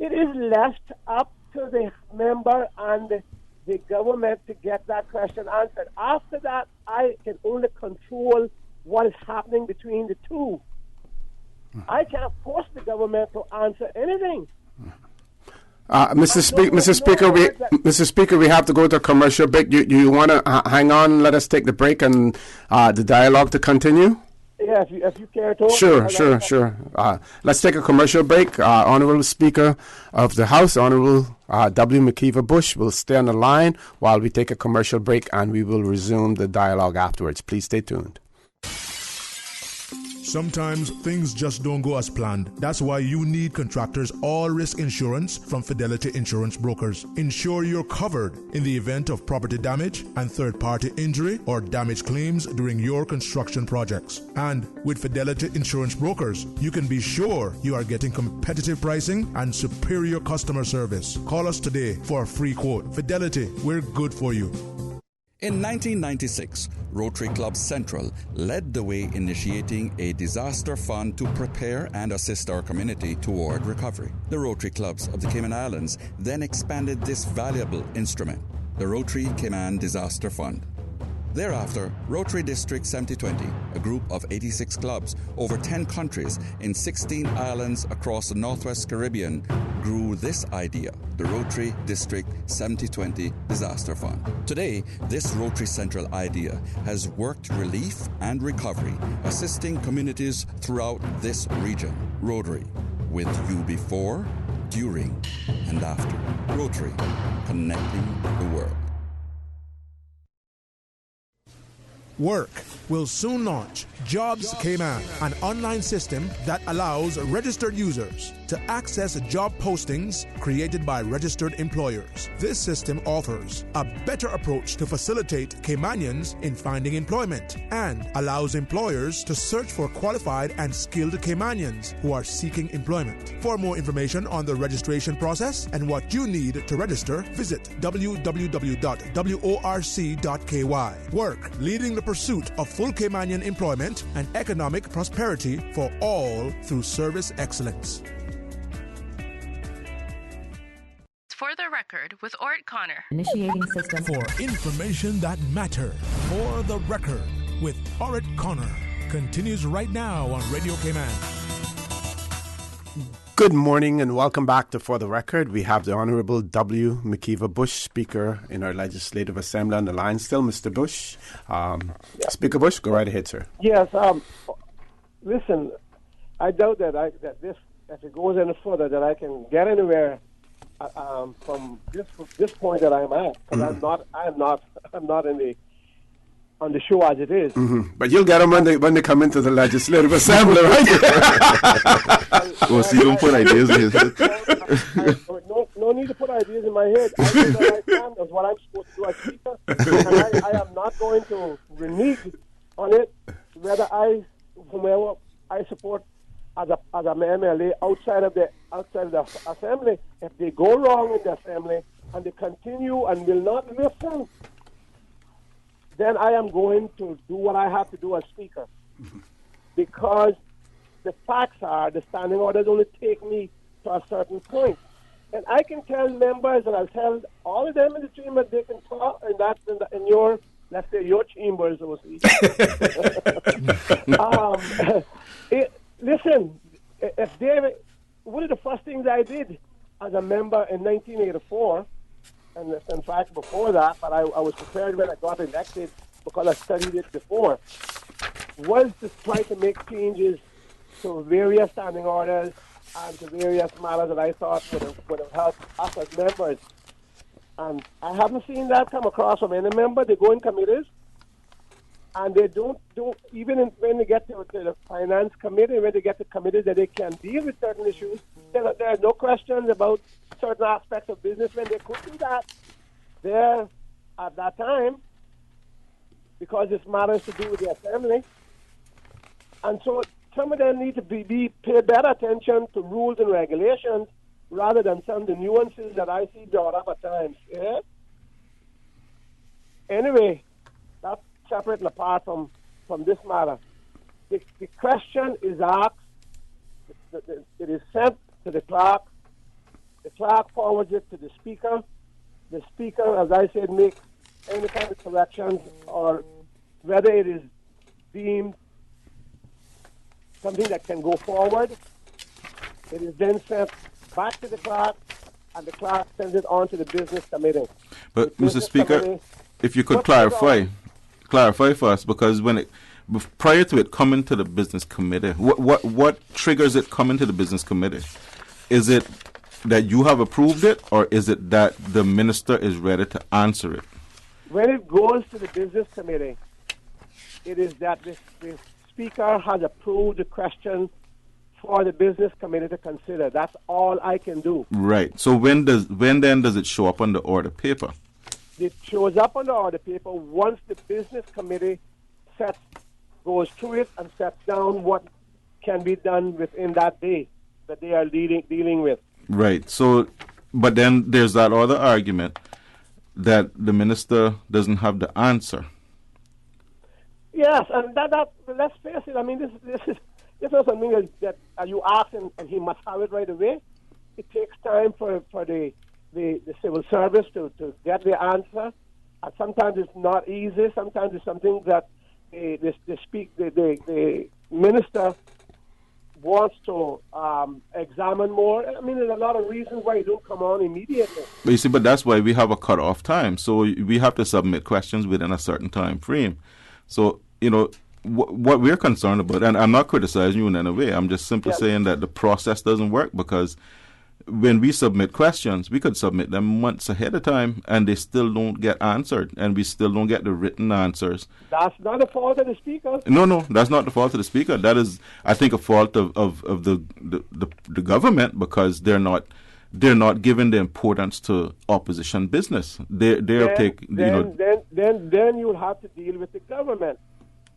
It is left up to the member and the government to get that question answered. After that, I can only control what is happening between the two. I can't force the government to answer anything. Mr. Speaker, we have to go to a commercial break. You want to hang on and let us take the break and the dialogue to continue? Yeah, if you care to. Sure. Let's take a commercial break. Honorable Speaker of the House, Honorable W. McKeever Bush, will stay on the line while we take a commercial break, and we will resume the dialogue afterwards. Please stay tuned. Sometimes things just don't go as planned. That's why you need Contractors All Risk Insurance from Fidelity Insurance Brokers. Ensure you're covered in the event of property damage and third-party injury or damage claims during your construction projects. And with Fidelity Insurance Brokers, you can be sure you are getting competitive pricing and superior customer service. Call us today for a free quote. Fidelity, we're good for you. In 1996, Rotary Club Central led the way initiating a disaster fund to prepare and assist our community toward recovery. The Rotary Clubs of the Cayman Islands then expanded this valuable instrument, the Rotary Cayman Disaster Fund. Thereafter, Rotary District 7020, a group of 86 clubs over 10 countries in 16 islands across the Northwest Caribbean, grew this idea, the Rotary District 7020 Disaster Fund. Today, this Rotary Central idea has worked relief and recovery, assisting communities throughout this region. Rotary, with you before, during, and after. Rotary, connecting the world. Work will soon launch Jobs Cayman, an online system that allows registered users to access job postings created by registered employers. This system offers a better approach to facilitate Caymanians in finding employment and allows employers to search for qualified and skilled Caymanians who are seeking employment. For more information on the registration process and what you need to register, visit www.worc.ky. Work, leading the pursuit of full Caymanian employment and economic prosperity for all through service excellence. For the record with Orrett Connor. Initiating system. For information that matters. For the record with Orrett Connor. Continues right now on Radio Cayman. Good morning and welcome back to For the Record. We have the Honorable W. McKeever Bush, Speaker in our Legislative Assembly on the line still. Mr. Bush. Speaker Bush, go right ahead, sir. Yes. Listen, I doubt that this, if it goes any further, that I can get anywhere from this point that I'm at. Because I'm not in the on the show as it is. Mm-hmm. But you'll get them when they come into the Legislative Assembly, right? Well, so you don't put ideas in his head. No need to put ideas in my head. I know that I can. That's what I'm supposed to do as Speaker. And I am not going to renege on it. Whether whomever I support as a MLA outside of the Assembly, if they go wrong in the Assembly and they continue and will not listen, then I am going to do what I have to do as Speaker. Because the facts are, the standing orders only take me to a certain point. And I can tell members, and I'll tell all of them in the chamber, they can talk, and that's in your, let's say, your chambers, listen, if they, one of the first things I did as a member in 1984, and in fact before that, but I was prepared when I got elected because I studied it before, was to try to make changes to various standing orders and to various matters that I thought would have helped us as members. And I haven't seen that come across from any member. They go in committees, And they don't even when they get to the finance committee, when they get to committees that they can deal with certain issues, there are no questions about certain aspects of business when they could do that there at that time, because it's matters to do with their family. And so some of them need to pay better attention to rules and regulations rather than some of the nuances that I see brought up at times. Yeah? Anyway, that's separate and apart from this matter. The question is asked, it is sent to the clerk forwards it to the speaker. The speaker, as I said, makes any kind of corrections, or whether it is deemed something that can go forward, it is then sent back to the clerk, and the clerk sends it on to the business committee. But, Mr. Speaker, if you could clarify for us, because prior to it coming to the business committee, what triggers it coming to the business committee? Is it that you have approved it, or is it that the minister is ready to answer it? When it goes to the business committee, it is that the speaker has approved the question for the business committee to consider. That's all I can do. Right. So when then does it show up on the order paper? It shows up on the order paper once the business committee goes through it and sets down what can be done within that day that they are dealing with. Right. So, but then there's that other argument that the minister doesn't have the answer. Yes, and that let's face it. I mean, this is something that you ask and he must have it right away. It takes time for the civil service to get the answer. And sometimes it's not easy. Sometimes it's something that the minister wants to examine more. I mean, there's a lot of reasons why it don't come on immediately. But you see, that's why we have a cut-off time. So we have to submit questions within a certain time frame. So, what we're concerned about, and I'm not criticizing you in any way, I'm just simply saying that the process doesn't work, because when we submit questions, we could submit them months ahead of time, and they still don't get answered, and we still don't get the written answers. That's not the fault of the speaker. No, that's not the fault of the speaker. That is, I think, a fault of the government, because they're not giving the importance to opposition business. Then you'll have to deal with the government.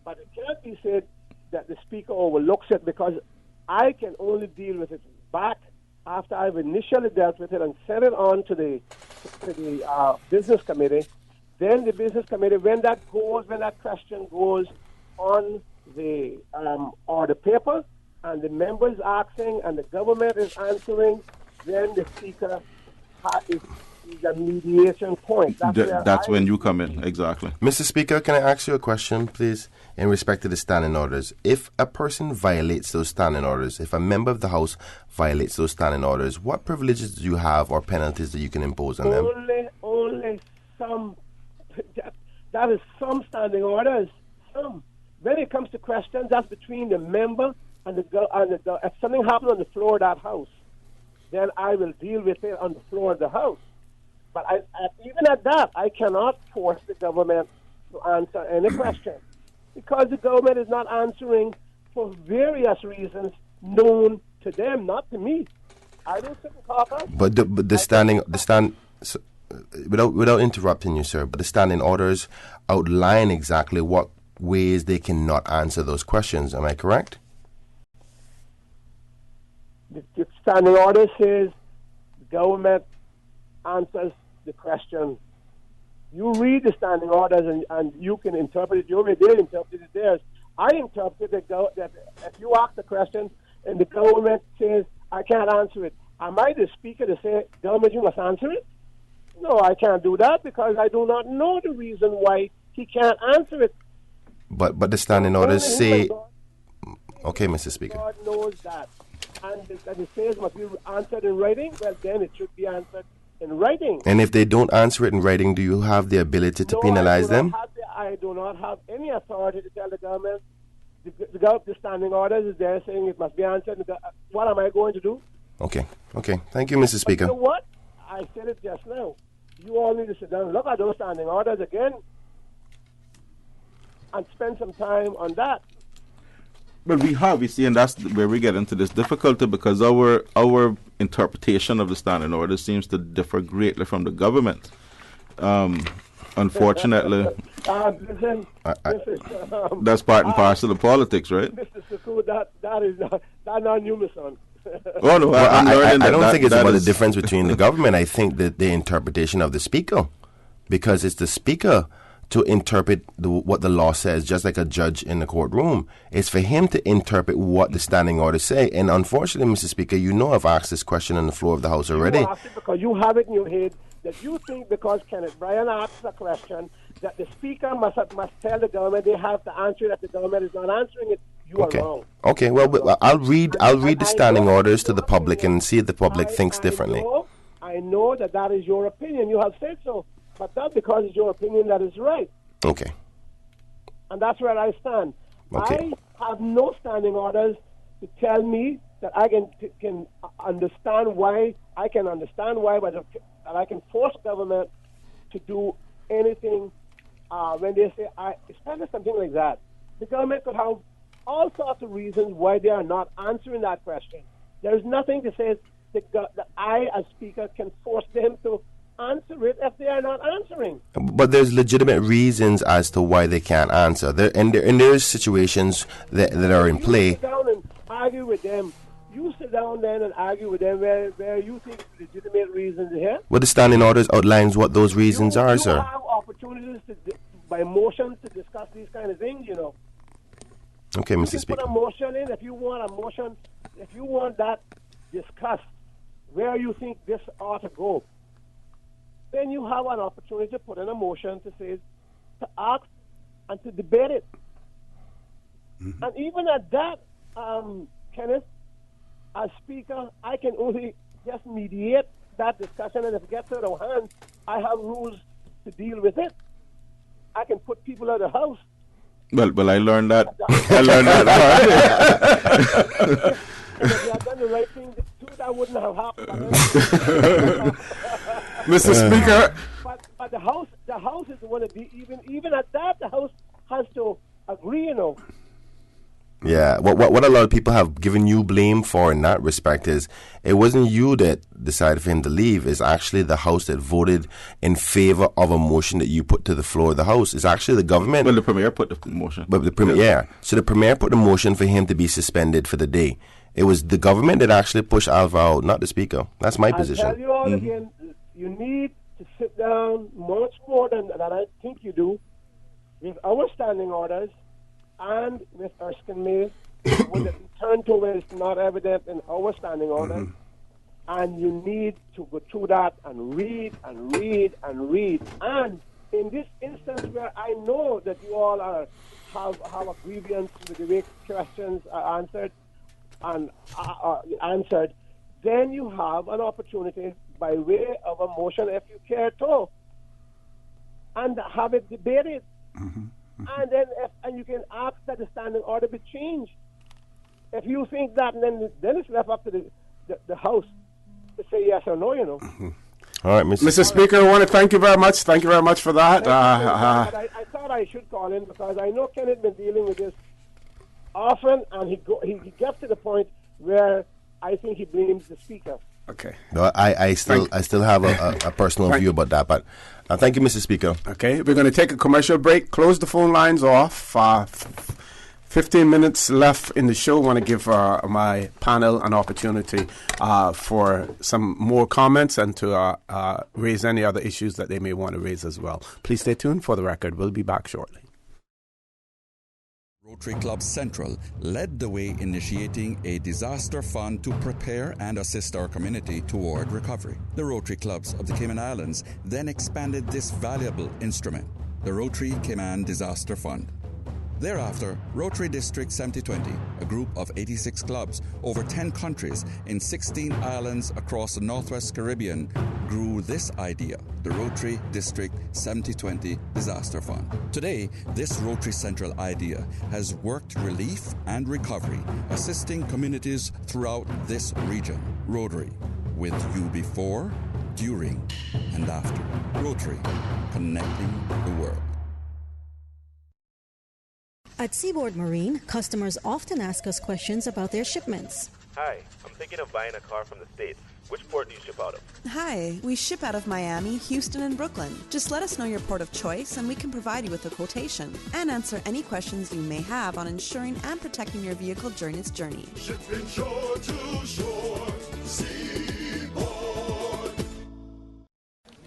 But it can't be said that the speaker overlooks it, because I can only deal with it back after I've initially dealt with it and sent it on to the business committee. Then the business committee, when that question goes on the order paper, and the members asking and the government is answering, then the speaker is a mediation point. That's when you come in, exactly. Mr. Speaker, can I ask you a question, please, in respect to the standing orders? If a person violates those standing orders, if a member of the House violates those standing orders, what privileges do you have or penalties that you can impose on them? Only some. That is some standing orders. Some. When it comes to questions, that's between the member and the if something happens on the floor of that House, then I will deal with it on the floor of the House. But even at that, I cannot force the government to answer any question, because the government is not answering for various reasons known to them, not to me. I don't sit and talk out. But without interrupting you, sir, but the standing orders outline exactly what ways they cannot answer those questions. Am I correct? The standing order says the government answers the question. You read the standing orders and you can interpret it your way. They interpret it theirs. I interpret that if you ask the question and the government says, I can't answer it, am I the speaker to say, government, you must answer it? No, I can't do that, because I do not know the reason why he can't answer it. But the standing orders say... Okay, Mr. Speaker. God knows that. And it says must be answered in writing, well, then it should be answered in writing. And if they don't answer it in writing, do you have the ability to penalize them? I do not have any authority to tell the government. The standing orders is there saying it must be answered. What am I going to do? Okay. Thank you, Mr. Speaker. You know what? I said it just now. You all need to sit down and look at those standing orders again and spend some time on that. But we have, you see, and that's where we get into this difficulty, because our interpretation of the standing order seems to differ greatly from the government. Unfortunately, listen, that's part and parcel of politics, right? Mr. Suku, that is not new, my son. Oh no, I don't think it's about the difference between the government. I think that the interpretation of the speaker, because it's the speaker to interpret what the law says, just like a judge in the courtroom. It's for him to interpret what the standing orders say. And unfortunately, Mr. Speaker, you know I've asked this question on the floor of the House already. You asked it because you have it in your head that you think because Kenneth Bryan asks a question that the speaker must tell the government they have to answer it, that the government is not answering it. You are wrong. Okay, well, I'll read the standing orders to the public and see if the public thinks differently. I know that is your opinion. You have said so. But not because it's your opinion that is right. Okay. And that's where I stand. Okay. I have no standing orders to tell me that I can understand why, but that I can force government to do anything when they say, especially something like that. The government could have all sorts of reasons why they are not answering that question. There is nothing to say that I, as Speaker, can force them to answer it if they are not answering. But there's legitimate reasons as to why they can't answer. There's situations that are in play. You sit down and argue with them. You sit down then and argue with them where you think legitimate reasons here. Well, the standing orders outlines what those reasons are, sir. You have opportunities by motion to discuss these kind of things, you know. Okay, Mr. Speaker. Put a motion in if you want that discussed, where you think this ought to go. Then you have an opportunity to put in a motion to ask and to debate it. Mm-hmm. And even at that, Kenneth, as Speaker, I can only just mediate that discussion, and if it gets out of hand, I have rules to deal with it. I can put people out of the house. Well, I learned that. And if you had done the right thing, that wouldn't have happened. Mr. Speaker. But the House is the one to be even at that, the House has to agree, you know. Yeah, what a lot of people have given you blame for in that respect is it wasn't you that decided for him to leave. It's actually the House that voted in favor of a motion that you put to the floor of the House. It's actually the government. Well, the Premier put the motion. But the Premier, yeah. So the Premier put the motion for him to be suspended for the day. It was the government that actually pushed Alva out, not the Speaker. That's my position. I'll tell you all again, you need to sit down much more than I think you do with our standing orders and with Erskine Mays when it returned to where it's not evident in our standing orders. And you need to go through that and read and read and read. And in this instance where I know that you all have a grievance with the way questions are answered, then you have an opportunity by way of a motion, if you care to, and have it debated. And then you can ask that the standing order be changed. If you think that, then it's left up to the House to say yes or no, you know. All right, Mr. Speaker, I want to thank you very much. Thank you very much for that. I thought I should call in because I know Kenneth been dealing with this often, and he gets to the point where I think he blames the Speaker. Okay. No, I still have a personal view about that, but thank you, Mr. Speaker. Okay, we're going to take a commercial break, close the phone lines off. 15 minutes left in the show. I want to give my panel an opportunity for some more comments and to raise any other issues that they may want to raise as well. Please stay tuned for the record. We'll be back shortly. Rotary Club Central led the way initiating a disaster fund to prepare and assist our community toward recovery. The Rotary Clubs of the Cayman Islands then expanded this valuable instrument, the Rotary Cayman Disaster Fund. Thereafter, Rotary District 7020, a group of 86 clubs over 10 countries in 16 islands across the Northwest Caribbean, grew this idea, the Rotary District 7020 Disaster Fund. Today, this Rotary Central idea has worked relief and recovery, assisting communities throughout this region. Rotary, with you before, during, and after. Rotary, connecting the world. At Seaboard Marine, customers often ask us questions about their shipments. Hi, I'm thinking of buying a car from the States. Which port do you ship out of? Hi, we ship out of Miami, Houston, and Brooklyn. Just let us know your port of choice and we can provide you with a quotation and answer any questions you may have on insuring and protecting your vehicle during its journey. Shipping shore to shore, Seaboard.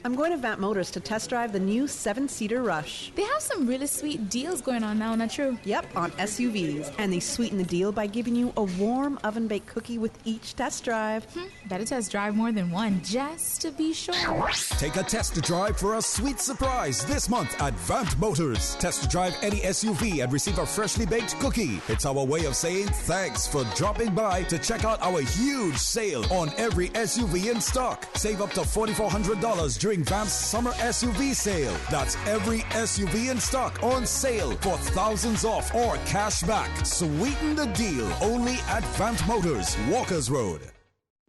I'm going to Vant Motors to test drive the new 7-seater Rush. They have some really sweet deals going on now, not true? Yep, on SUVs. And they sweeten the deal by giving you a warm oven-baked cookie with each test drive. Better test drive more than one, just to be sure. Take a test drive for a sweet surprise this month at Vant Motors. Test drive any SUV and receive a freshly baked cookie. It's our way of saying thanks for dropping by to check out our huge sale on every SUV in stock. Save up to $4,400 during Vant's summer SUV sale. That's every SUV in stock on sale for thousands off or cash back. Sweeten the deal only at Vant Motors, Walkers Road.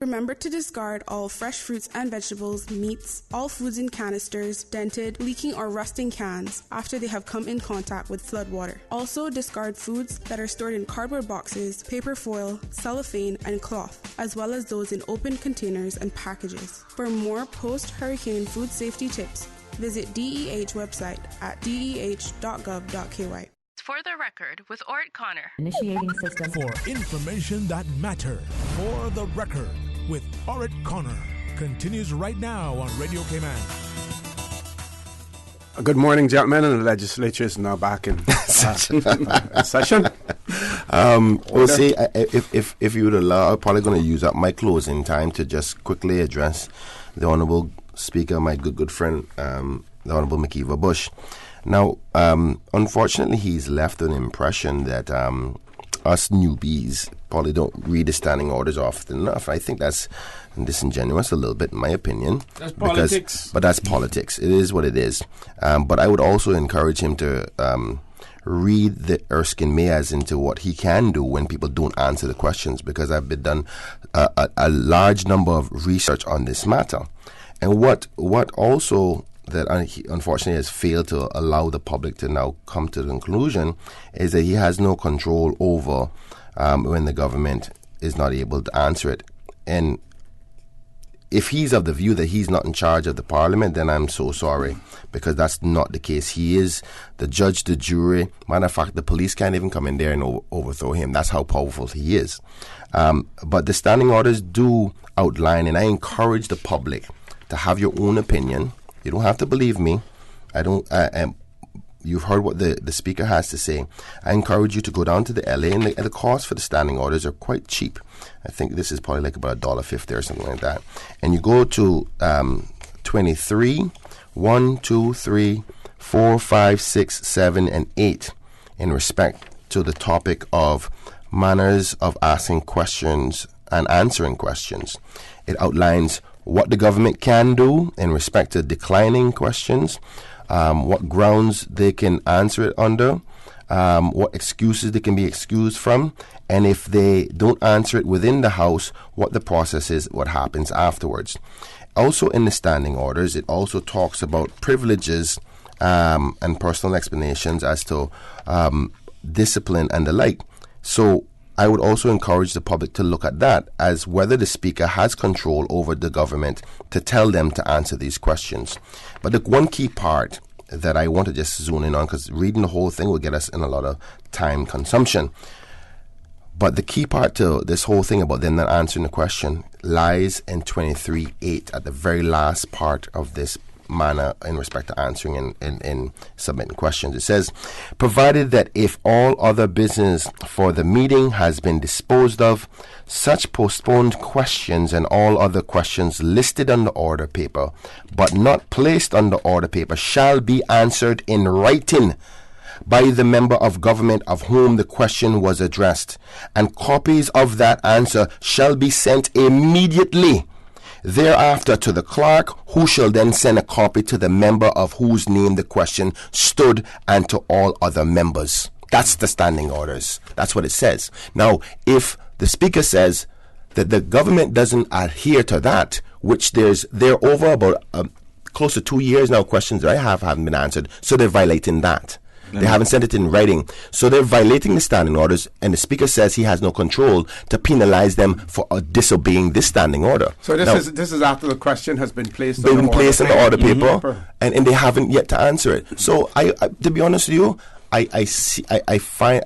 Remember to discard all fresh fruits and vegetables, meats, all foods in canisters, dented, leaking or rusting cans after they have come in contact with flood water. Also discard foods that are stored in cardboard boxes, paper foil, cellophane, and cloth, as well as those in open containers and packages. For more post-hurricane food safety tips, visit DEH website at deh.gov.ky. For the record, with Orrett Connor. Initiating system. For information that matters. For the record, with Orrett Connor. Continues right now on Radio Cayman. Good morning, gentlemen, and the legislature is now back in session. We'll see, if you would allow, I'm probably going to use up my closing time to just quickly address the Honourable Speaker, my good friend, the Honourable McKeever Bush. Now, unfortunately, he's left an impression that us newbies probably don't read the standing orders often enough. I think that's disingenuous a little bit, in my opinion. That's politics. But that's politics. It is what it is. But I would also encourage him to read the Erskine Mayors into what he can do when people don't answer the questions, because I've been done a large number of research on this matter. And what also that he unfortunately has failed to allow the public to now come to the conclusion is that he has no control over when the government is not able to answer it. And if he's of the view that he's not in charge of the parliament, then I'm so sorry, because that's not the case. He is the judge, the jury. Matter of fact, the police can't even come in there and overthrow him. That's how powerful he is. But the standing orders do outline, and I encourage the public to have your own opinion. You don't have to believe me. You've heard what the speaker has to say. I encourage you to go down to the LA, and the cost for the standing orders are quite cheap. I think this is probably like about $1.50 or something like that. And you go to 23, 1, 2, 3, 4, 5, 6, 7, and 8 in respect to the topic of manners of asking questions and answering questions. It outlines what the government can do in respect to declining questions, what grounds they can answer it under, what excuses they can be excused from, and if they don't answer it within the House, what the process is, what happens afterwards. Also in the standing orders, it also talks about privileges and personal explanations as to discipline and the like. So I would also encourage the public to look at that as whether the speaker has control over the government to tell them to answer these questions. But the one key part that I want to just zoom in on, because reading the whole thing will get us in a lot of time consumption. But the key part to this whole thing about them not answering the question lies in 23.8 at the very last part of this manner in respect to answering and submitting questions. It says, provided that if all other business for the meeting has been disposed of, such postponed questions and all other questions listed on the order paper but not placed on the order paper shall be answered in writing by the member of government of whom the question was addressed, and copies of that answer shall be sent immediately thereafter to the clerk, who shall then send a copy to the member of whose name the question stood and to all other members. That's the standing orders. That's what it says. Now, if the speaker says that the government doesn't adhere to that, which they're over about close to 2 years now, questions that I haven't been answered, so they're violating that. They haven't sent it in writing. So they're violating the standing orders, and the Speaker says he has no control to penalize them for disobeying this standing order. So this is after the question has been placed on the order paper, and they haven't yet to answer it. So I to be honest with you, I find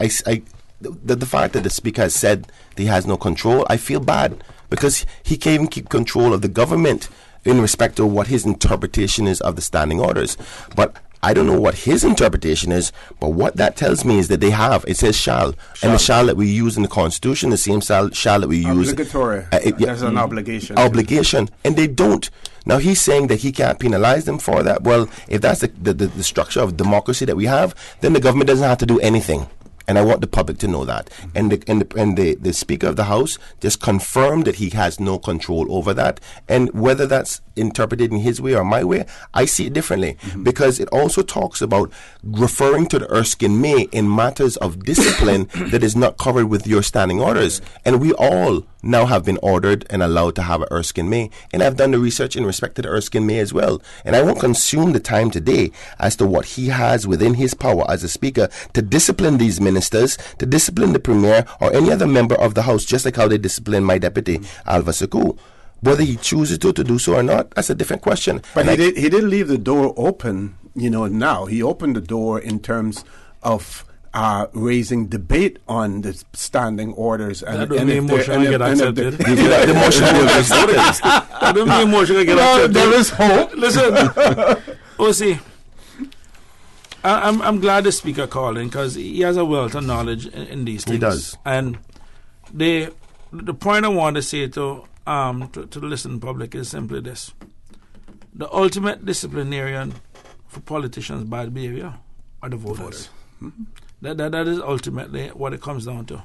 the fact that the Speaker has said that he has no control, I feel bad, because he can't even keep control of the government in respect to what his interpretation is of the standing orders. But I don't know what his interpretation is, but what that tells me is that it says shall. And the shall that we use in the Constitution, the same shall that we use. Obligatory. There's an obligation. Obligation. And they don't. Now, he's saying that he can't penalize them for that. Well, if that's the structure of democracy that we have, then the government doesn't have to do anything. And I want the public to know that. And the Speaker of the House just confirmed that he has no control over that. And whether that's interpreted in his way or my way, I see it differently. Because it also talks about referring to the Erskine May in matters of discipline that is not covered with your standing orders. And we all now have been ordered and allowed to have a Erskine May. And I've done the research in respect to the Erskine May as well. And I won't consume the time today as to what he has within his power as a Speaker to discipline these ministers, to discipline the Premier or any other member of the House, just like how they discipline my deputy, Alva Saku. Whether he chooses to do so or not, that's a different question. But he did leave the door open, now. He opened the door in terms of raising debate on the standing orders. And the motion get accepted. The motion will be voted. I don't mean motion get accepted. There is hope. Listen, see, I'm glad the Speaker called in because he has a wealth of knowledge in these things. He does. And the point I want to say to the listening public is simply this: the ultimate disciplinarian for politicians' bad behavior are the voters. That is ultimately what it comes down to.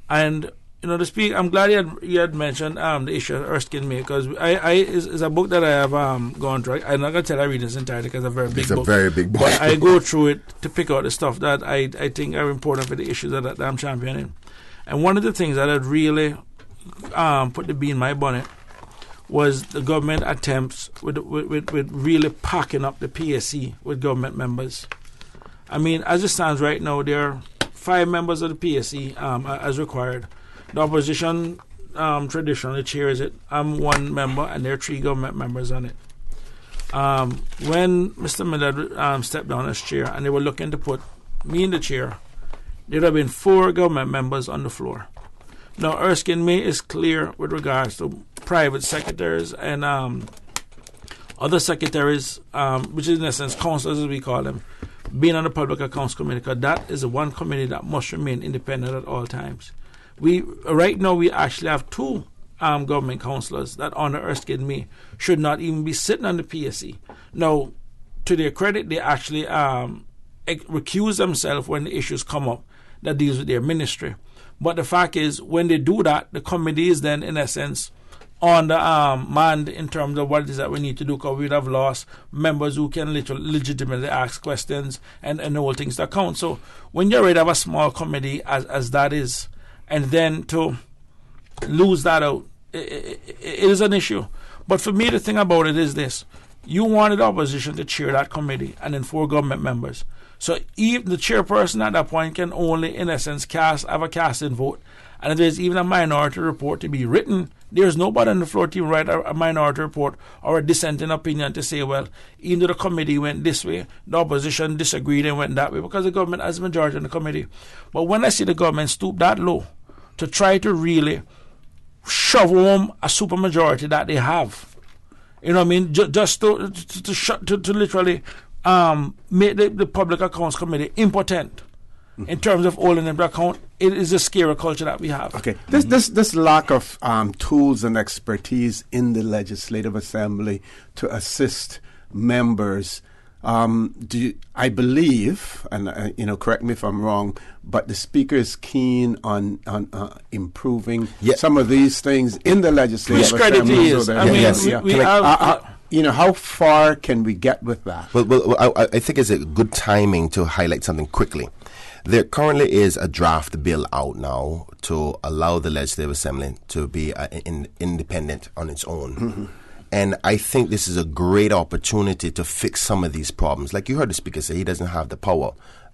And the Speaker, I'm glad you had mentioned the issue of Erskine May, because is a book that I have gone through. I'm not going to tell I read this entirely because it's a very big book. It's a very big book. But I go through it to pick out the stuff that I think are important for the issues that I'm championing. And one of the things that had really put the bee in my bonnet was the government attempts with really packing up the PSC with government members. I mean, as it stands right now, there are 5 members of the PSC as required. The opposition traditionally chairs it. I'm one member, and there are 3 government members on it. When Mr. Miller stepped down as chair, and they were looking to put me in the chair, there would have been 4 government members on the floor. Now, Erskine May is clear with regards to private secretaries and other secretaries, which is in essence councillors as we call them, being on the Public Accounts Committee, because that is the one committee that must remain independent at all times. Right now we actually have 2 government councillors that under Erskine May should not even be sitting on the PSC. Now, to their credit, they actually recuse themselves when the issues come up that deals with their ministry. But the fact is, when they do that, the committee is then, in essence, on the manned in terms of what it is that we need to do, because we'd have lost members who can legitimately ask questions and all things that count. So when you're ready to have a small committee as that is, and then to lose that out, it is an issue. But for me, the thing about it is this: you wanted the opposition to chair that committee and then 4 government members. So even the chairperson at that point can only, in essence, have a casting vote. And if there's even a minority report to be written, there's nobody on the floor to write a minority report or a dissenting opinion to say, well, even though the committee went this way, the opposition disagreed and went that way, because the government has a majority in the committee. But when I see the government stoop that low to try to really shove home a supermajority that they have, you know what I mean, just to literally make the Public Accounts Committee impotent in terms of holding them to account, it is a scary culture that we have. Okay, this lack of tools and expertise in the Legislative Assembly to assist members, I believe, and correct me if I'm wrong, but the Speaker is keen on improving some of these things in the Legislative Assembly. How far can we get with that? Well, I think it's a good timing to highlight something quickly. There currently is a draft bill out now to allow the Legislative Assembly to be independent on its own. And I think this is a great opportunity to fix some of these problems. Like you heard the speaker say, he doesn't have the power.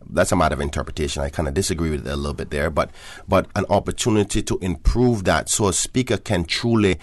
That's a matter of interpretation. I kind of disagree with it a little bit there, but an opportunity to improve that so a speaker can truly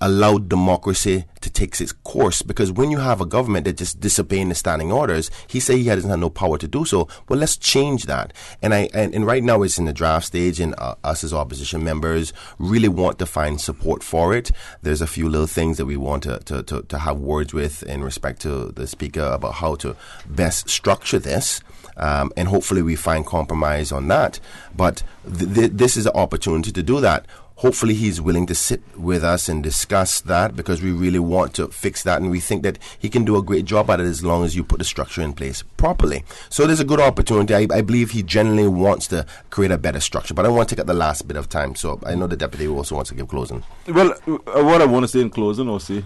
allow democracy to take its course. Because when you have a government that just disobeying the standing orders, he said he doesn't have no power to do so. Well, let's change that. And right now it's in the draft stage, and us as opposition members really want to find support for it. There's a few little things that we want to have words with in respect to the speaker about how to best structure this. And hopefully we find compromise on that. But this is an opportunity to do that. Hopefully he's willing to sit with us and discuss that, because we really want to fix that, and we think that he can do a great job at it as long as you put the structure in place properly. So there's a good opportunity. I believe he genuinely wants to create a better structure, but I want to take up the last bit of time, so I know the deputy also wants to give closing. Well, what I want to say in closing, OC,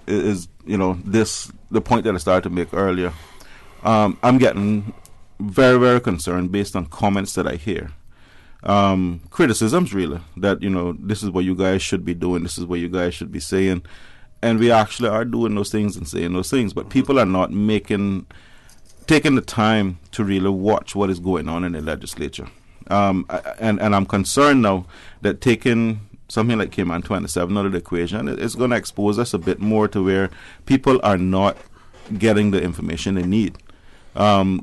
is you know, the point that I started to make earlier. I'm getting very, very concerned based on comments that I hear. Criticisms, really, that, you know, this is what you guys should be doing, this is what you guys should be saying, and we actually are doing those things and saying those things, but people are not taking the time to really watch what is going on in the legislature. And I'm concerned now that taking something like Cayman 27 out of the equation, it's going to expose us a bit more to where people are not getting the information they need. Our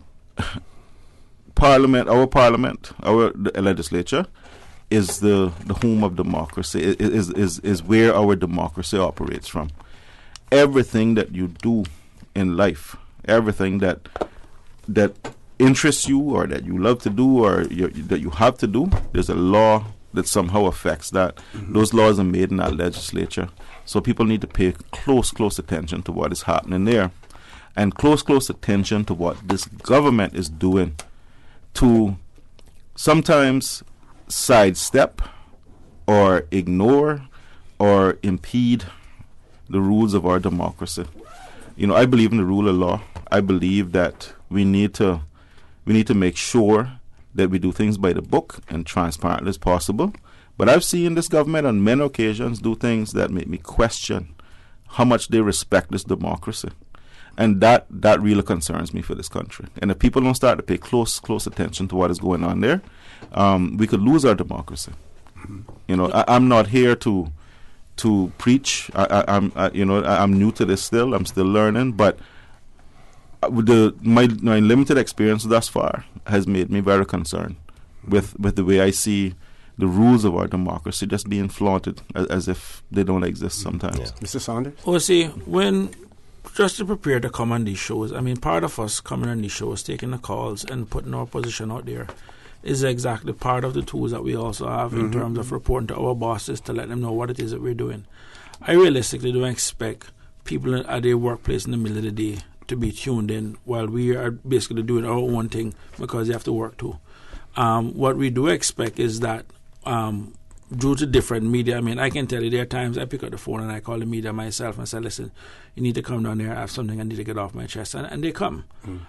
legislature is the home of democracy, is where our democracy operates from. Everything that you do in life, everything that interests you or that you love to do or that you have to do, there's a law that somehow affects that. Mm-hmm. Those laws are made in our legislature. So people need to pay close attention to what is happening there, and close attention to what this government is doing to sometimes sidestep or ignore or impede the rules of our democracy. You know, I believe in the rule of law. I believe that we need to make sure that we do things by the book and transparent as possible. But I've seen this government on many occasions do things that make me question how much they respect this democracy. And that really concerns me for this country. And if people don't start to pay close attention to what is going on there, we could lose our democracy. You know, I'm not here to preach. I'm new to this still. I'm still learning. But my limited experience thus far has made me very concerned with the way I see the rules of our democracy just being flaunted as if they don't exist sometimes. Yeah. Mr. Saunders? Well, see, just to prepare to come on these shows, I mean, part of us coming on these shows, taking the calls and putting our position out there is exactly part of the tools that we also have in terms of reporting to our bosses to let them know what it is that we're doing. I realistically don't expect people at their workplace in the middle of the day to be tuned in while we are basically doing our own thing because they have to work too. What we do expect is that due to different media, I mean, I can tell you there are times I pick up the phone and I call the media myself and say, listen, you need to come down here, I have something I need to get off my chest, and they come.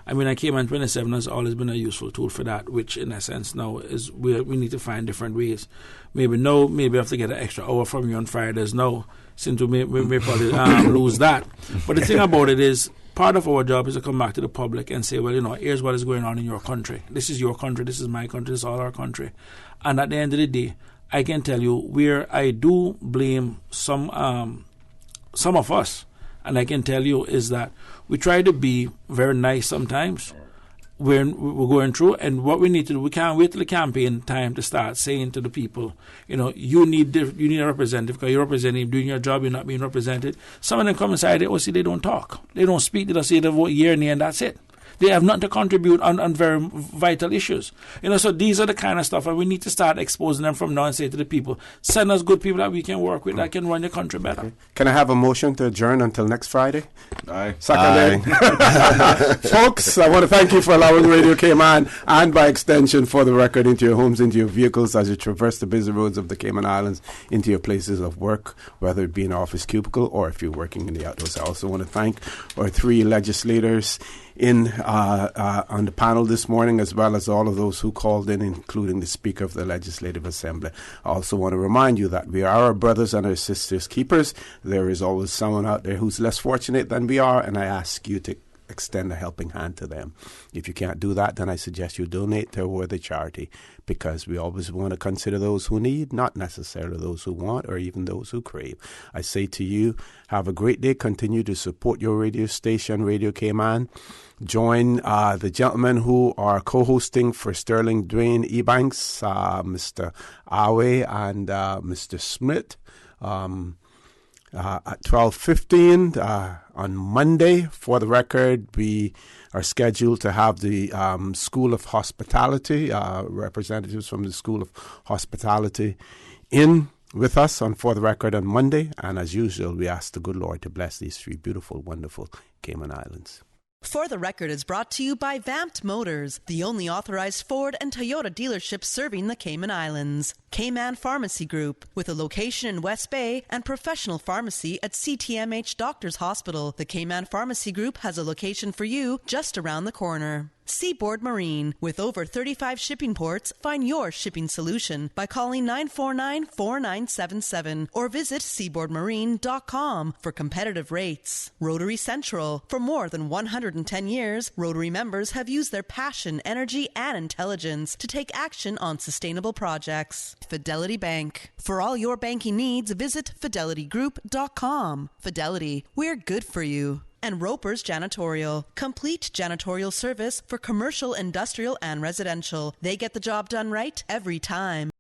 I mean, Cayman 27 has always been a useful tool for that, which in a sense now is we need to find different ways. Maybe I have to get an extra hour from you on Fridays now, since we may probably lose that. But the thing about it is, part of our job is to come back to the public and say, well, you know, here's what is going on in your country. This is your country, this is my country, this is all our country. And at the end of the day, I can tell you where I do blame some of us, and I can tell you is that we try to be very nice sometimes when we're going through, and what we need to do, we can't wait till the campaign time to start saying to the people, you know, you need a representative because you're representing, doing your job, you're not being represented. Some of them come inside, they don't talk, they don't speak, they don't say the vote year and year, and that's it. They have nothing to contribute on very vital issues. You know, so these are the kind of stuff, and we need to start exposing them from now and say to the people, send us good people that we can work with that can run the country better. Okay. Can I have a motion to adjourn until next Friday? Aye. Second. Folks, I want to thank you for allowing Radio Cayman and by extension For the Record into your homes, into your vehicles as you traverse the busy roads of the Cayman Islands into your places of work, whether it be an office cubicle or if you're working in the outdoors. I also want to thank our three legislators on the panel this morning, as well as all of those who called in, including the Speaker of the Legislative Assembly. I also want to remind you that we are our brothers and our sisters' keepers. There is always someone out there who's less fortunate than we are, and I ask you to extend a helping hand to them. If you can't do that, then I suggest you donate to a worthy charity, because we always want to consider those who need, not necessarily those who want or even those who crave. I say to you, have a great day. Continue to support your radio station, Radio Cayman. Join the gentlemen who are co-hosting for Sterling Dwayne Ebanks, Mr. Awe and Mr. Smith. At 12:15 on Monday. For the record, we are scheduled to have the School of Hospitality, representatives from the School of Hospitality in with us on For the Record on Monday. And as usual, we ask the good Lord to bless these three beautiful, wonderful Cayman Islands. For the Record is brought to you by Vamped Motors, the only authorized Ford and Toyota dealership serving the Cayman Islands. Cayman Pharmacy Group, with a location in West Bay and professional pharmacy at CTMH Doctors Hospital. The Cayman Pharmacy Group has a location for you just around the corner. Seaboard Marine, with over 35 shipping ports, find your shipping solution by calling 949-4977 or visit seaboardmarine.com for competitive rates. Rotary Central, for more than 110 years, Rotary members have used their passion, energy, and intelligence to take action on sustainable projects. Fidelity Bank, for all your banking needs, visit fidelitygroup.com. Fidelity, we're good for you. And Roper's Janitorial, complete janitorial service for commercial, industrial, and residential. They get the job done right every time.